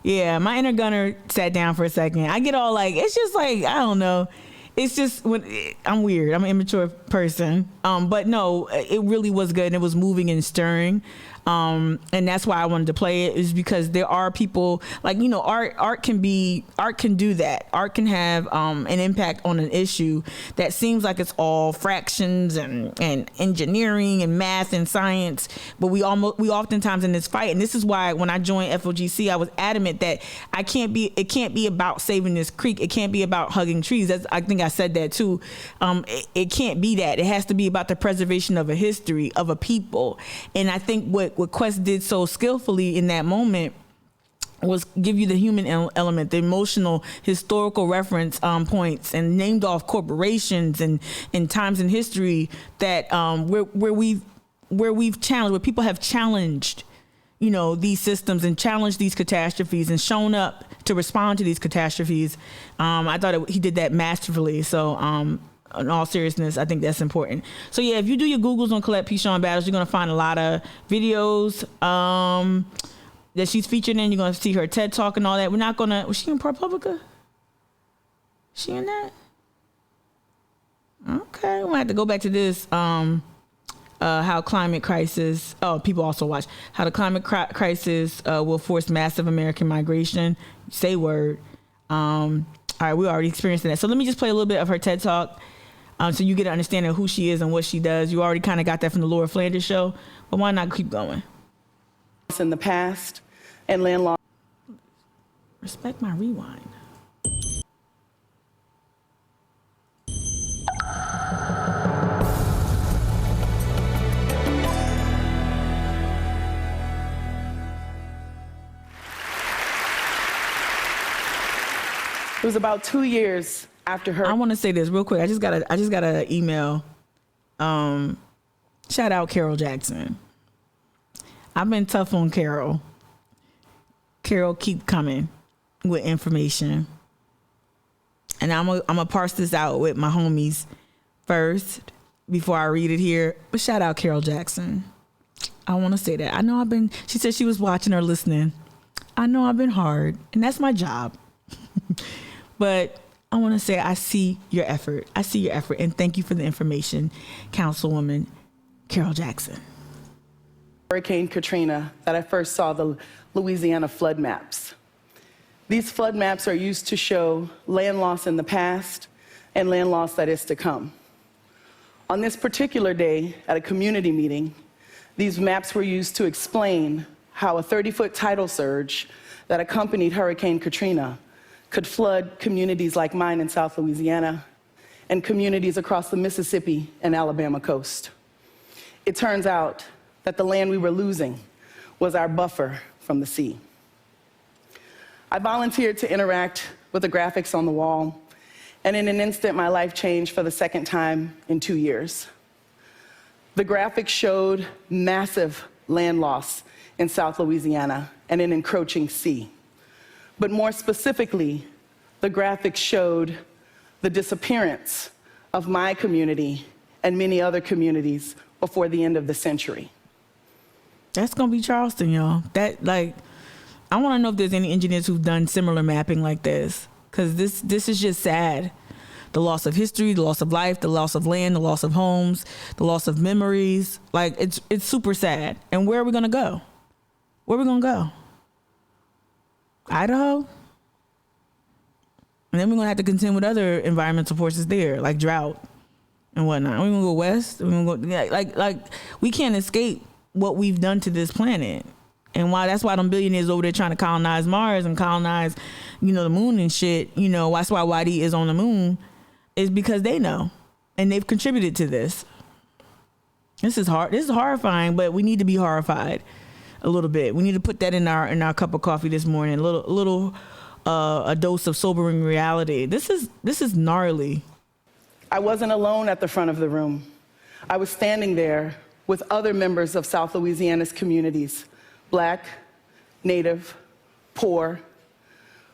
Yeah, my inner gunner sat down for a second. I get all like, it's just like, I don't know. It's just when I'm weird. I'm an immature person. But no, it really was good and it was moving and stirring. And that's why I wanted to play it, is because there are people like, you know, art can do that. Art can have an impact on an issue that seems like it's all fractions and engineering and math and science. But we oftentimes in this fight, and this is why when I joined FOGC, I was adamant that it can't be about saving this creek. It can't be about hugging trees. I think I said that too. It can't be that. It has to be about the preservation of a history, of a people. And I think what Quest did so skillfully in that moment was give you the human element, the emotional, historical reference points, and named off corporations and times in history that where we where people have challenged, these systems and challenged these catastrophes and shown up to respond to these catastrophes. I thought he did that masterfully. So in all seriousness, I think that's important. So yeah, if you do your Googles on Colette Pichon battles, you're going to find a lot of videos that she's featured in. You're going to see her TED Talk and all that. We're not going to, was she in ProPublica? She in that? Okay, we're going to have to go back to this. How climate crisis, people also watch, how the climate crisis will force massive American migration. Say word. All right, we already experienced that. So let me just play a little bit of her TED Talk so you get an understanding of who she is and what she does. You already kind of got that from the Laura Flanders show, but why not keep going? In the past and land law. Respect my rewind. It was about 2 years after her. I want to say this real quick. I just got an email. Shout out Carol Jackson. I've been tough on Carol. Carol, keep coming with information. And I'm gonna parse this out with my homies first before I read it here. But shout out Carol Jackson. I want to say that. I know she said she was watching or listening. I know I've been hard, and that's my job. But I want to say I see your effort. I see your effort, and thank you for the information, Councilwoman Carol Jackson. Hurricane Katrina that I first saw the Louisiana flood maps. These flood maps are used to show land loss in the past and land loss that is to come. On this particular day at a community meeting, these maps were used to explain how a 30-foot tidal surge that accompanied Hurricane Katrina could flood communities like mine in South Louisiana and communities across the Mississippi and Alabama coast. It turns out that the land we were losing was our buffer from the sea. I volunteered to interact with the graphics on the wall, and in an instant, my life changed for the second time in 2 years. The graphics showed massive land loss in South Louisiana and an encroaching sea. But more specifically, the graphics showed the disappearance of my community and many other communities before the end of the century. That's gonna be Charleston, y'all. I want to know if there's any engineers who've done similar mapping like this, because this is just sad. The loss of history, the loss of life, the loss of land, the loss of homes, the loss of memories. It's super sad. And where are we gonna go? Where are we gonna go? Idaho? And then we're gonna have to contend with other environmental forces there, like drought and whatnot. We're gonna go west. We're gonna go we can't escape what we've done to this planet. And that's why them billionaires over there trying to colonize Mars and colonize, the moon and shit. That's why YD is on the moon, is because they know and they've contributed to this. This is hard. This is horrifying, but we need to be horrified a little bit. We need to put that in our cup of coffee this morning. A dose of sobering reality. This is gnarly. I wasn't alone at the front of the room. I was standing there with other members of South Louisiana's communities, Black, Native, poor.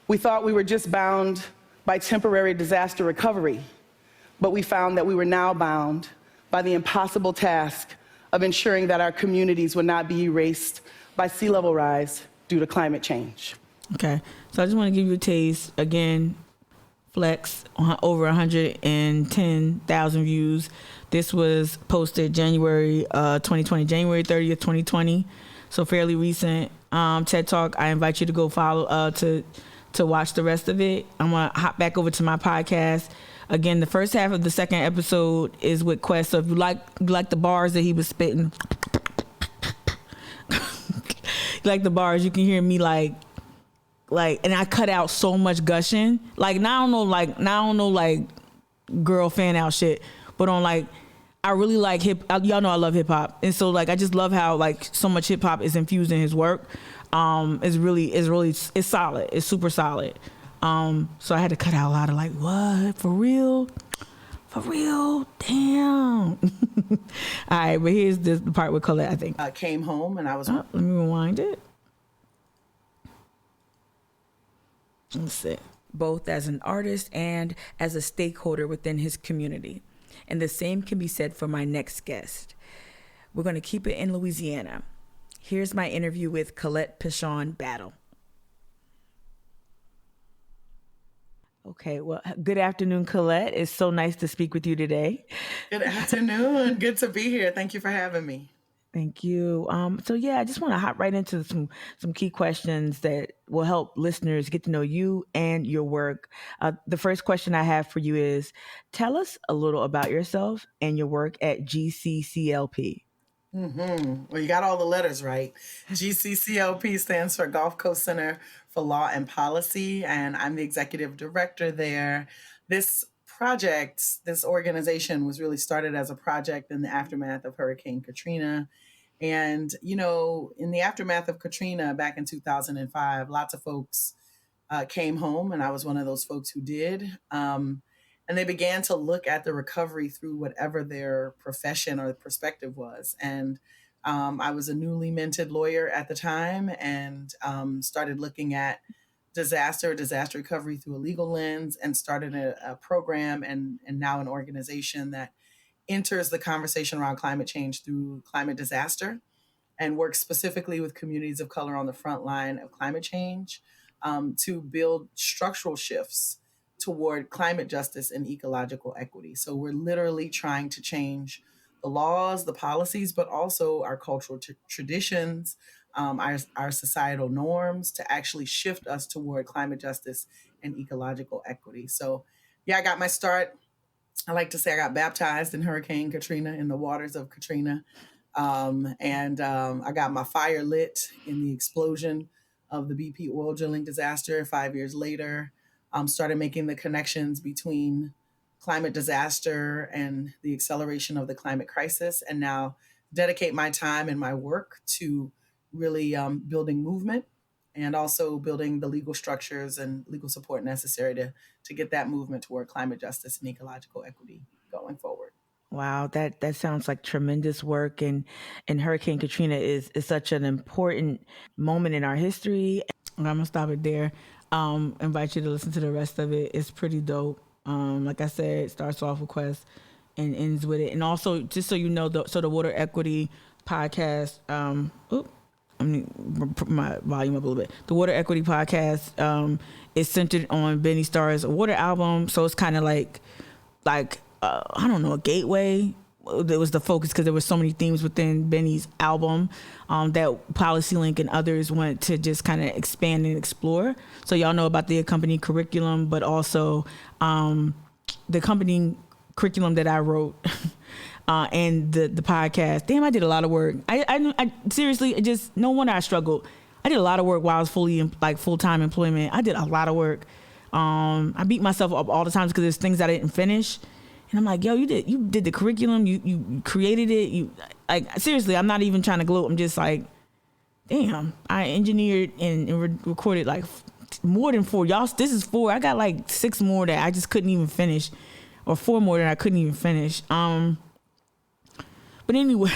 We thought we were just bound by temporary disaster recovery, but we found that we were now bound by the impossible task of ensuring that our communities would not be erased by sea level rise due to climate change. Okay, so I just want to give you a taste. Again, Flex, over 110,000 views. This was posted January 2020, January 30th, 2020. So fairly recent. TED Talk, I invite you to go follow, to watch the rest of it. I'm going to hop back over to my podcast. Again, the first half of the second episode is with Quest. So if you like the bars that he was spitting, like the bars, you can hear me and I cut out so much gushing. Now I don't know girl fan out shit, but on I really like y'all know I love hip hop. And so I just love how so much hip hop is infused in his work. It's solid. It's super solid. So I had to cut out a lot of what? For real? For real? Damn. All right, but here's the part with Colette, I think. Came home and I was... Let me rewind it. Let's see. Both as an artist and as a stakeholder within his community. And the same can be said for my next guest. We're going to keep it in Louisiana. Here's my interview with Colette Pichon Battle. Okay, well, good afternoon, Colette. It's so nice to speak with you today. Good afternoon. Good to be here. Thank you for having me. Thank you. So yeah, I just want to hop right into some key questions that will help listeners get to know you and your work. The first question I have for you is, tell us a little about yourself and your work at GCCLP. Well, you got all the letters right. GCCLP stands for Gulf Coast Center for Law and Policy, and I'm the executive director there. This organization was really started as a project in the aftermath of Hurricane Katrina. And, you know, in the aftermath of Katrina back in 2005, lots of folks came home, and I was one of those folks who did. And they began to look at the recovery through whatever their profession or perspective was. And I was a newly minted lawyer at the time, and started looking at disaster recovery through a legal lens, and started a program and now an organization that enters the conversation around climate change through climate disaster, and works specifically with communities of color on the front line of climate change to build structural shifts toward climate justice and ecological equity. So we're literally trying to change the laws, the policies, but also our cultural traditions, our societal norms to actually shift us toward climate justice and ecological equity. So yeah, I got my start. I like to say I got baptized in Hurricane Katrina, in the waters of Katrina. And I got my fire lit in the explosion of the BP oil drilling disaster 5 years later. Started making the connections between climate disaster and the acceleration of the climate crisis, and now dedicate my time and my work to really building movement, and also building the legal structures and legal support necessary to get that movement toward climate justice and ecological equity going forward. Wow, that sounds like tremendous work, and Hurricane Katrina is such an important moment in our history. I'm gonna stop it there. Invite you to listen to the rest of it. It's pretty dope. Like I said, it starts off with Quest and ends with it. And also, just so you know, the Water Equity podcast. Let me put my volume up a little bit. The Water Equity podcast is centered on Benny Starr's Water album, so it's kind of like I don't know, a gateway. It was the focus because there were so many themes within Benny's album that PolicyLink and others wanted to just kind of expand and explore. So y'all know about the accompanying curriculum, but also the accompanying curriculum that I wrote and the podcast. Damn, I did a lot of work. I seriously, just no wonder I struggled. I did a lot of work while I was full-time employment. I did a lot of work. I beat myself up all the time because there's things I didn't finish. And I'm like, yo, you did the curriculum, you created it. Seriously, I'm not even trying to gloat. I'm just like, damn, I engineered and recorded like more than 4. Y'all, this is 4. I got like 6 more that I just couldn't even finish, or 4 more that I couldn't even finish. But anyway,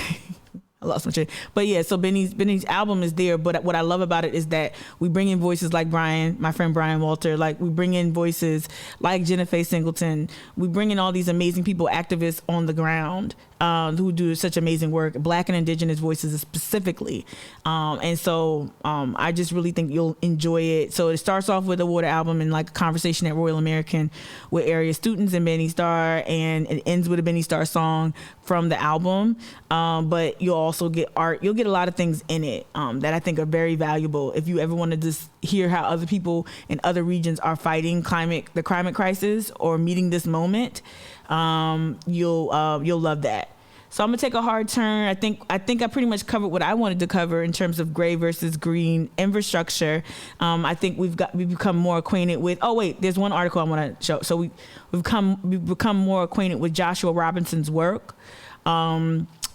I lost my train. But yeah, so Benny's album is there. But what I love about it is that we bring in voices like Brian, my friend Brian Walter. Like we bring in voices like Jennifer Singleton. We bring in all these amazing people, activists on the ground who do such amazing work. Black and Indigenous voices specifically. And so I just really think you'll enjoy it. So it starts off with a Water album and like a conversation at Royal American with area students and Benny Starr, and it ends with a Benny Starr song from the album. But you'll also get art. You'll get a lot of things in it that I think are very valuable. If you ever want to just hear how other people in other regions are fighting the climate crisis or meeting this moment, you'll love that. So I'm gonna take a hard turn. I think I pretty much covered what I wanted to cover in terms of gray versus green infrastructure. I think we've become more acquainted with. Oh wait, there's one article I want to show. So we've become more acquainted with Joshua Robinson's work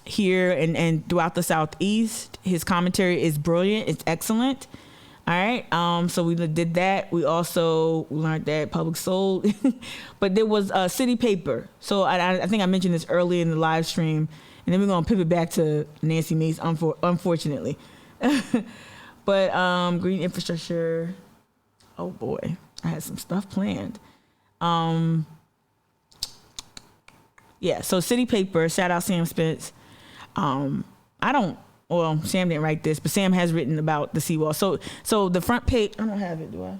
here and throughout the Southeast. His commentary is brilliant. It's excellent. All right. So we did that. We also learned that public sold, but there was a city paper. So I think I mentioned this earlier in the live stream, and then we're gonna pivot back to Nancy Mace, unfortunately. But green infrastructure. Oh boy, I had some stuff planned. Yeah. So city paper. Shout out Sam Spence. Well, Sam didn't write this, but Sam has written about the seawall. So the front page, I don't have it, do I?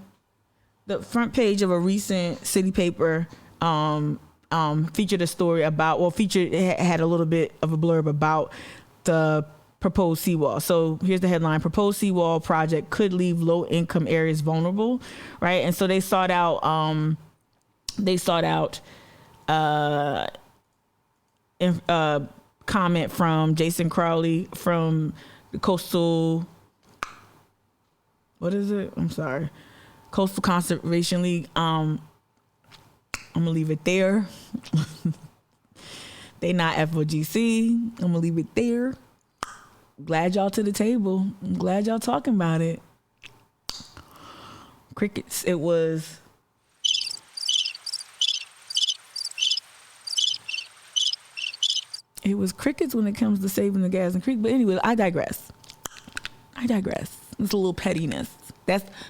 The front page of a recent city paper featured a story about, it had a little bit of a blurb about the proposed seawall. So here's the headline: proposed seawall project could leave low-income areas vulnerable, right? And so they sought out comment from Jason Crowley from the Coastal Conservation League. I'm gonna leave it there. They not FOGC. I'm gonna leave it there. Glad y'all to the table. I'm glad y'all talking about it. Crickets. It was crickets when it comes to saving the Gadsden Creek. But anyway, I digress. It's a little pettiness.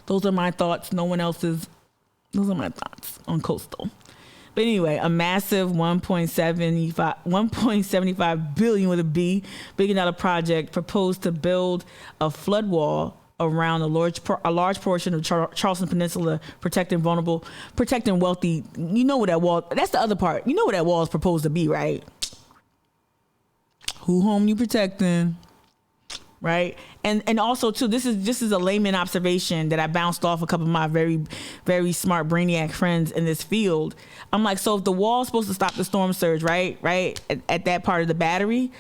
Those are my thoughts. No one else's. Those are my thoughts on coastal. But anyway, a massive $1.75 billion with a B $1 billion project proposed to build a flood wall around a large portion of Charleston Peninsula, protecting wealthy. You know what that wall? That's the other part. You know what that wall is proposed to be, right? Who home you protecting, right? And also too, this is a layman observation that I bounced off a couple of my very, very smart brainiac friends in this field. I'm like, so if the wall's supposed to stop the storm surge, right, at that part of the battery,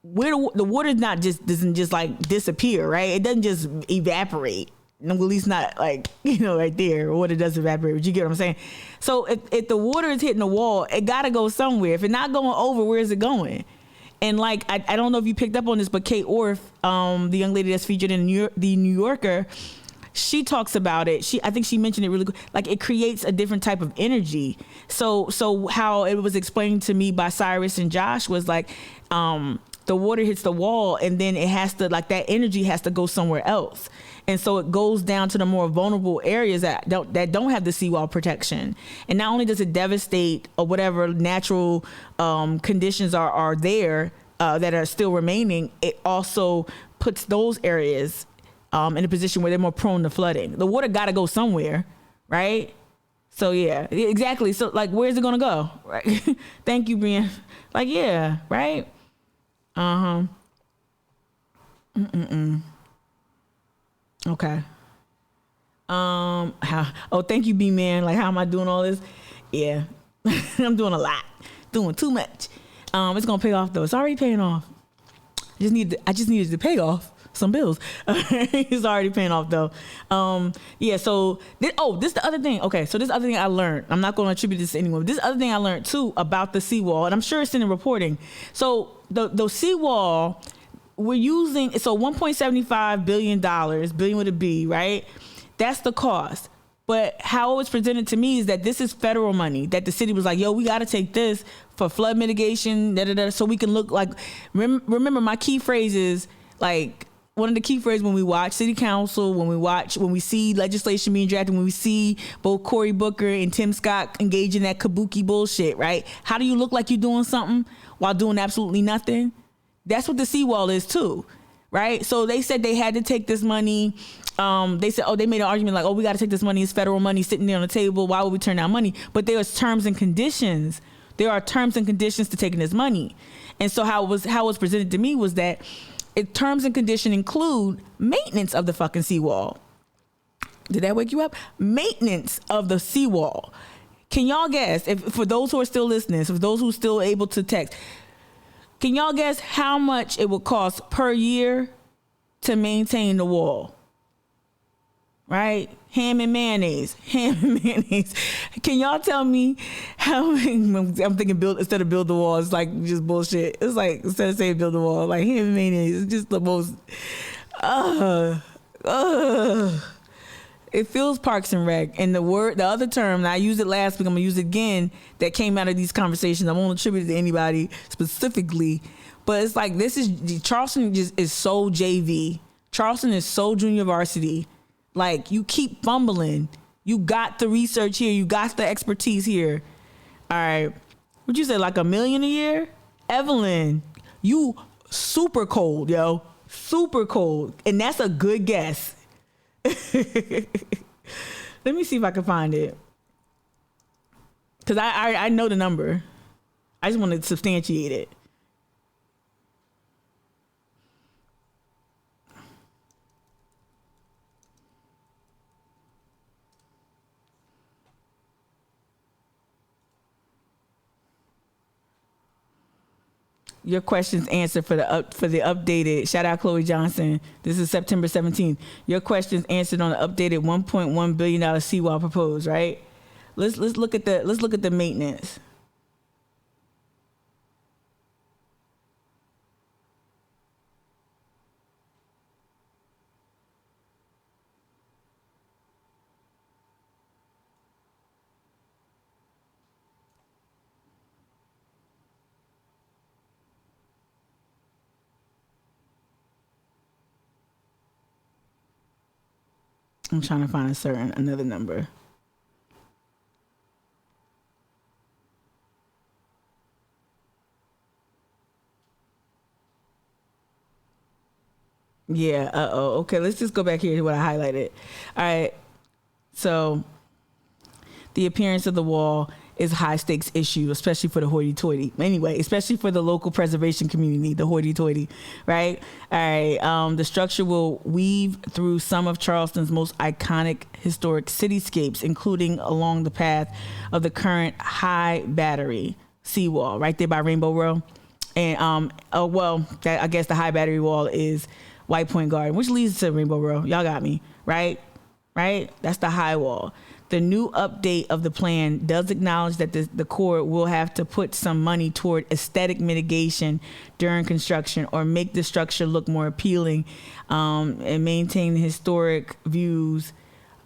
where the water doesn't just like disappear, right? It doesn't just evaporate. At least not like, right there, water does evaporate, but you get what I'm saying? So if the water is hitting the wall, it gotta go somewhere. If it's not going over, where is it going? And like, I don't know if you picked up on this, but Kate Orff, the young lady that's featured in the New Yorker, she talks about it. I think she mentioned it really good. Like, it creates a different type of energy. So how it was explained to me by Cyrus and Josh was like, the water hits the wall and then it has to, like, that energy has to go somewhere else. And so it goes down to the more vulnerable areas that don't have the seawall protection. And not only does it devastate or whatever natural conditions are there that are still remaining, it also puts those areas in a position where they're more prone to flooding. The water got to go somewhere, right? So yeah, exactly. So like, where's it gonna go? Right? Thank you, Brian. Like, yeah, right. Okay. Thank you, B-Man. Like, how am I doing all this? Yeah, I'm doing a lot, doing too much. It's gonna pay off though. It's already paying off. I just needed to pay off some bills. It's already paying off though. Yeah. So this is the other thing. Okay. So this other thing I learned. I'm not going to attribute this to anyone. This other thing I learned too about the seawall, and I'm sure it's in the reporting. So the seawall. We're using, so $1.75 billion, billion with a B, right? That's the cost. But how it was presented to me is that this is federal money, that the city was like, yo, we got to take this for flood mitigation, so we can look like, remember my key phrase is like, one of the key phrases when we watch city council, when we see legislation being drafted, when we see both Cory Booker and Tim Scott engage in that kabuki bullshit, right? How do you look like you're doing something while doing absolutely nothing? That's what the seawall is too, right? So they said they had to take this money. They said, they made an argument like, we got to take this money. It's federal money sitting there on the table. Why would we turn down money? But there's terms and conditions. There are terms and conditions to taking this money. And so how it was presented to me was that terms and conditions include maintenance of the fucking seawall. Did that wake you up? Maintenance of the seawall. Can y'all guess, for those who are still listening, for those who are still able to text, can y'all guess how much it would cost per year to maintain the wall? Right? Ham and mayonnaise. Can y'all tell me how I'm thinking instead of build the wall, it's like just bullshit. It's like, instead of saying build the wall, like ham and mayonnaise, it's just the most, It feels Parks and Rec. And the other term, and I used it last week, I'm gonna use it again, that came out of these conversations. I won't attribute it to anybody specifically, but it's like Charleston just is so JV. Charleston is so junior varsity. Like, you keep fumbling. You got the research here. You got the expertise here. All right. What'd you say, like $1 million a year? Evelyn, you super cold, yo. Super cold. And that's a good guess. Let me see if I can find it. Because I know the number. I just want to substantiate it. Your questions answered for the updated. Shout out Chloe Johnson. This is September 17th. Your questions answered on the updated $1.1 billion seawall proposed. Right. Let's look at the maintenance. I'm trying to find another number. Yeah, okay, let's just go back here to what I highlighted. All right, so the appearance of the wall is a high stakes issue, especially for the hoity-toity. Anyway, especially for the local preservation community, the hoity-toity, right? All right, the structure will weave through some of Charleston's most iconic historic cityscapes, including along the path of the current High Battery seawall, right there by Rainbow Row. And, I guess the High Battery wall is White Point Garden, which leads to Rainbow Row. Y'all got me, right? Right? That's the high wall. The new update of the plan does acknowledge that the Corps will have to put some money toward aesthetic mitigation during construction, or make the structure look more appealing, and maintain the historic views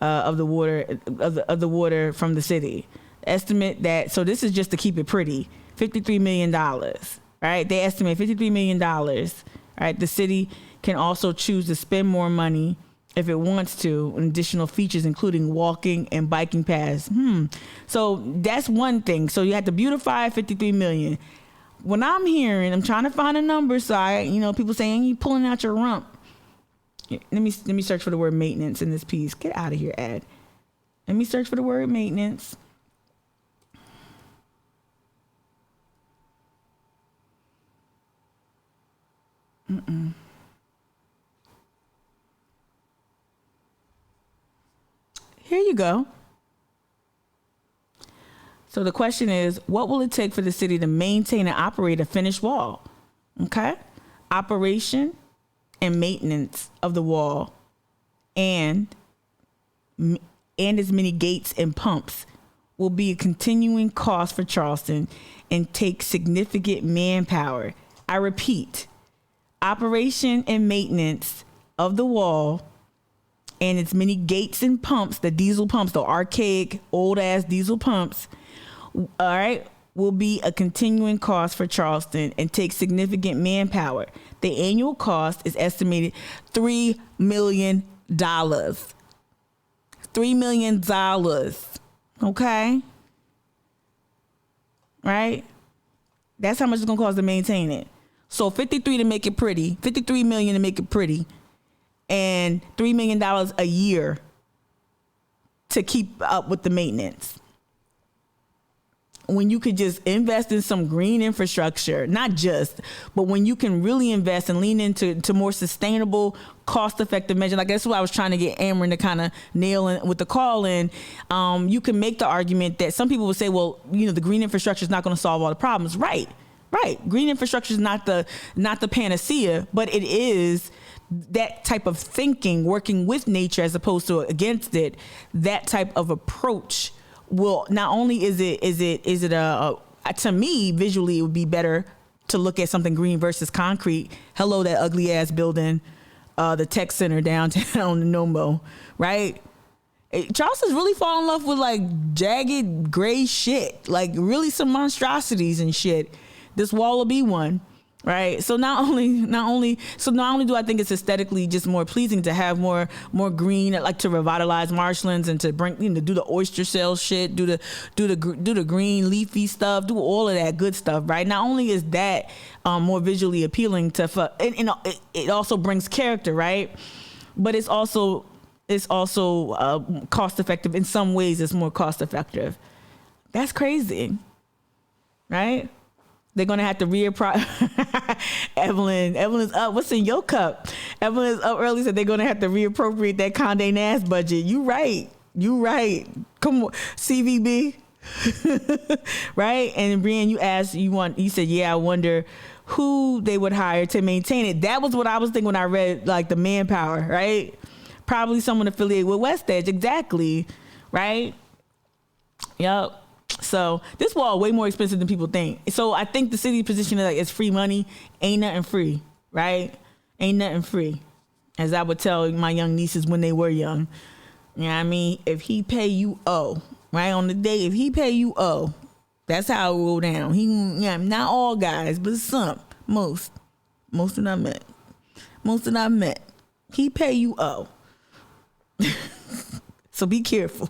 of the water from the city. Estimate that, so this is just to keep it pretty, $53 million, right? They estimate $53 million, right? The city can also choose to spend more money if it wants to, on additional features, including walking and biking paths. So that's one thing. So you have to beautify $53 million. When I'm trying to find a number, so people saying you pulling out your rump. Let me search for the word maintenance in this piece. Get out of here, Ad. Let me search for the word maintenance. Here you go. So the question is, what will it take for the city to maintain and operate a finished wall? Okay. Operation and maintenance of the wall and as many gates and pumps will be a continuing cost for Charleston and take significant manpower. I repeat, operation and maintenance of the wall and its many gates and pumps, the diesel pumps, the archaic old ass diesel pumps, all right, will be a continuing cost for Charleston and take significant manpower. The annual cost is estimated $3 million. $3 million. Okay? Right? That's how much it's gonna cost to maintain it. So $53 to make it pretty, $53 million to make it pretty, and $3 million a year to keep up with the maintenance. When you could just invest in some green infrastructure, not just, but when you can really invest and lean into more sustainable, cost-effective measures. Like that's what I was trying to get Amron to kind of nail in with the call in. You can make the argument that some people would say, well, the green infrastructure is not going to solve all the problems. Right. Green infrastructure is not the panacea, but it is that type of thinking, working with nature as opposed to against it. That type of approach will not only is it to me visually it would be better to look at something green versus concrete. Hello, that ugly ass building the tech center downtown in Nomo, right? Charleston's really falling in love with like jagged gray shit, like really some monstrosities and shit. This wall will be one, right? So not only do I think it's aesthetically just more pleasing to have more green, like to revitalize marshlands and to bring, do the oyster shell shit, do the green leafy stuff, do all of that good stuff, right? Not only is that more visually appealing to, and it also brings character, right? But it's also cost effective. In some ways, it's more cost effective. That's crazy, right? They're gonna have to Evelyn's up. What's in your cup? Evelyn is up early, said they're gonna have to reappropriate that Condé Nast budget. You right. Come on, CVB, right? And Brian, you said, yeah, I wonder who they would hire to maintain it. That was what I was thinking when I read like the manpower, right? Probably someone affiliated with West Edge, exactly, right? Yep. So this wall way more expensive than people think. So I think the city's position is like it's free money, ain't nothing free, right? Ain't nothing free, as I would tell my young nieces when they were young. You know what I mean? If he pay you owe, right on the day, if he pay you owe, that's how it will go down. Not all guys, but some, most that I met, he pay you owe. So be careful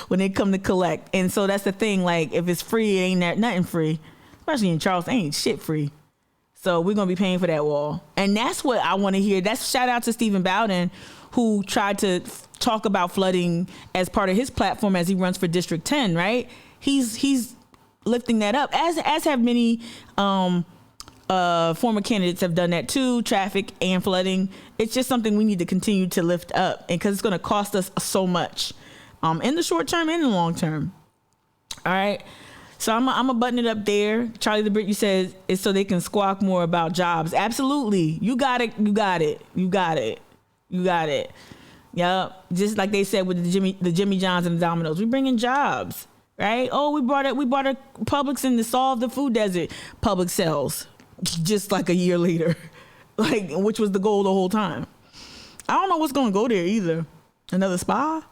when they come to collect. And so that's the thing. Like if it's free, it ain't nothing free. Especially in Charleston, ain't shit free. So we're gonna be paying for that wall. And that's what I want to hear. That's shout out to Stephen Bowden, who tried to talk about flooding as part of his platform as he runs for District 10. Right? He's lifting that up, as have many former candidates have done that too. Traffic and flooding. It's just something we need to continue to lift up, and because it's going to cost us so much in the short term and in the long term. All right. So I'm going to button it up there. Charlie the Brit, you said it's so they can squawk more about jobs. Absolutely. You got it. Yep. Just like they said with the Jimmy Johns and the Domino's, we bring in jobs, right? Oh, we brought a Publix in to solve the food desert. Publix sells just like a year later, like, which was the goal the whole time. I don't know what's going to go there either. Another spa?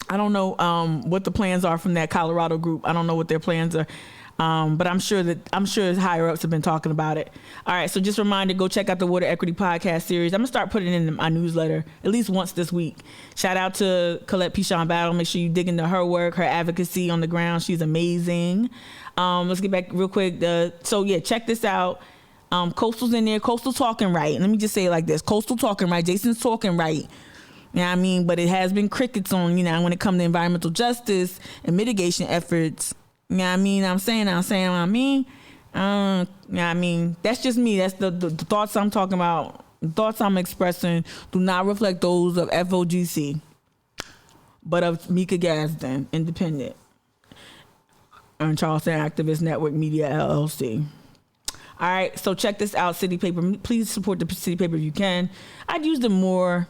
I don't know what the plans are from that Colorado group. I don't know what their plans are. But I'm sure higher ups have been talking about it. All right. So just a reminder, go check out the Water Equity Podcast series. I'm going to start putting it in my newsletter at least once this week. Shout out to Colette Pichon Battle. Make sure you dig into her work, her advocacy on the ground. She's amazing. Let's get back real quick. Check this out. Coastal's in there. Coastal talking right. Let me just say it like this. Coastal talking right. Jason's talking right. You know what I mean? But it has been crickets on, when it comes to environmental justice and mitigation efforts. You know what I mean? I'm saying what I mean. You know what I mean? That's just me. That's the thoughts I'm talking about. The thoughts I'm expressing do not reflect those of FOGC, but of Mika Gadsden, independent, and Charleston Activist Network Media, LLC. All right, so check this out, City Paper. Please support the City Paper if you can. I'd use them more.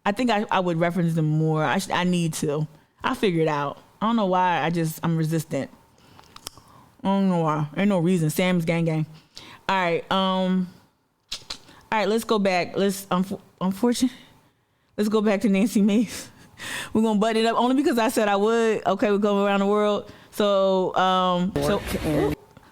I think I would reference them more. I need to. I'll figure it out. I don't know why. I'm resistant. I don't know why. Ain't no reason. Sam's gang. All right. Let's go back. Let's go back to Nancy Mace. We're gonna button it up only because I said I would. Okay, we're going around the world.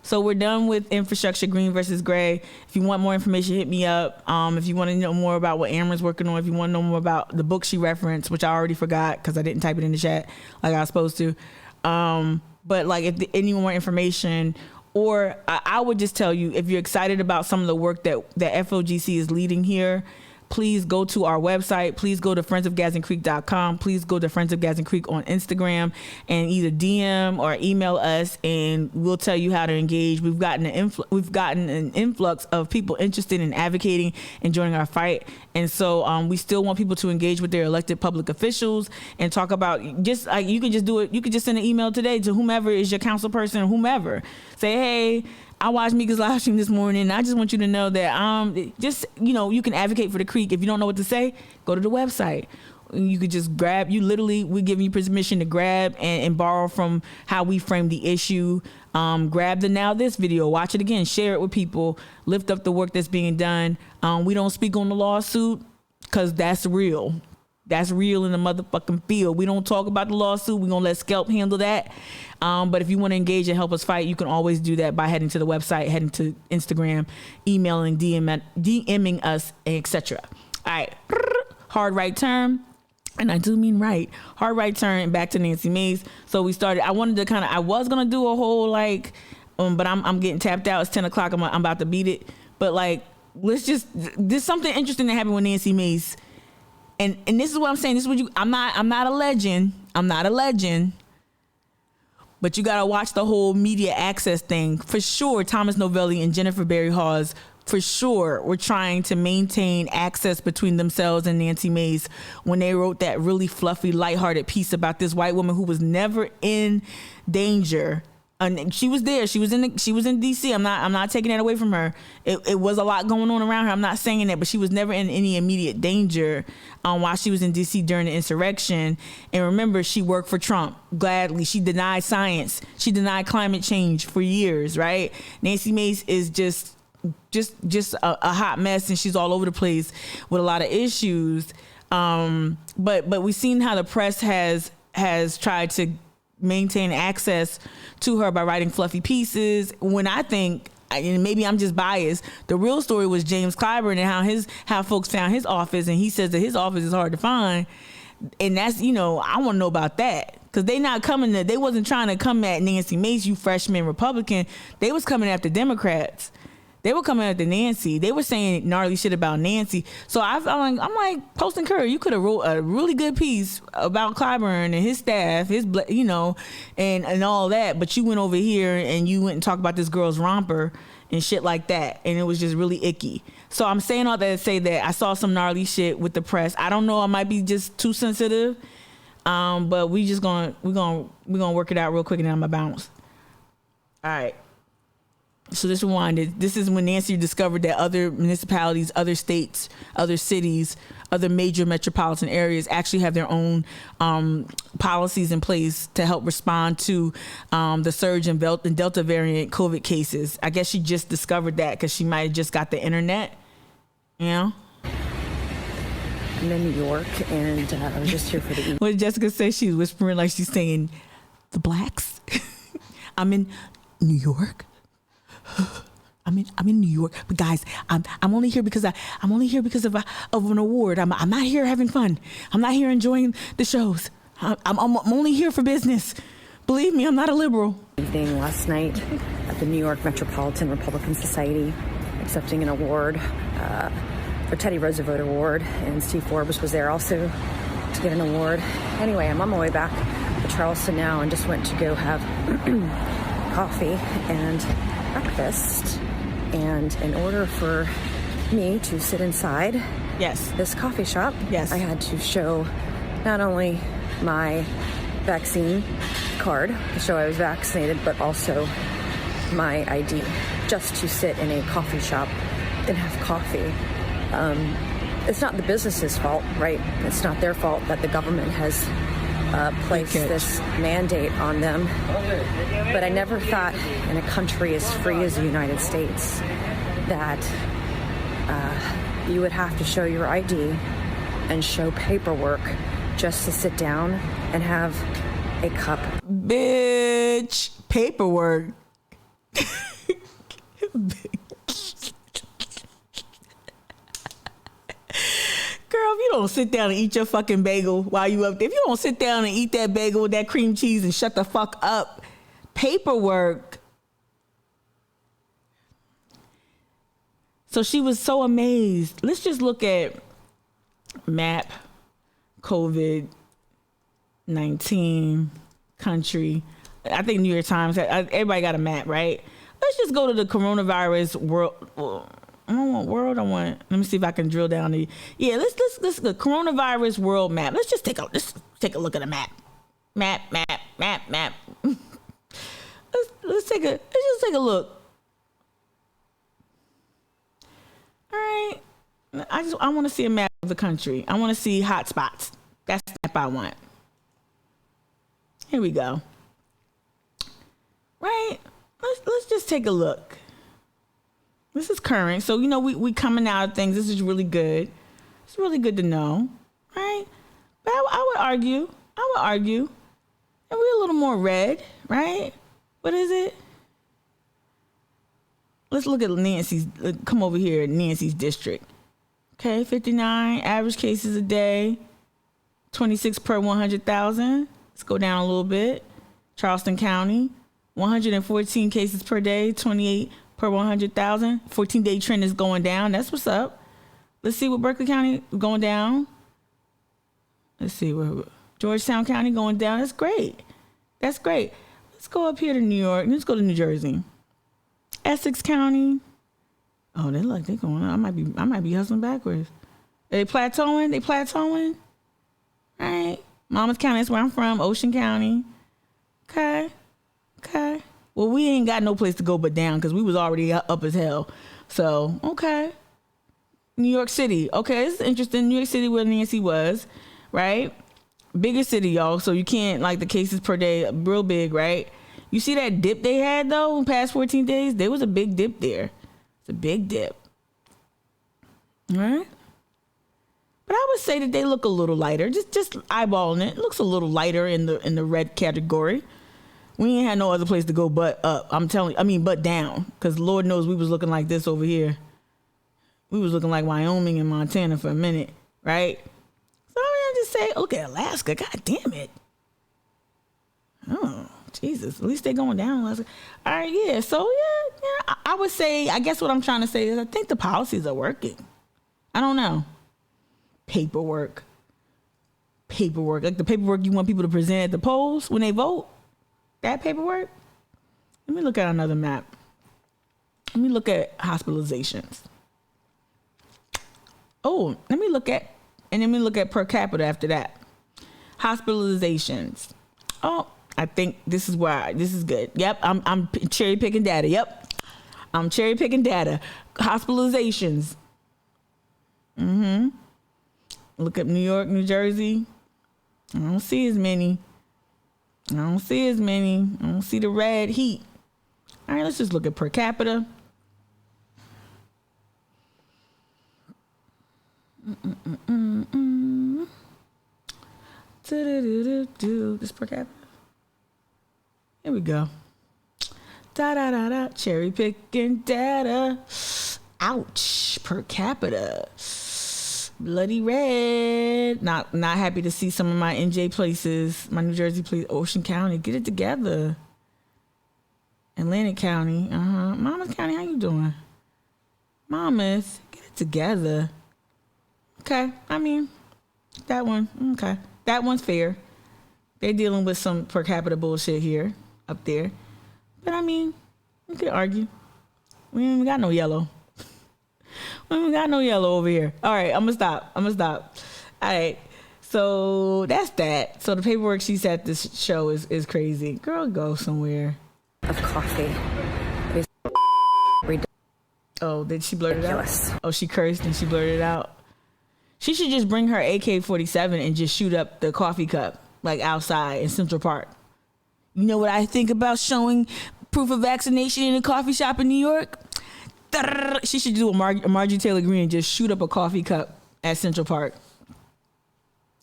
So we're done with infrastructure, green versus gray. If you want more information, hit me up. If you want to know more about what Amron's working on, if you want to know more about the book she referenced, which I already forgot because I didn't type it in the chat like I was supposed to. But like if any more information, or I would just tell you, if you're excited about some of the work that FOGC is leading here, please go to our website. Please go to friendsofgadsdencreek.com. Please go to Friends of Gadsden Creek on Instagram and either DM or email us, and we'll tell you how to engage. We've gotten an influx of people interested in advocating and joining our fight, and so we still want people to engage with their elected public officials and talk about, just like you can just do it. You could just send an email today to whomever is your council person or whomever. Say, hey, I watched Mika's live stream this morning, and I just want you to know that you can advocate for the creek. If you don't know what to say, go to the website. You could just we're giving you permission to grab and borrow from how we frame the issue. grab the Now This video, watch it again, share it with people, lift up the work that's being done. We don't speak on the lawsuit because that's real. That's real in the motherfucking field. We don't talk about the lawsuit. We're going to let Skelp handle that. But if you want to engage and help us fight, you can always do that by heading to the website, heading to Instagram, emailing, DMing us, etc. All right. Hard right turn. And I do mean right. Hard right turn back to Nancy Mace. So we started. I wanted to I was going to do a whole but I'm getting tapped out. It's 10 o'clock. I'm about to beat it. But there's something interesting that happened with Nancy Mace. And this is what I'm saying. This is what I'm not a legend. I'm not a legend. But you got to watch the whole media access thing. For sure, Thomas Novelli and Jennifer Berry Hawes, for sure, were trying to maintain access between themselves and Nancy Mace when they wrote that really fluffy, lighthearted piece about this white woman who was never in danger. And she was there. She was in DC. I'm not taking that away from her. It was a lot going on around her. I'm not saying that, but she was never in any immediate danger while she was in DC during the insurrection. And remember, she worked for Trump gladly. She denied science. She denied climate change for years, right? Nancy Mace is just a hot mess, and she's all over the place with a lot of issues. But we've seen how the press has tried to maintain access to her by writing fluffy pieces, when I think, and maybe I'm just biased, the real story was James Clyburn and how folks found his office, and he says that his office is hard to find. And that's, I want to know about that, because they wasn't trying to come at Nancy Mace, you freshman Republican. They was coming after Democrats. They were coming after Nancy. They were saying gnarly shit about Nancy. So I'm like, Post and Courier, you could have wrote a really good piece about Clyburn and his staff, and all that. But you went over here and you went and talked about this girl's romper and shit like that. And it was just really icky. So I'm saying all that to say that I saw some gnarly shit with the press. I don't know. I might be just too sensitive. But we're gonna work it out real quick, and then I'm gonna bounce. All right. So this rewinded. This is when Nancy discovered that other municipalities, other states, other cities, other major metropolitan areas actually have their own policies in place to help respond to the surge in Delta variant COVID cases. I guess she just discovered that because she might have just got the internet. I'm in New York, and I was just here for the evening. What did Jessica say? She's whispering like she's saying, "The blacks." I'm in New York. I'm in New York, but guys, I'm only here because I'm only here because of an award. I'm not here having fun. I'm not here enjoying the shows. I'm only here for business. Believe me, I'm not a liberal. Evening last night at the New York Metropolitan Republican Society, accepting an award, the Teddy Roosevelt Award, and Steve Forbes was there also to get an award. Anyway, I'm on my way back to Charleston now, and just went to go have coffee and breakfast. And in order for me to sit inside this coffee shop, I had to show not only my vaccine card to show I was vaccinated, but also my ID, just to sit in a coffee shop and have coffee. It's not the business's fault, right? It's not their fault that the government has placed this mandate on them. But I never thought in a country as free as the United States that you would have to show your ID and show paperwork just to sit down and have a cup. Bitch, paperwork. Girl, if you don't sit down and eat your fucking bagel while you up there, if you don't sit down and eat that bagel with that cream cheese and shut the fuck up, paperwork. So she was so amazed. Let's just look at map, COVID-19, country. I think New York Times, everybody got a map, right? Let's just go to the coronavirus world. I don't want world. Let me see if I can drill down the. Yeah, let's the coronavirus world map. Let's just take a look at a map. Map. let's just take a look. All right. I want to see a map of the country. I want to see hot spots. That's the map I want. Here we go. Right. let's just take a look. This is current, so you know we coming out of things. This is really good. It's really good to know, right? But I would argue, and we're a little more red, right? What is it? Let's look at Nancy's. Come over here, Nancy's district. Okay, 59 average cases a day, 26 per 100,000. Let's go down a little bit. Charleston County, 114 cases per day, 28 per 100,000. 14-day trend is going down. That's what's up. Let's see what Berkeley County going down. Let's see where Georgetown County going down. That's great. That's great. Let's go up here to New York. Let's go to New Jersey. Essex County. Oh, they going. I might be hustling backwards. They plateauing. All right. Monmouth County, that's where I'm from. Ocean County. Okay. Well, we ain't got no place to go but down because we was already up as hell. So, okay. New York City. Okay, this is interesting. New York City where Nancy was, right? Bigger city, y'all. So you can't, like, the cases per day, real big, right? You see that dip they had, though, in past 14 days? There was a big dip there. It's a big dip. All right? But I would say that they look a little lighter. Just eyeballing it. It looks a little lighter in the red category. We ain't had no other place to go but up. But down. Because Lord knows we was looking like this over here. We was looking like Wyoming and Montana for a minute, right? So I just say, look at Alaska. God damn it. Oh, Jesus. At least they're going down. All right, yeah. So, yeah. I would say, I guess what I'm trying to say is I think the policies are working. I don't know. Paperwork. Like the paperwork you want people to present at the polls when they vote. That paperwork. Let me look at another map. Let me look at hospitalizations. Oh, let me look at per capita after that. Hospitalizations. Oh, I think this is good. Yep, I'm cherry picking data. Yep, I'm cherry picking data. Hospitalizations. Look at New York, New Jersey. I don't see as many. I don't see the red heat. All right, let's just look at per capita. This per capita. Here we go. Cherry picking data. Ouch. Per capita. Bloody red. Not happy to see some of my NJ places, my New Jersey place, Ocean County. Get it together. Atlantic County. Monmouth County, how you doing? Monmouth, get it together. Okay, I mean, that one, okay. That one's fair. They're dealing with some per capita bullshit here, up there. But I mean, we could argue. We ain't even got no yellow. We ain't got no yellow over here. All right, I'm gonna stop. All right, so that's that. So the paperwork she said this show is crazy. Girl, go somewhere. Of coffee. Oh, did she blurt it out? Oh, she cursed and she blurted it out. She should just bring her AK-47 and just shoot up the coffee cup, like outside in Central Park. You know what I think about showing proof of vaccination in a coffee shop in New York? She should do a Marjorie Taylor Greene and just shoot up a coffee cup at Central Park.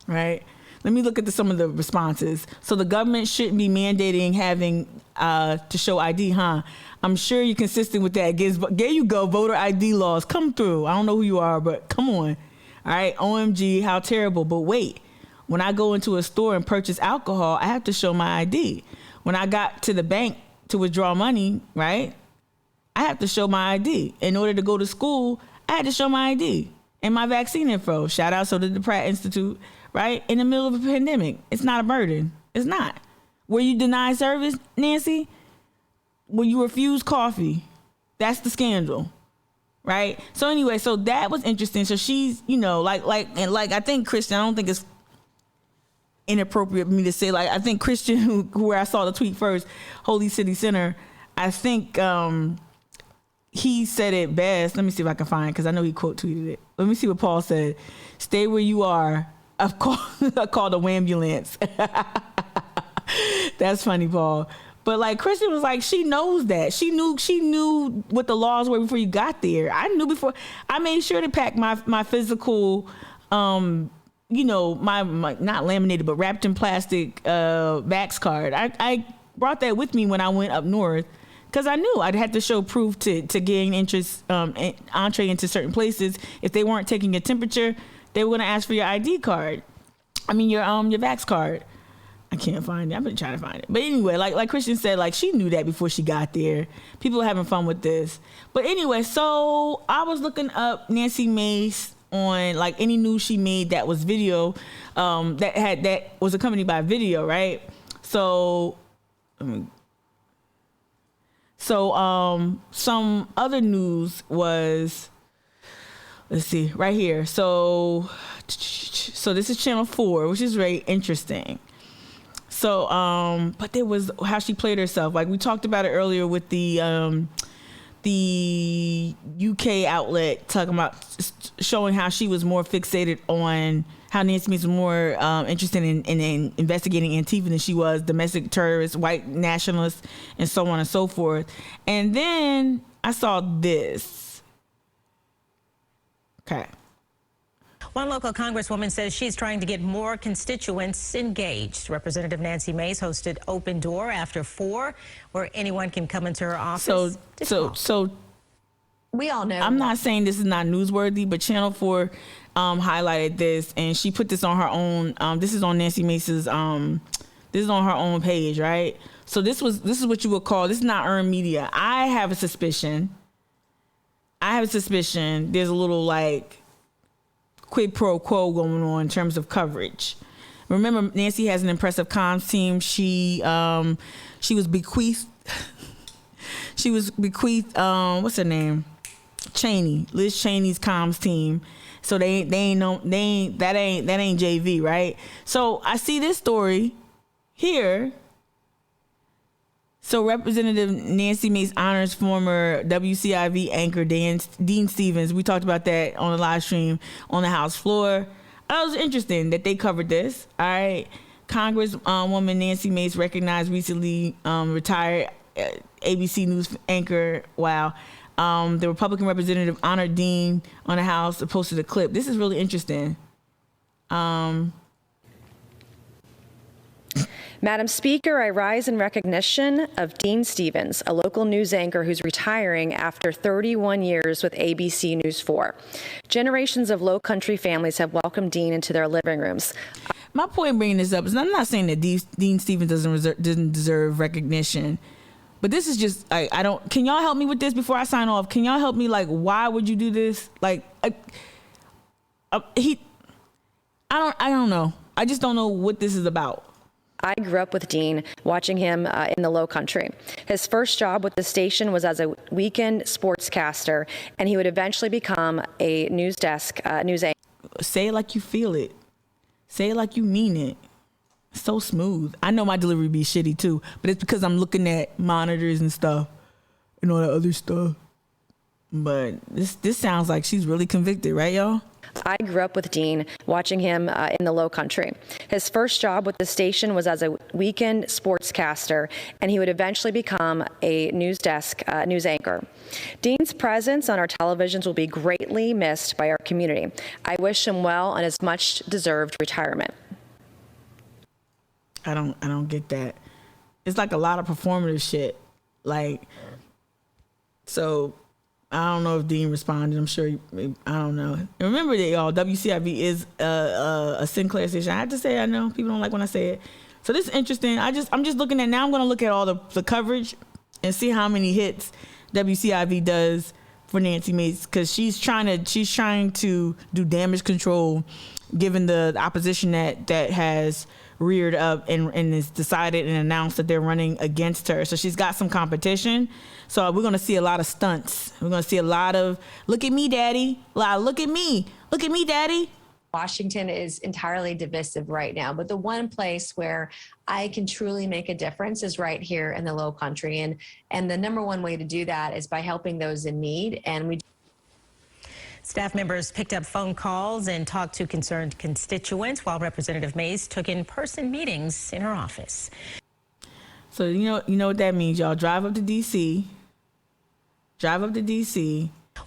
Right? Let me look at some of the responses. So the government shouldn't be mandating having to show ID, huh? I'm sure you're consistent with that. There you go. Voter ID laws come through. I don't know who you are, but come on. All right. OMG, how terrible. But wait, when I go into a store and purchase alcohol, I have to show my ID. When I got to the bank to withdraw money, right, I have to show my ID. In order to go to school, I had to show my ID and my vaccine info. Shout out to the Pratt Institute, right? In the middle of a pandemic. It's not a burden. It's not. Were you denied service, Nancy? When you refuse coffee, that's the scandal, right? So anyway, so that was interesting. So she's, you know, like I think Christian, I don't think it's inappropriate for me to say, like, I think Christian, who I saw the tweet first, Holy City Center, I think he said it best. Let me see if I can find it, because I know he quote tweeted it. Let me see what Paul said. Stay where you are. I called a wambulance. That's funny, Paul. But like Kristen was like, she knows that. She knew what the laws were before you got there. I knew before. I made sure to pack my physical, you know, my not laminated but wrapped in plastic vax card. I brought that with me when I went up north because I knew I'd have to show proof to gain interest, entree into certain places. If they weren't taking your temperature, they were going to ask for your ID card. I mean your vax card. I can't find it. I've been trying to find it. But anyway, like Christian said, like she knew that before she got there. People are having fun with this. But anyway, so I was looking up Nancy Mace on like any news she made that was video, that was accompanied by video, right? So some other news was, let's see, right here. So this is Channel 4, which is very interesting. So, but there was how she played herself. Like we talked about it earlier with the UK outlet talking about showing how she was more fixated on how Nancy Mace was more interested in investigating Antifa than she was domestic terrorists, white nationalists, and so on and so forth. And then I saw this. Okay. One local congresswoman says she's trying to get more constituents engaged. Representative Nancy Mace hosted Open Door after 4, where anyone can come into her office. So we all know. I'm not saying this is not newsworthy, but Channel 4 highlighted this, and she put this on her own. This is on Nancy Mace's. This is on her own page, right? So this is what you would call. This is not earned media. I have a suspicion. There's a little like quid pro quo going on in terms of coverage. Remember, Nancy has an impressive comms team. She was bequeathed. What's her name? Liz Cheney's comms team. So that ain't JV, right? So I see this story here. So Representative Nancy Mace honors former WCIV anchor Dean Stevens. We talked about that on the live stream on the House floor. It was interesting that they covered this. All right. Congresswoman Nancy Mace recognized recently retired ABC News anchor. Wow. The Republican representative honored Dean on the House, posted a clip. This is really interesting. Madam Speaker, I rise in recognition of Dean Stevens, a local news anchor who's retiring after 31 years with ABC News 4. Generations of Low Country families have welcomed Dean into their living rooms. My point in bringing this up is I'm not saying that Dean Stevens doesn't deserve recognition, but this is just I don't. Can y'all help me with this before I sign off? Can y'all help me? Like, why would you do this? Like, I don't know. I just don't know what this is about. I grew up with Dean, watching him in the Low Country. His first job with the station was as a weekend sportscaster, and he would eventually become a news anchor. Say it like you feel it. Say it like you mean it. So smooth. I know my delivery be shitty too, but it's because I'm looking at monitors and stuff and all that other stuff. But this sounds like she's really convicted, right, y'all? I grew up with Dean, watching him in the Low Country. His first job with the station was as a weekend sportscaster, and he would eventually become a news anchor. Dean's presence on our televisions will be greatly missed by our community. I wish him well on his much-deserved retirement. I don't get that. It's like a lot of performative shit. Like, so I don't know if Dean responded. I'm sure. I don't know. And remember that, y'all. WCIV is a Sinclair station. I have to say, I know people don't like when I say it. So this is interesting. I'm just looking at now. I'm going to look at all the coverage and see how many hits WCIV does for Nancy Mace, because she's trying to do damage control, given the opposition that has reared up and has decided and announced that they're running against her. So she's got some competition. So we're going to see a lot of stunts. We're going to see a lot of, look at me, daddy. Look at me, daddy. Washington is entirely divisive right now, but the one place where I can truly make a difference is right here in the Low Country. And the number one way to do that is by helping those in need. And Staff members picked up phone calls and talked to concerned constituents while Representative Mace took in-person meetings in her office. So you know what that means, y'all. Drive up to DC.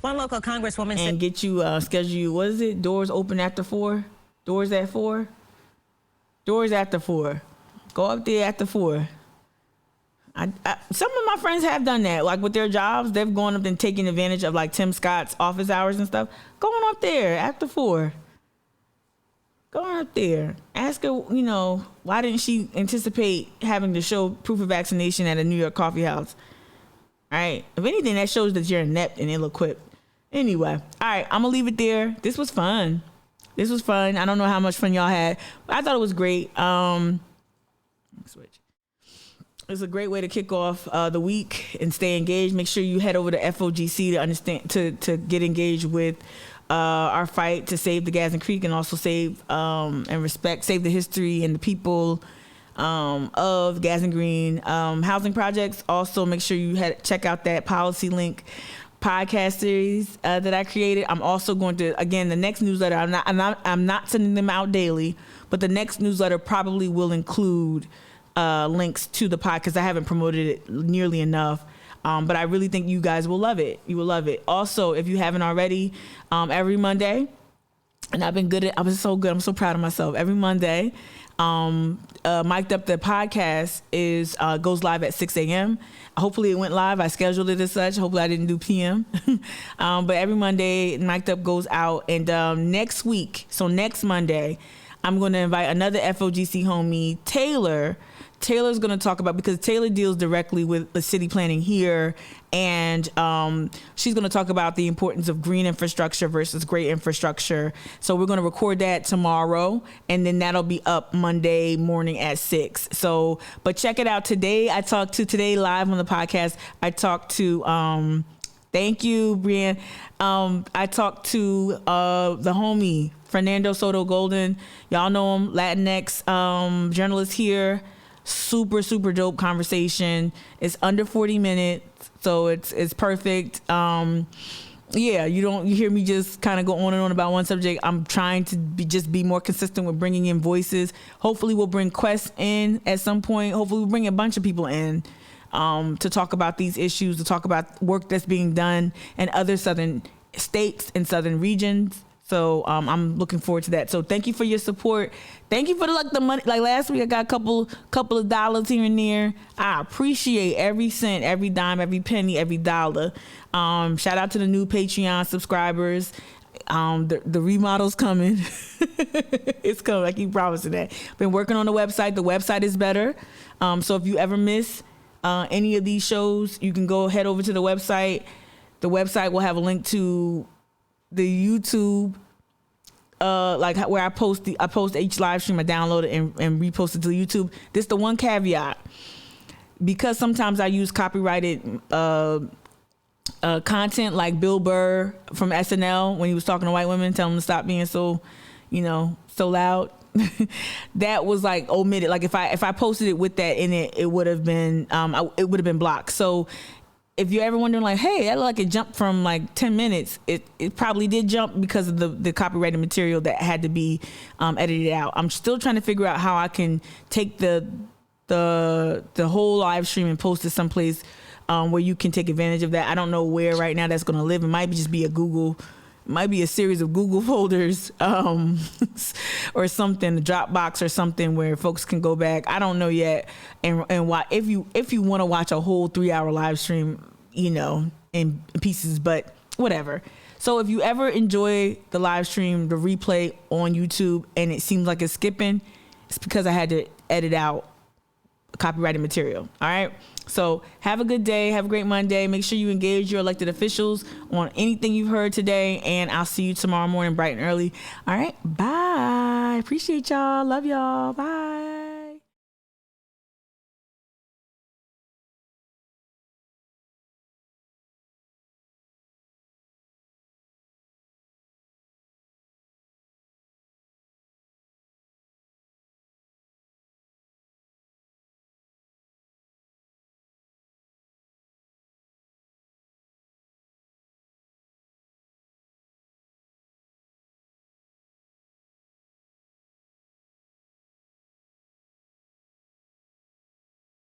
One local congresswoman and get you schedule you. What is it? Doors open after 4. Doors at 4. Doors after 4. Go up there after 4. Some of my friends have done that, like with their jobs. They've gone up and taken advantage of like Tim Scott's office hours and stuff. Going up there after 4. Going up there. Ask her, why didn't she anticipate having to show proof of vaccination at a New York coffee house? All right. If anything, that shows that you're inept and ill-equipped. Anyway, all right, I'm gonna leave it there. This was fun. I don't know how much fun y'all had, but I thought it was great. Switch. It's a great way to kick off the week and stay engaged. Make sure you head over to FOGC to understand to get engaged with our fight to save the Gadsden Creek and also save the history and the people of Gadsden Green housing projects. Also, make sure you check out that Policy Link podcast series that I created. I'm also going to, again, the next newsletter, I'm not sending them out daily, but the next newsletter probably will include links to the pod because I haven't promoted it nearly enough. But I really think you guys will love it. You will love it. Also, if you haven't already, every Monday, and I'm so good. I'm so proud of myself. Every Monday, Mic'd Up the podcast goes live at 6 a.m. Hopefully it went live. I scheduled it as such. Hopefully I didn't do PM. But every Monday, Mic'd Up goes out. And next week, so next Monday, I'm going to invite another FOGC homie, Taylor. Taylor's going to talk about, because Taylor deals directly with the city planning here, and she's going to talk about the importance of green infrastructure versus gray infrastructure. So we're going to record that tomorrow, and then that'll be up Monday morning at 6. So, but check it out. Today live on the podcast, I talked to, thank you, Brianne. I talked to the homie, Fernando Soto Golden. Y'all know him, Latinx journalist here. Super, super dope conversation. It's under 40 minutes, so it's perfect. You hear me just kind of go on and on about one subject. I'm trying to be more consistent with bringing in voices. Hopefully we'll bring Quest in at some point. Hopefully we'll bring a bunch of people in to talk about these issues, to talk about work that's being done in other southern states and southern regions. So I'm looking forward to that. So thank you for your support. Thank you for the money. Like last week, I got a couple of dollars here and there. I appreciate every cent, every dime, every penny, every dollar. Shout out to the new Patreon subscribers. The remodel's coming. It's coming. I keep promising that. Been working on the website. The website is better. So if you ever miss any of these shows, you can go head over to the website. The website will have a link to the YouTube, like where I post each live stream. I download it and repost it to YouTube. This the one caveat, because sometimes I use copyrighted content, like Bill Burr from SNL when he was talking to white women, telling them to stop being so loud. That was like omitted. Like if I posted it with that in it, it would have been blocked. So if you're ever wondering, like, hey, that looked like it jumped from like 10 minutes, it probably did jump because of the copyrighted material that had to be edited out. I'm still trying to figure out how I can take the whole live stream and post it someplace where you can take advantage of that. I don't know where right now that's going to live. It might just be a series of Google folders or something, a Dropbox or something where folks can go back. I don't know yet. And why, if you want to watch a whole 3-hour live stream, in pieces, but whatever. So if you ever enjoy the live stream, the replay on YouTube, and it seems like it's skipping, it's because I had to edit out copyrighted material. All right. So have a good day. Have a great Monday. Make sure you engage your elected officials on anything you've heard today. And I'll see you tomorrow morning bright and early. All right. Bye. Appreciate y'all. Love y'all. Bye.